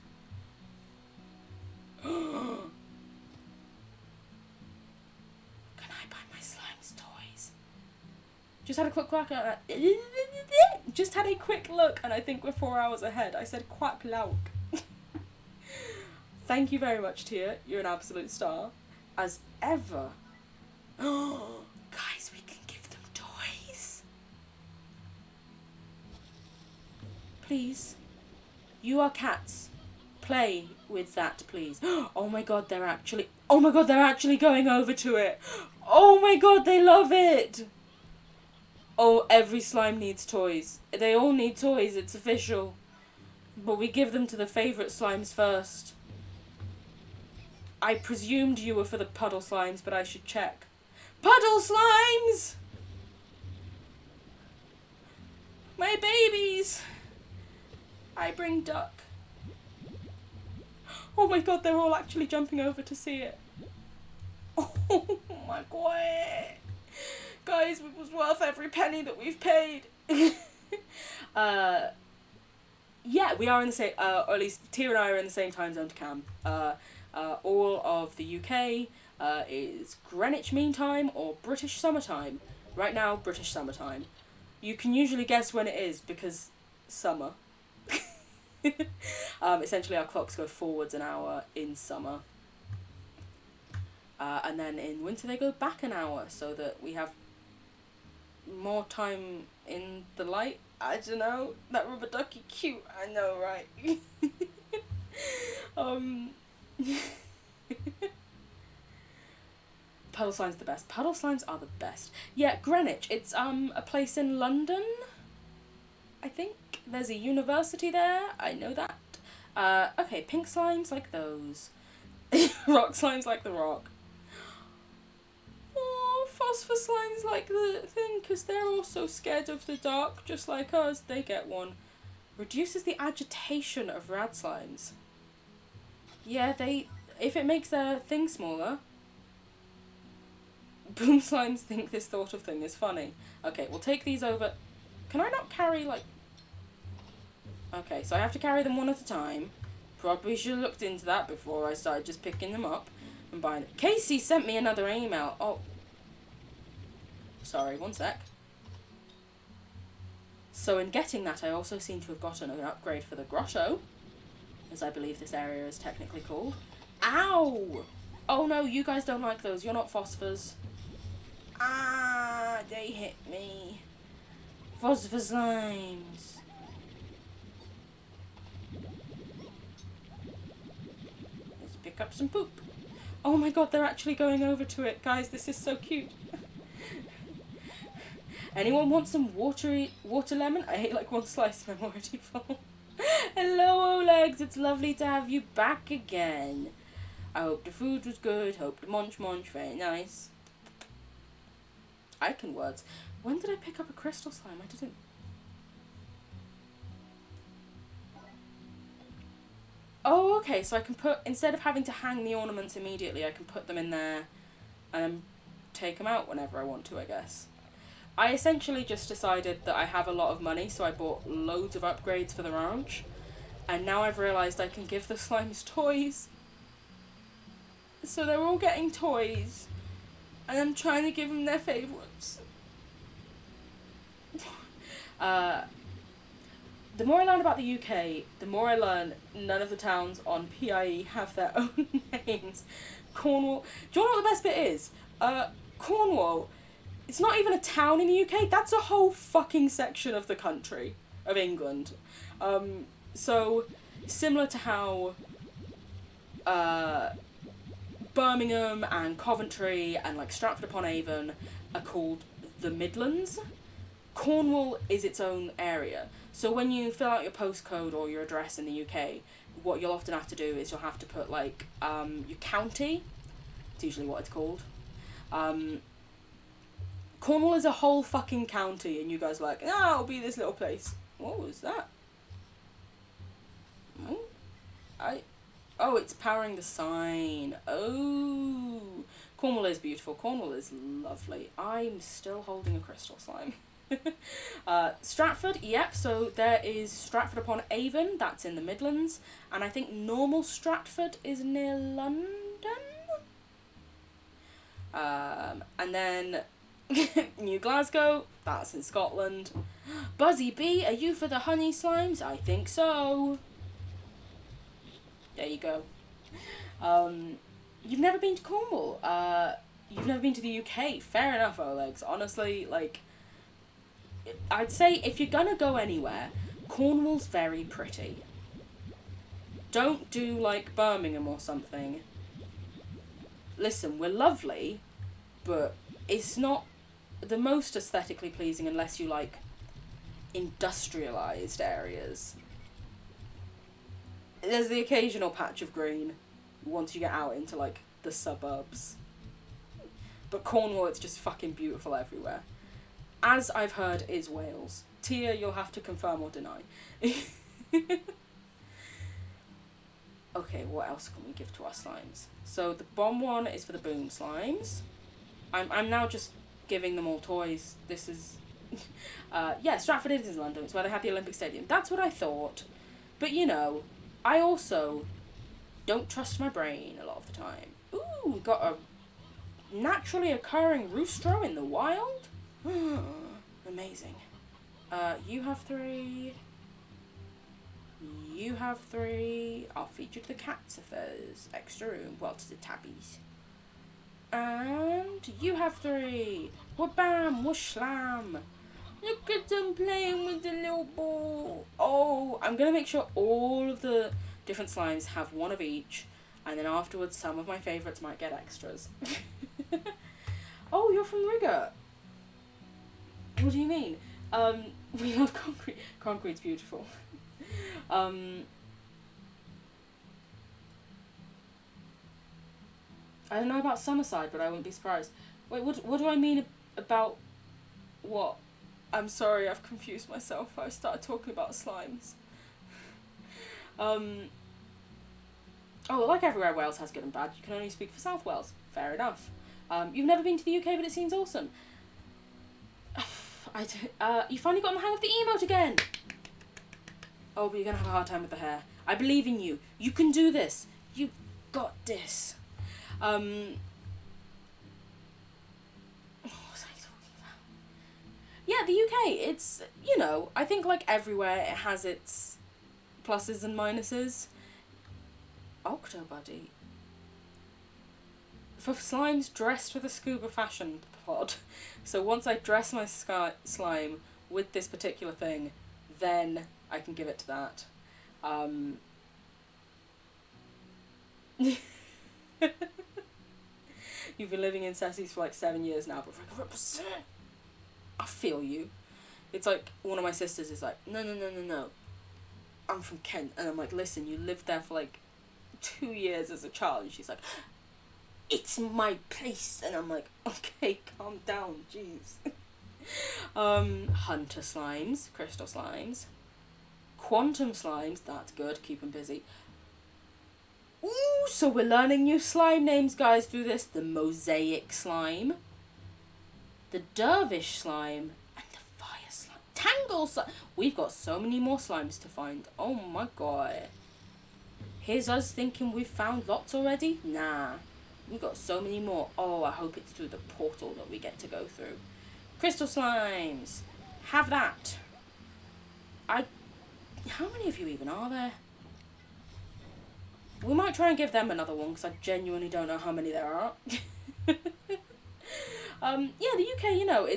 Can I buy my slime's toys? Just had a quick look at Just had a quick look, and I think we're 4 hours ahead. I said quack lauk. Thank you very much, Tia. You're an absolute star. As ever. Guys, we can give them toys. Please. You are cats. Play with that, please. Oh my god, they're actually going over to it. Oh my god, they love it. Oh, every slime needs toys. They all need toys, it's official. But we give them to the favourite slimes first. I presumed you were for the puddle slimes, but I should check. Puddle slimes! My babies! I bring duck. Oh my god, they're all actually jumping over to see it. Oh my god. Guys, it was worth every penny that we've paid. Yeah, we are in the same, or at least Tia and I are in the same time zone to Cam. All of the UK is Greenwich Mean Time or British Summertime. Right now, British Summertime. You can usually guess when it is because summer. Essentially, our clocks go forwards an hour in summer. And then in winter they go back an hour so that we have more time in the light. I don't know. That rubber ducky cute. I know, right? Puddle slime's the best. Puddle slimes are the best. Yeah, Greenwich. It's a place in London. I think there's a university there. I know that. Okay, pink slimes like those. Rock slimes like the rock. Oh, phosphor slimes like the thing, because they're also scared of the dark, just like us. They get one. Reduces the agitation of rad slimes. Yeah, if it makes their thing smaller. Boom slimes think this sort of thing is funny. Okay, we'll take these over. Can I not carry, like... Okay, so I have to carry them one at a time. Probably should have looked into that before I started just picking them up and buying it. Casey sent me another email. Oh. Sorry, one sec. So in getting that, I also seem to have gotten an upgrade for the grotto, as I believe this area is technically called. Ow! Oh no, you guys don't like those. You're not phosphors. Ah, they hit me. Phosphor slimes. Let's pick up some poop. Oh my god, they're actually going over to it. Guys, this is so cute. Anyone want some water lemon? I ate like one slice and I'm already full. Hello, Olegs. It's lovely to have you back again. I hope the food was good. Hope the munch. Very nice. I can words. When did I pick up a crystal slime? I didn't... Oh, okay. So I can put... Instead of having to hang the ornaments immediately, I can put them in there and take them out whenever I want to, I guess. I essentially just decided that I have a lot of money, so I bought loads of upgrades for the ranch. And now I've realised I can give the slimes toys. So they're all getting toys. And I'm trying to give them their favourites. The more I learn about the UK, the more I learn none of the towns on PIE have their own names. Cornwall... Do you know what the best bit is? Cornwall, it's not even a town in the UK, that's a whole fucking section of the country, of England. So, similar to how Birmingham and Coventry and like Stratford-upon-Avon are called the Midlands, Cornwall is its own area. So when you fill out your postcode or your address in the UK, what you'll often have to do is you'll have to put like your county. It's usually what it's called. Cornwall is a whole fucking county, and you guys are like, oh, it'll be this little place. What was that? Oh, it's powering the sign. Oh, Cornwall is beautiful. Cornwall is lovely. I'm still holding a crystal slime. Stratford, yep, so there is Stratford-upon-Avon, that's in the Midlands, and I think normal Stratford is near London. And then New Glasgow, that's in Scotland. Buzzy Bee, are you for the honey slimes? I think so. There you go. You've never been to Cornwall. You've never been to the UK. Fair enough, Olegs. Honestly, like, I'd say if you're gonna go anywhere, Cornwall's very pretty. Don't do, like, Birmingham or something. Listen, we're lovely, but it's not the most aesthetically pleasing unless you like industrialised areas. There's the occasional patch of green once you get out into like the suburbs. But Cornwall, it's just fucking beautiful everywhere. As I've heard is Wales. Tia, you'll have to confirm or deny. Okay, what else can we give to our slimes? So the bomb one is for the boom slimes. I'm now just giving them all toys. This is... yeah, Stratford is in London. It's where they had the Olympic Stadium. That's what I thought. But, you know, I also don't trust my brain a lot of the time. Ooh, we got a naturally occurring roostro in the wild? Amazing. You have 3... You have 3. I'll feed you to the cats if there's extra room. Well, to the tabbies. And you have 3. Wha-bam, wha-shlam. Look at them playing with the little ball. Oh, I'm going to make sure all of the different slimes have one of each. And then afterwards, some of my favourites might get extras. Oh, you're from Rigger. What do you mean? We love concrete. Concrete's beautiful. I don't know about Summerside, but I wouldn't be surprised. Wait, what do I mean about what? I'm sorry, I've confused myself. I started talking about slimes. Oh, like everywhere, Wales has good and bad. You can only speak for South Wales. Fair enough. You've never been to the UK, but it seems awesome. You finally got in the hang of the emote again. Oh, but you're going to have a hard time with the hair. I believe in you. You can do this. You got this. What was I talking about? Yeah, the UK, it's, you know, I think like everywhere it has its pluses and minuses. Octobuddy. For slimes dressed with a scuba fashion pod. So once I dress my slime with this particular thing, then I can give it to that. You've been living in Sessions for like 7 years now, but represent. I feel you. It's like one of my sisters is like, no. I'm from Kent, and I'm like, listen, you lived there for like 2 years as a child, and she's like, it's my place, and I'm like, okay, calm down, jeez. Hunter slimes, crystal slimes, quantum slimes, that's good, keep them busy. Ooh, so we're learning new slime names, guys, through this. The mosaic slime, the dervish slime, and the fire slime. Tangle slime. We've got so many more slimes to find. Oh my god. Here's us thinking we've found lots already. Nah. We've got so many more. Oh, I hope it's through the portal that we get to go through. Crystal slimes. Have that. How many of you even are there? We might try and give them another one because I genuinely don't know how many there are. Yeah, the UK, you know,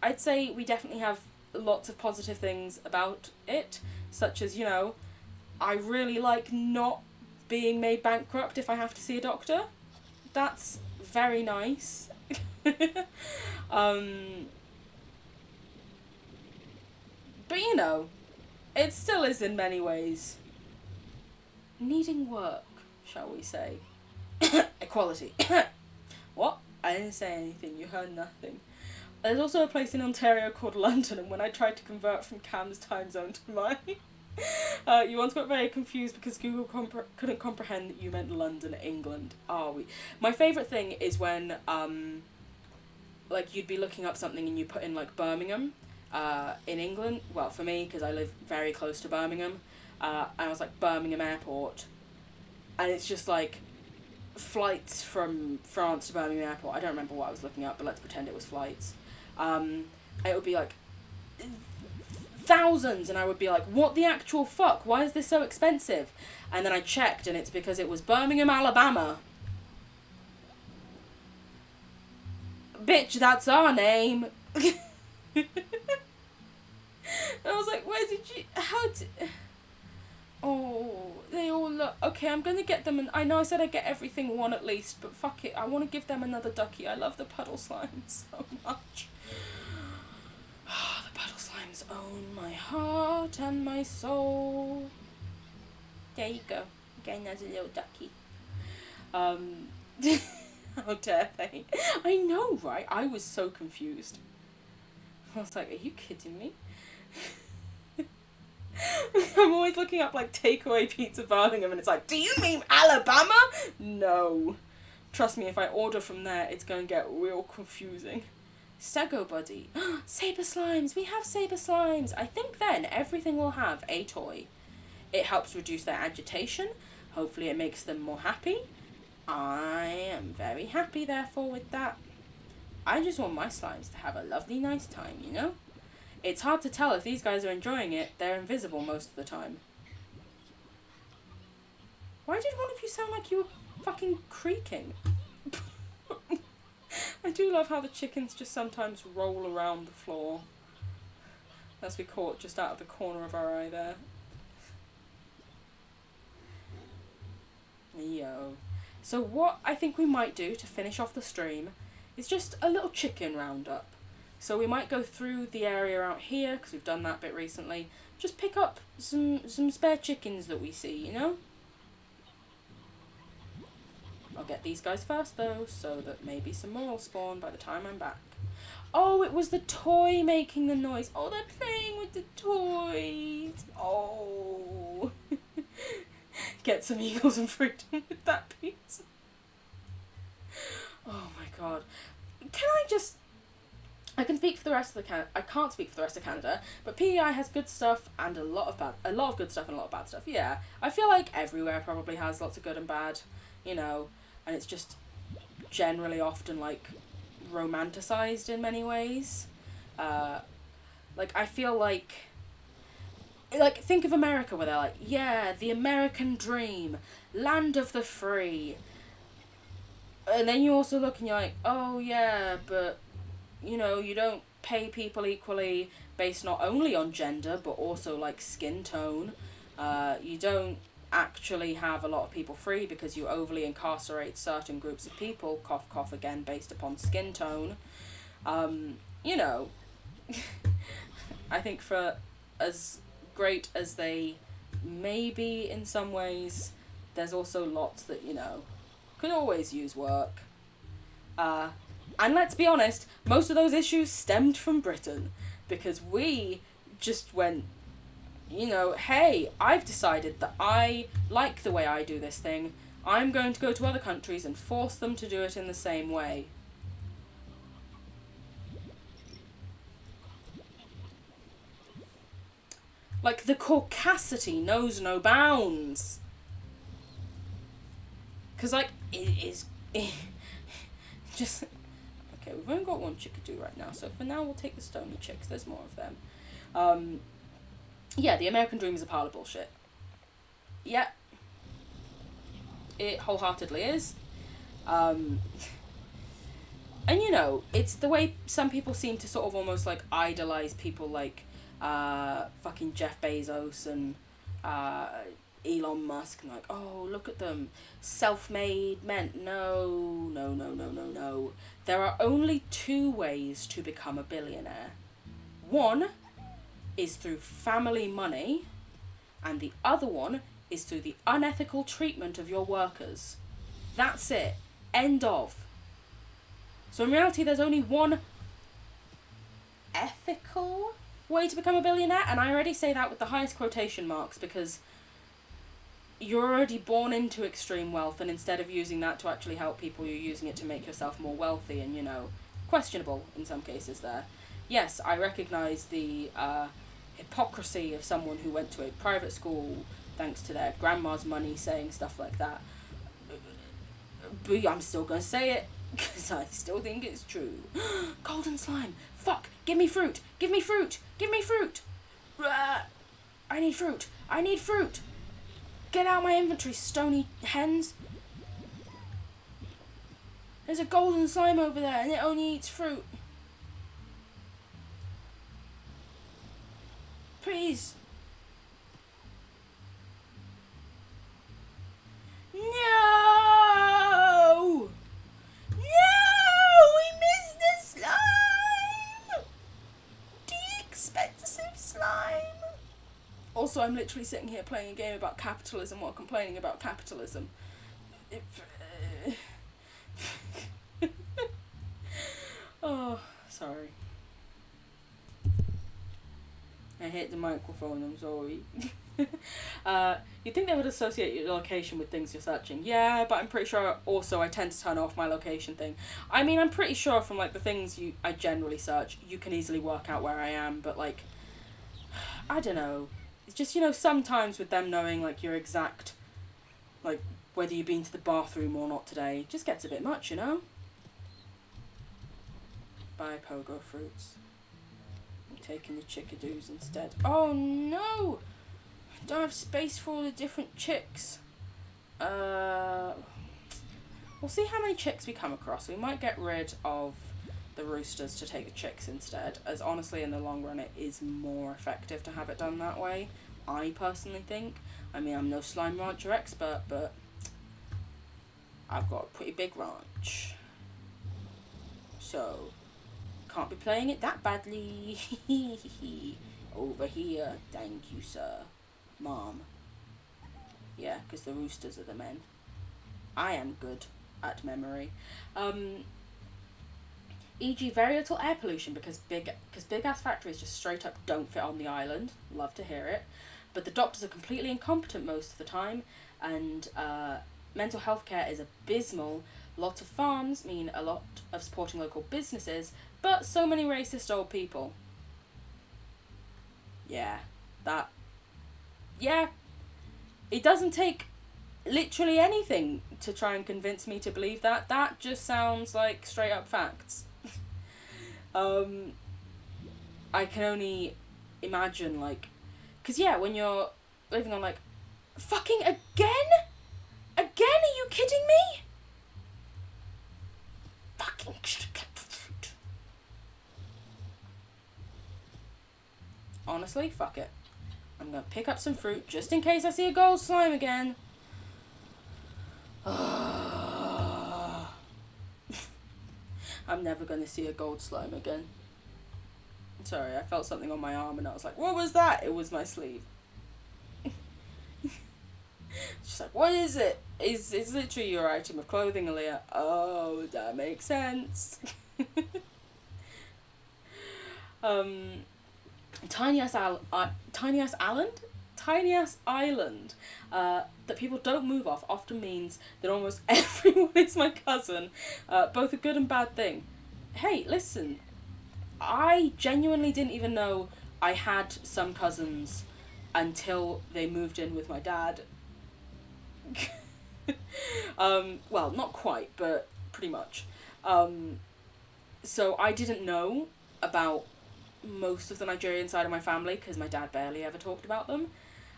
I'd say we definitely have lots of positive things about it, such as, you know, I really like not being made bankrupt if I have to see a doctor. That's very nice. But you know, it still is in many ways needing work, shall we say. Equality. What? I didn't say anything, you heard nothing. There's also a place in Ontario called London, and when I tried to convert from Cam's time zone to mine, you once got very confused because Google couldn't comprehend that you meant London, England. My favourite thing is when, like, you'd be looking up something and you put in, like, Birmingham, in England. Well, for me, because I live very close to Birmingham, and I was like, Birmingham Airport, and it's just, like, flights from France to Birmingham Airport. I don't remember what I was looking up, but let's pretend it was flights. It would be, like, thousands, and I would be like, what the actual fuck? Why is this so expensive? And then I checked, and it's because it was Birmingham, Alabama. Bitch, that's our name. I was like, where did you... How did... Oh, they all look... Okay, I'm going to get them... I know I said I'd get everything one at least, but fuck it. I want to give them another ducky. I love the puddle slime so much. The puddle slimes own my heart and my soul. There you go. Again, as a little ducky. How dare they? I know, right? I was so confused. I was like, are you kidding me? I'm always looking up, like, takeaway pizza Birmingham, and it's like, do you mean Alabama? No. Trust me, if I order from there, it's going to get real confusing. Stego Buddy. Saber Slimes. We have Saber Slimes. I think then everything will have a toy. It helps reduce their agitation. Hopefully it makes them more happy. I am very happy, therefore, with that. I just want my slimes to have a lovely, nice time, you know? It's hard to tell if these guys are enjoying it. They're invisible most of the time. Why did one of you sound like you were fucking creaking? I do love how the chickens just sometimes roll around the floor. As we caught just out of the corner of our eye there. Yo. So what I think we might do to finish off the stream is just a little chicken roundup. So we might go through the area out here, because we've done that bit recently. Just pick up some spare chickens that we see, you know? I'll get these guys first, though, so that maybe some more will spawn by the time I'm back. Oh, it was the toy making the noise. Oh, they're playing with the toys. Oh. Get some eagles and freedom with that pizza. Oh, my God. Can I just... I can speak for the rest of I can't speak for the rest of Canada, but PEI has good stuff and a lot of good stuff and a lot of bad stuff. Yeah, I feel like everywhere probably has lots of good and bad, you know, and it's just generally often like romanticized in many ways. Like I feel like think of America where they're like, yeah, the American dream, land of the free, and then you also look and you're like, oh yeah, but you know, you don't pay people equally based not only on gender, but also, like, skin tone. You don't actually have a lot of people free because you overly incarcerate certain groups of people, cough, cough again, based upon skin tone. You know, I think for as great as they may be in some ways, there's also lots that, you know, could always use work. And let's be honest, most of those issues stemmed from Britain, because we just went, you know, hey, I've decided that I like the way I do this thing, I'm going to go to other countries and force them to do it in the same way. Like, the caucasity knows no bounds. Because, like, it is... just... Okay, we've only got one chickadee right now, so for now we'll take the stony chicks. There's more of them. Yeah, the American dream is a pile of bullshit. Yeah. It wholeheartedly is. And, you know, it's the way some people seem to sort of almost, like, idolize people like fucking Jeff Bezos and Elon Musk, and like, oh, look at them, self-made men. No. There are only two ways to become a billionaire. One is through family money, and the other one is through the unethical treatment of your workers. That's it. End of. So in reality, there's only one ethical way to become a billionaire, and I already say that with the highest quotation marks, because you're already born into extreme wealth, and instead of using that to actually help people, you're using it to make yourself more wealthy, and, you know, questionable in some cases there. Yes, I recognise the hypocrisy of someone who went to a private school thanks to their grandma's money saying stuff like that. But I'm still going to say it, because I still think it's true. Golden slime! Fuck! Give me fruit! Give me fruit! Give me fruit! I need fruit! I need fruit! Get out my inventory, stony hens! There's a golden slime over there, and it only eats fruit. Please. No! We missed the slime! De-expensive slime! Also, I'm literally sitting here playing a game about capitalism while complaining about capitalism. Oh, sorry. I hit the microphone, I'm sorry. You'd think they would associate your location with things you're searching. Yeah, but I'm pretty sure also I tend to turn off my location thing. I mean, I'm pretty sure from, like, the things I generally search, you can easily work out where I am, but, like, I don't know. It's just, you know, sometimes with them knowing, like, your exact, like, whether you've been to the bathroom or not today, just gets a bit much, you know? Buy pogo fruits. I'm taking the chickadoos instead. Oh, no! I don't have space for all the different chicks. We'll see how many chicks we come across. We might get rid of the roosters to take the chicks instead, as honestly in the long run it is more effective to have it done that way, I personally think. I mean, I'm no slime rancher expert, but I've got a pretty big ranch, so can't be playing it that badly. Over here, thank you, sir. Mom. Yeah, because the roosters are the men. I am good at memory. E.g. very little air pollution because big ass factories just straight up don't fit on the island. Love to hear it. But the doctors are completely incompetent most of the time, and mental health care is abysmal. Lots of farms mean a lot of supporting local businesses, but so many racist old people. Yeah, it doesn't take literally anything to try and convince me to believe that. That just sounds like straight up facts. I can only imagine, like, because yeah, when you're living on, like, fucking again? Are you kidding me? Fucking fruit. Honestly, fuck it. I'm gonna pick up some fruit just in case I see a gold slime again. I'm never gonna see a gold slime again. Sorry, I felt something on my arm and I was like, what was that? It was my sleeve. She's like, what is it? It's literally your item of clothing, Aaliyah. Oh, that makes sense. Tiny ass island that people don't move off often means that almost everyone is my cousin, both a good and bad thing. Hey, listen, I genuinely didn't even know I had some cousins until they moved in with my dad. Well, not quite, but pretty much. So I didn't know about most of the Nigerian side of my family because my dad barely ever talked about them.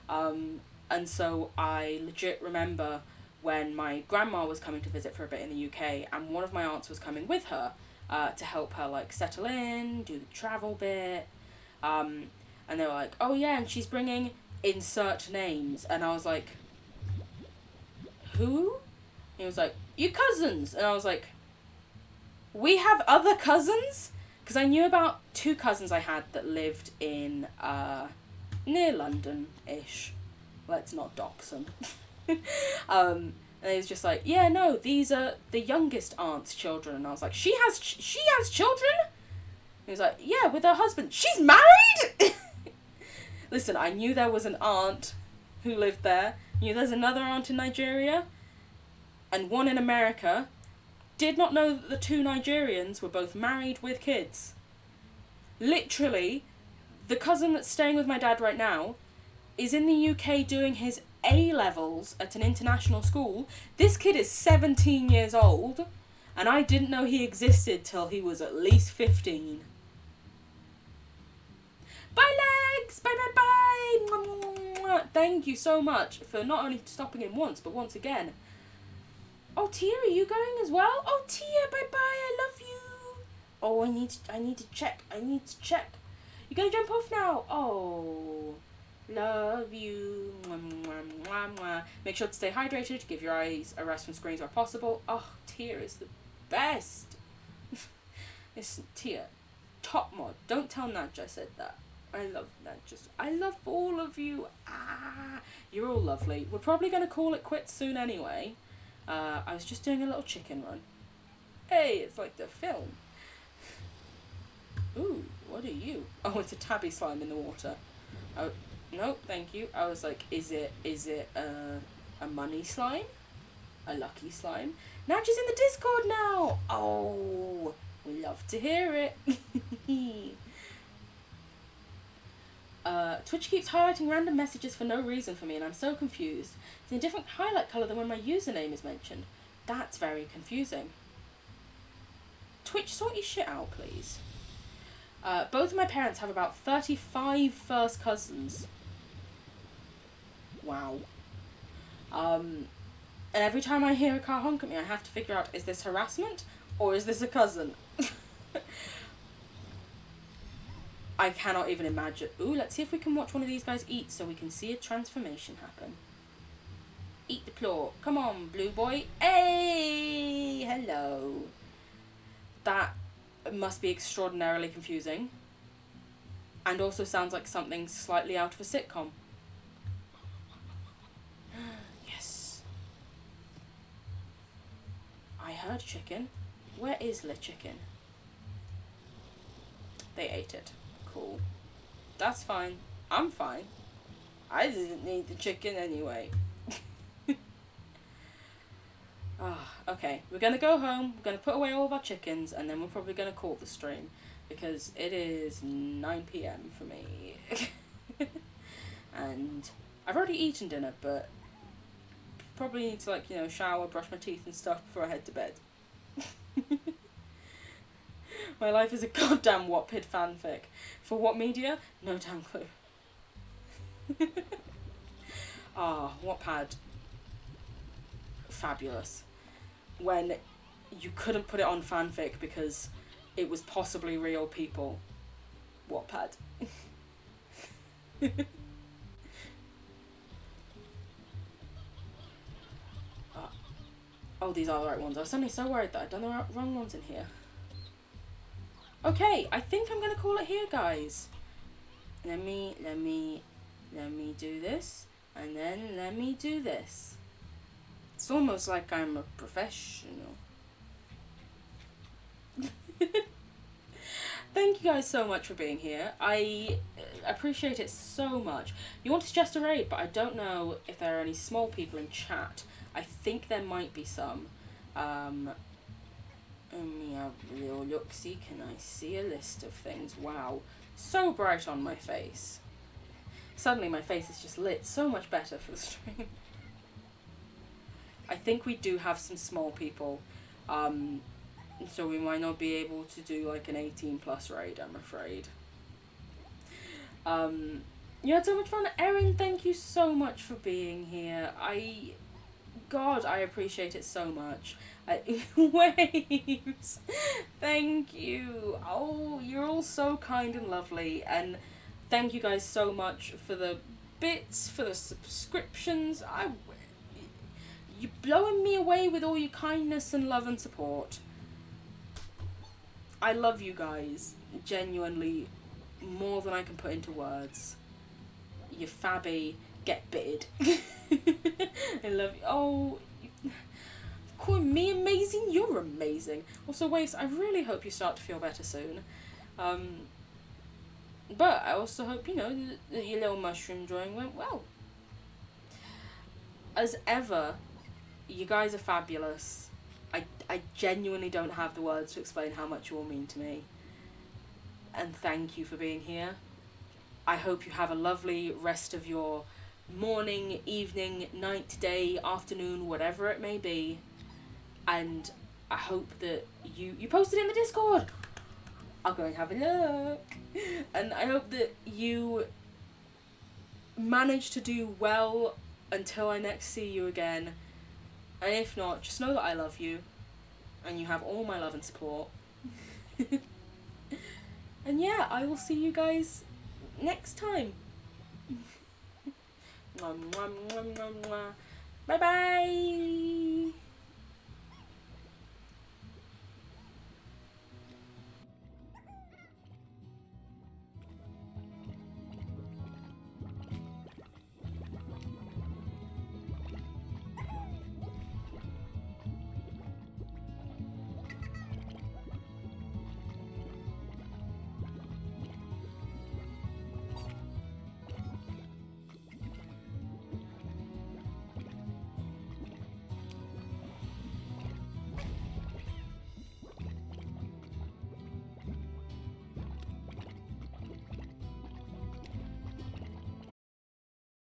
And so I legit remember when my grandma was coming to visit for a bit in the UK, and one of my aunts was coming with her to help her like settle in, do the travel bit. And they were like, oh yeah, and she's bringing insert names. And I was like, who? And he was like, your cousins. And I was like, we have other cousins? Because I knew about 2 cousins I had that lived in near London-ish. Let's not dox them. And he was just like, yeah, no, these are the youngest aunt's children. And I was like, she has children? He was like, yeah, with her husband. She's married? Listen, I knew there was an aunt who lived there. Knew there's another aunt in Nigeria. And one in America. Did not know that the 2 Nigerians were both married with kids. Literally, the cousin that's staying with my dad right now is in the UK doing his A-levels at an international school. This kid is 17 years old, and I didn't know he existed till he was at least 15. Bye, Legs! Bye, bye, bye! Thank you so much for not only stopping in once, but once again. Oh, Tia, are you going as well? Oh, Tia, bye-bye, I love you. Oh, I need to check. You're going to jump off now? Oh, love you. Mwah, mwah, mwah, mwah. Make sure to stay hydrated. Give your eyes a rest from screens where possible. Oh, Tia is the best. Listen, Tia, top mod. Don't tell Nadja I said that. I love Nadja. I love all of you. You're all lovely. We're probably going to call it quits soon anyway. I was just doing a little chicken run. Hey, it's like the film. Ooh, what are you? Oh, it's a tabby slime in the water. Oh, no, thank you. I was like, is it a money slime? A lucky slime? Nadja's in the Discord now! Oh, we love to hear it. Twitch keeps highlighting random messages for no reason for me, and I'm so confused. It's in a different highlight colour than when my username is mentioned. That's very confusing. Twitch, sort your shit out, please. Both of my parents have about 35 first cousins. Wow. And every time I hear a car honk at me, I have to figure out, is this harassment or is this a cousin? I cannot even imagine. Ooh, let's see if we can watch one of these guys eat so we can see a transformation happen. Eat the claw. Come on, blue boy. Hey! Hello. That must be extraordinarily confusing. And also sounds like something slightly out of a sitcom. Yes. I heard chicken. Where is the chicken? They ate it. Cool. That's fine. I'm fine. I didn't need the chicken anyway. Okay. We're going to go home. We're going to put away all of our chickens, and then we're probably going to call the stream, because it is 9 PM for me. And I've already eaten dinner, but probably need to, like, you know, shower, brush my teeth and stuff before I head to bed. My life is a goddamn Wattpad fanfic. For what media? No damn clue. Wattpad. Fabulous. When you couldn't put it on fanfic because it was possibly real people. Wattpad. Oh, these are the right ones. I was suddenly so worried that I'd done the wrong ones in here. Okay, I think I'm gonna call it here, guys. Let me do this, and then let me do this. It's almost like I'm a professional. Thank you guys so much for being here. I appreciate it so much. You want to suggest a raid, but I don't know if there are any small people in chat. I think there might be some. Let me have a little look-see. Can I see a list of things? Wow. So bright on my face. Suddenly my face is just lit so much better for the stream. I think we do have some small people, so we might not be able to do like an 18 plus raid, I'm afraid. You had so much fun. Erin, thank you so much for being here. God, I appreciate it so much. Waves, thank you. Oh, you're all so kind and lovely, and thank you guys so much for the bits, for the subscriptions. You're blowing me away with all your kindness and love and support. I love you guys, genuinely, more than I can put into words. You're fabby, get bitted. I love you. Oh, calling me amazing? You're amazing. Also, Waves, I really hope you start to feel better soon. But I also hope, you know, that your little mushroom drawing went well. As ever, you guys are fabulous. I genuinely don't have the words to explain how much you all mean to me. And thank you for being here. I hope you have a lovely rest of your morning, evening, night, day, afternoon, whatever it may be. And I hope that you posted in the Discord. I'll go and have a look. And I hope that you manage to do well until I next see you again. And if not, just know that I love you. And you have all my love and support. And yeah, I will see you guys next time. Bye bye.